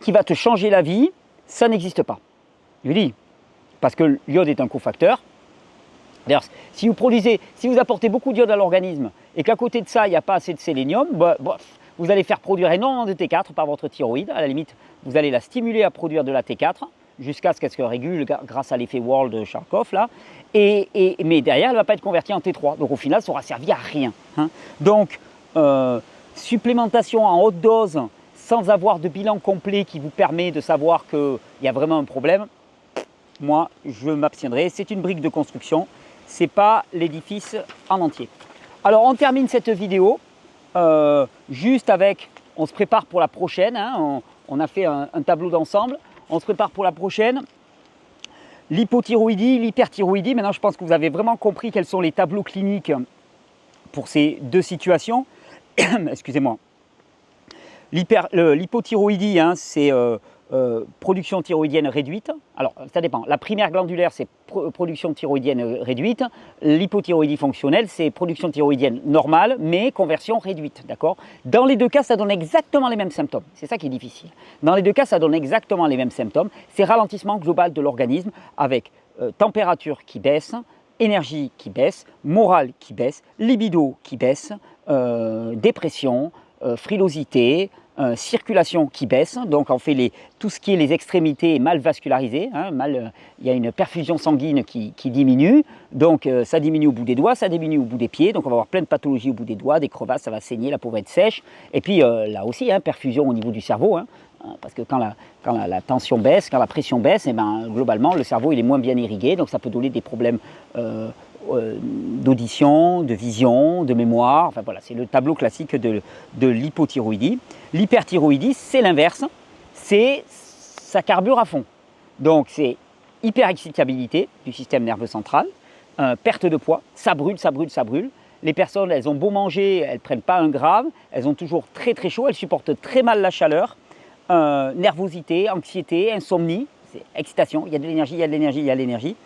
qui va te changer la vie, ça n'existe pas. Je dis, parce que l'iode est un cofacteur. D'ailleurs, si vous apportez beaucoup d'iode à l'organisme et qu'à côté de ça, il n'y a pas assez de sélénium, vous allez faire produire énormément de T4 par votre thyroïde. À la limite, vous allez la stimuler à produire de la T4 jusqu'à ce qu'elle régule grâce à l'effet Wall de Charkov. Là. Mais derrière, elle ne va pas être convertie en T3. Donc au final, ça aura servi à rien. Hein. Donc, supplémentation en haute dose sans avoir de bilan complet qui vous permet de savoir qu'il y a vraiment un problème, moi, je m'abstiendrai. C'est une brique de construction. Ce n'est pas l'édifice en entier. Alors, on termine cette vidéo juste avec, on se prépare pour la prochaine. Hein, on a fait un tableau d'ensemble. On se prépare pour la prochaine. L'hypothyroïdie, l'hyperthyroïdie. Maintenant, je pense que vous avez vraiment compris quels sont les tableaux cliniques pour ces deux situations. Excusez-moi. L'hypothyroïdie, hein, c'est production thyroïdienne réduite. Alors, ça dépend. La primaire glandulaire, c'est production thyroïdienne réduite. L'hypothyroïdie fonctionnelle, c'est production thyroïdienne normale, mais conversion réduite. D'accord ? Dans les deux cas, ça donne exactement les mêmes symptômes. C'est ça qui est difficile. Dans les deux cas, ça donne exactement les mêmes symptômes. C'est ralentissement global de l'organisme avec température qui baisse, énergie qui baisse, morale qui baisse, libido qui baisse, dépression, frilosité, circulation qui baisse, donc on fait tout ce qui est les extrémités mal vascularisées, hein, il y a une perfusion sanguine qui diminue, donc ça diminue au bout des doigts, ça diminue au bout des pieds, donc on va avoir plein de pathologies au bout des doigts, des crevasses, ça va saigner, la peau va être sèche, et puis là aussi, hein, perfusion au niveau du cerveau, hein, parce que quand la tension baisse, quand la pression baisse, et globalement le cerveau il est moins bien irrigué, donc ça peut donner des problèmes d'audition, de vision, de mémoire, enfin voilà, c'est le tableau classique de l'hypothyroïdie. L'hyperthyroïdie, c'est l'inverse, ça carbure à fond. Donc c'est hyperexcitabilité du système nerveux central, perte de poids, ça brûle, ça brûle, ça brûle. Les personnes, elles ont beau manger, elles ne prennent pas un gramme, elles ont toujours très très chaud, elles supportent très mal la chaleur, nervosité, anxiété, insomnie, c'est excitation, il y a de l'énergie, il y a de l'énergie, il y a de l'énergie.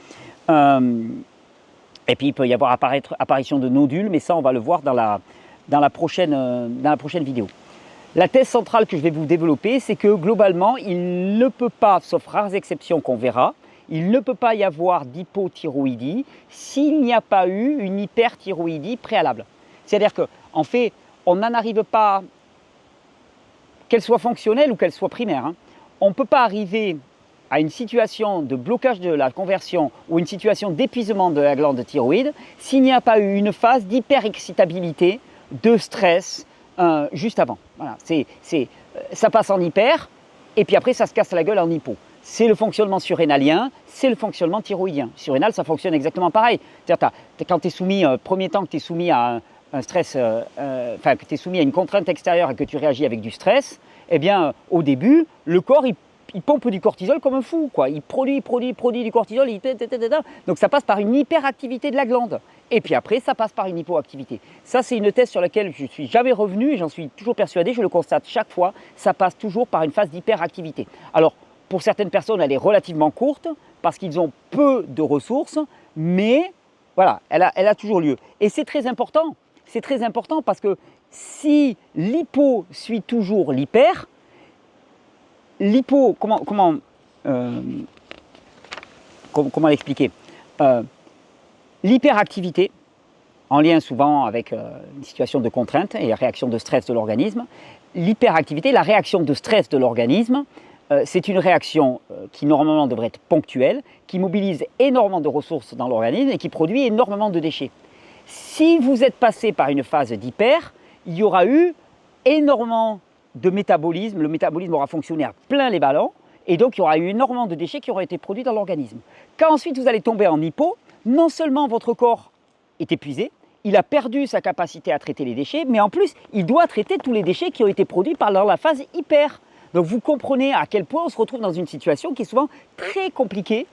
Et puis il peut y avoir apparition de nodules, mais ça on va le voir dans la prochaine vidéo. La thèse centrale que je vais vous développer, c'est que globalement, il ne peut pas, sauf rares exceptions qu'on verra, il ne peut pas y avoir d'hypothyroïdie s'il n'y a pas eu une hyperthyroïdie préalable. C'est-à-dire qu'en fait, on n'en arrive pas, qu'elle soit fonctionnelle ou qu'elle soit primaire, hein, on ne peut pas arriver à une situation de blocage de la conversion ou une situation d'épuisement de la glande thyroïde s'il n'y a pas eu une phase d'hyperexcitabilité, de stress juste avant. Voilà, ça passe en hyper et puis après ça se casse la gueule en hypo. C'est le fonctionnement surrénalien, c'est le fonctionnement thyroïdien. Surrénal, ça fonctionne exactement pareil. C'est-à-dire quand tu es soumis, premier temps que tu es soumis à un stress, que tu es soumis à une contrainte extérieure et que tu réagis avec du stress, eh bien au début, le corps il pompe du cortisol comme un fou, quoi. Il produit du cortisol, donc ça passe par une hyperactivité de la glande. Et puis après, ça passe par une hypoactivité. Ça, c'est une thèse sur laquelle je ne suis jamais revenu et j'en suis toujours persuadé, je le constate chaque fois, ça passe toujours par une phase d'hyperactivité. Alors, pour certaines personnes, elle est relativement courte parce qu'ils ont peu de ressources, mais voilà, elle a toujours lieu. Et c'est très important parce que si l'hypo suit toujours l'hyper, l'hypo, comment l'expliquer, l'hyperactivité, en lien souvent avec une situation de contrainte et réaction de stress de l'organisme, l'hyperactivité, la réaction de stress de l'organisme, c'est une réaction qui normalement devrait être ponctuelle, qui mobilise énormément de ressources dans l'organisme et qui produit énormément de déchets. Si vous êtes passé par une phase d'hyper, il y aura eu énormément de métabolisme, le métabolisme aura fonctionné à plein les ballons et donc il y aura eu énormément de déchets qui auront été produits dans l'organisme. Quand ensuite vous allez tomber en hypo, non seulement votre corps est épuisé, il a perdu sa capacité à traiter les déchets, mais en plus il doit traiter tous les déchets qui ont été produits pendant la phase hyper. Donc vous comprenez à quel point on se retrouve dans une situation qui est souvent très compliquée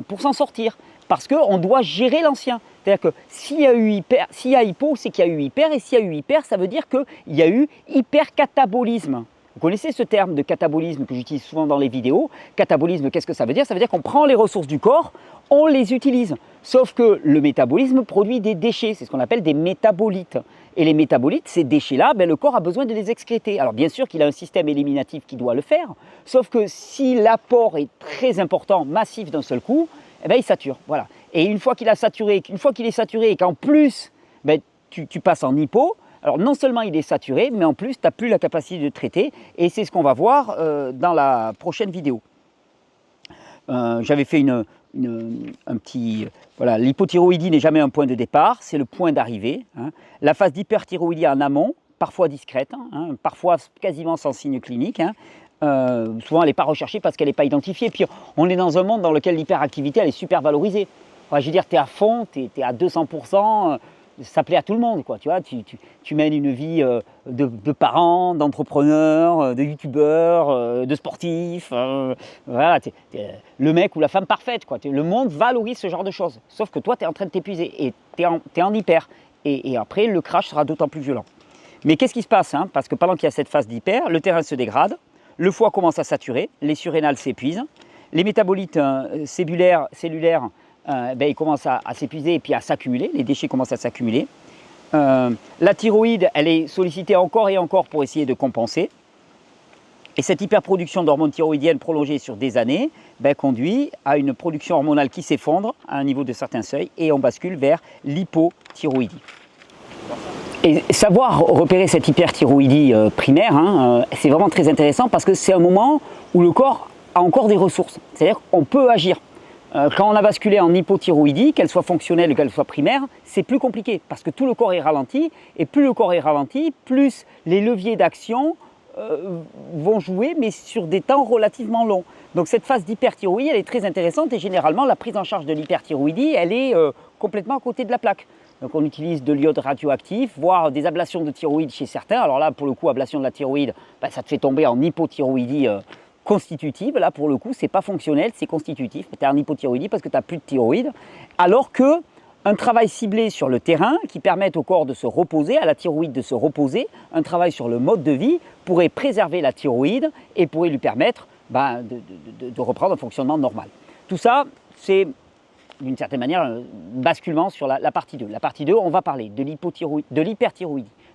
pour s'en sortir. parce qu'on doit gérer l'ancien. C'est-à-dire que s'il y a eu hypo, c'est qu'il y a eu hyper, et s'il y a eu hyper, ça veut dire qu'il y a eu hypercatabolisme. Vous connaissez ce terme de catabolisme que j'utilise souvent dans les vidéos. Catabolisme, qu'est-ce que ça veut dire? Ça veut dire qu'on prend les ressources du corps, on les utilise. Sauf que le métabolisme produit des déchets, c'est ce qu'on appelle des métabolites. Et les métabolites, ces déchets-là, le corps a besoin de les excréter. Alors bien sûr qu'il a un système éliminatif qui doit le faire, sauf que si l'apport est très important, massif d'un seul coup, il sature. Voilà. Et une fois qu'il est saturé et qu'en plus tu passes en hypo, alors non seulement il est saturé, mais en plus tu n'as plus la capacité de traiter, et c'est ce qu'on va voir dans la prochaine vidéo. J'avais fait un petit... Voilà, l'hypothyroïdie n'est jamais un point de départ, c'est le point d'arrivée. Hein. La phase d'hyperthyroïdie en amont, parfois discrète, hein, parfois quasiment sans signe clinique. Hein. Souvent elle n'est pas recherchée parce qu'elle n'est pas identifiée. Puis on est dans un monde dans lequel l'hyperactivité elle est super valorisée. Enfin, je veux dire, tu es à fond, tu es à 200%, ça plaît à tout le monde, quoi. Tu vois, tu mènes une vie de parents, d'entrepreneurs, de youtubeurs, de sportifs. Voilà, le mec ou la femme parfaite, quoi. Le monde valorise ce genre de choses. Sauf que toi, tu es en train de t'épuiser et tu es en hyper. Et après, le crash sera d'autant plus violent. Mais qu'est-ce qui se passe, hein? Parce que pendant qu'il y a cette phase d'hyper, le terrain se dégrade, le foie commence à saturer, les surrénales s'épuisent, les métabolites cellulaires ils commencent à s'épuiser et puis à s'accumuler, les déchets commencent à s'accumuler. La thyroïde, elle est sollicitée encore et encore pour essayer de compenser. Et cette hyperproduction d'hormones thyroïdiennes prolongée sur des années conduit à une production hormonale qui s'effondre à un niveau de certains seuils et on bascule vers l'hypothyroïdie. Et savoir repérer cette hyperthyroïdie primaire, hein, c'est vraiment très intéressant parce que c'est un moment où le corps a encore des ressources. C'est-à-dire qu'on peut agir. Quand on a basculé en hypothyroïdie, qu'elle soit fonctionnelle ou qu'elle soit primaire, c'est plus compliqué parce que tout le corps est ralenti et plus le corps est ralenti, plus les leviers d'action vont jouer, mais sur des temps relativement longs. Donc cette phase d'hyperthyroïdie, elle est très intéressante et généralement la prise en charge de l'hyperthyroïdie, elle est complètement à côté de la plaque. Donc on utilise de l'iode radioactif, voire des ablations de thyroïde chez certains. Alors là, pour le coup, ablation de la thyroïde, ça te fait tomber en hypothyroïdie constitutive. Là, pour le coup, c'est pas fonctionnel, c'est constitutif. Tu es en hypothyroïdie parce que tu n'as plus de thyroïde. Alors que un travail ciblé sur le terrain qui permette au corps de se reposer, à la thyroïde de se reposer, un travail sur le mode de vie pourrait préserver la thyroïde et pourrait lui permettre de reprendre un fonctionnement normal. Tout ça, c'est d'une certaine manière un basculement sur la partie 2. La partie 2, on va parler de l'hyperthyroïdie,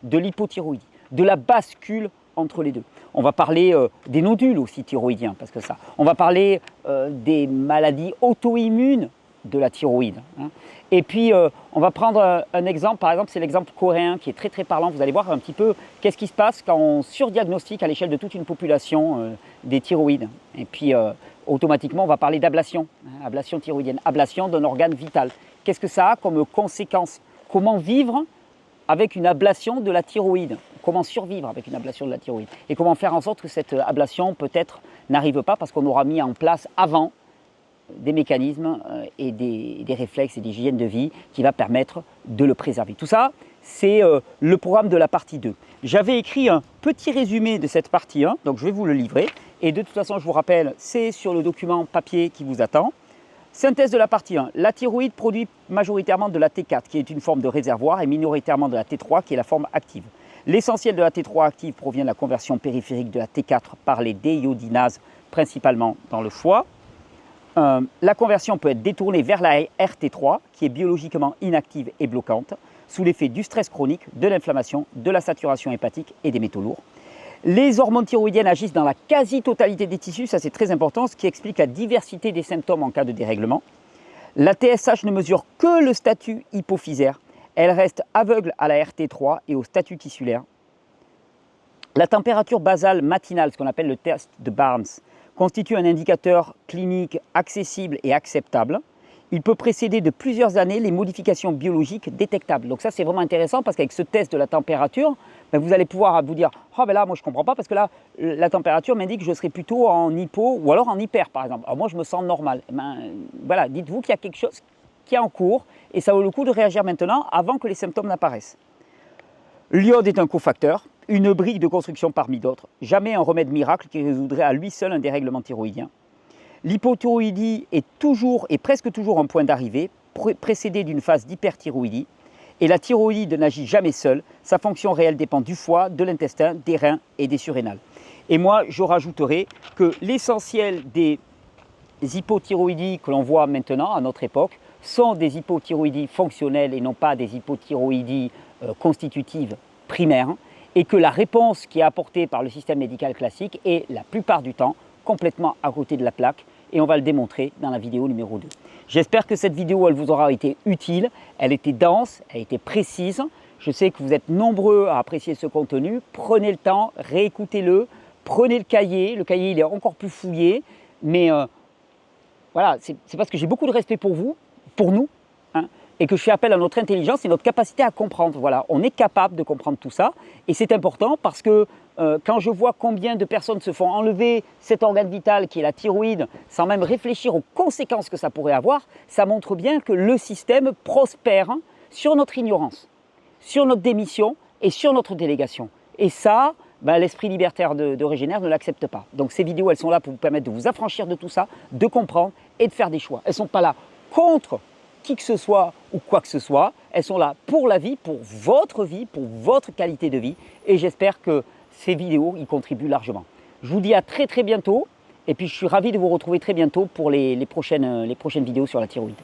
de l'hypothyroïdie, de la bascule entre les deux. On va parler des nodules aussi thyroïdiens, parce que ça. On va parler des maladies auto-immunes de la thyroïde. Hein. Et puis, on va prendre un exemple, par exemple, c'est l'exemple coréen qui est très très parlant. Vous allez voir un petit peu qu'est-ce qui se passe quand on surdiagnostique à l'échelle de toute une population des thyroïdes. Et puis, automatiquement, on va parler d'ablation, hein, ablation thyroïdienne, ablation d'un organe vital. Qu'est-ce que ça a comme conséquence? Comment vivre avec une ablation de la thyroïde? Comment survivre avec une ablation de la thyroïde? Et comment faire en sorte que cette ablation peut-être n'arrive pas parce qu'on aura mis en place avant des mécanismes et des réflexes et des hygiènes de vie qui va permettre de le préserver. Tout ça, c'est le programme de la partie 2. J'avais écrit un petit résumé de cette partie 1, donc je vais vous le livrer. Et de toute façon, je vous rappelle, c'est sur le document papier qui vous attend. Synthèse de la partie 1. La thyroïde produit majoritairement de la T4, qui est une forme de réservoir, et minoritairement de la T3, qui est la forme active. L'essentiel de la T3 active provient de la conversion périphérique de la T4 par les déiodinases, principalement dans le foie. La conversion peut être détournée vers la RT3, qui est biologiquement inactive et bloquante, sous l'effet du stress chronique, de l'inflammation, de la saturation hépatique et des métaux lourds. Les hormones thyroïdiennes agissent dans la quasi-totalité des tissus, ça c'est très important, ce qui explique la diversité des symptômes en cas de dérèglement. La TSH ne mesure que le statut hypophysaire, elle reste aveugle à la RT3 et au statut tissulaire. La température basale matinale, ce qu'on appelle le test de Barnes, constitue un indicateur clinique accessible et acceptable. Il peut précéder de plusieurs années les modifications biologiques détectables. Donc ça, c'est vraiment intéressant parce qu'avec ce test de la température, vous allez pouvoir vous dire « Ah ben là, moi je ne comprends pas parce que là, la température m'indique que je serai plutôt en hypo ou alors en hyper par exemple. Alors moi, je me sens normal. » Voilà, dites-vous qu'il y a quelque chose qui est en cours et ça vaut le coup de réagir maintenant avant que les symptômes n'apparaissent. L'iode est un cofacteur, une brique de construction parmi d'autres. Jamais un remède miracle qui résoudrait à lui seul un dérèglement thyroïdien. L'hypothyroïdie est presque toujours un point d'arrivée, précédé d'une phase d'hyperthyroïdie. Et la thyroïde n'agit jamais seule. Sa fonction réelle dépend du foie, de l'intestin, des reins et des surrénales. Et moi, je rajouterai que l'essentiel des hypothyroïdies que l'on voit maintenant, à notre époque, sont des hypothyroïdies fonctionnelles et non pas des hypothyroïdies constitutives primaires. Et que la réponse qui est apportée par le système médical classique est la plupart du temps complètement à côté de la plaque. Et on va le démontrer dans la vidéo numéro 2. J'espère que cette vidéo elle vous aura été utile. Elle était dense, elle était précise. Je sais que vous êtes nombreux à apprécier ce contenu. Prenez le temps, réécoutez-le. Prenez le cahier il est encore plus fouillé. Mais voilà, c'est parce que j'ai beaucoup de respect pour vous, pour nous, hein, et que je fais appel à notre intelligence et notre capacité à comprendre. Voilà, on est capable de comprendre tout ça. Et c'est important parce que quand je vois combien de personnes se font enlever cet organe vital qui est la thyroïde sans même réfléchir aux conséquences que ça pourrait avoir, ça montre bien que le système prospère sur notre ignorance, sur notre démission et sur notre délégation. Et ça, l'esprit libertaire de Régénère ne l'accepte pas. Donc ces vidéos, elles sont là pour vous permettre de vous affranchir de tout ça, de comprendre et de faire des choix. Elles ne sont pas là contre qui que ce soit ou quoi que ce soit. Elles sont là pour la vie, pour votre qualité de vie. Et j'espère que ces vidéos y contribuent largement. Je vous dis à très bientôt. Et puis je suis ravi de vous retrouver très bientôt pour les prochaines vidéos sur la thyroïde.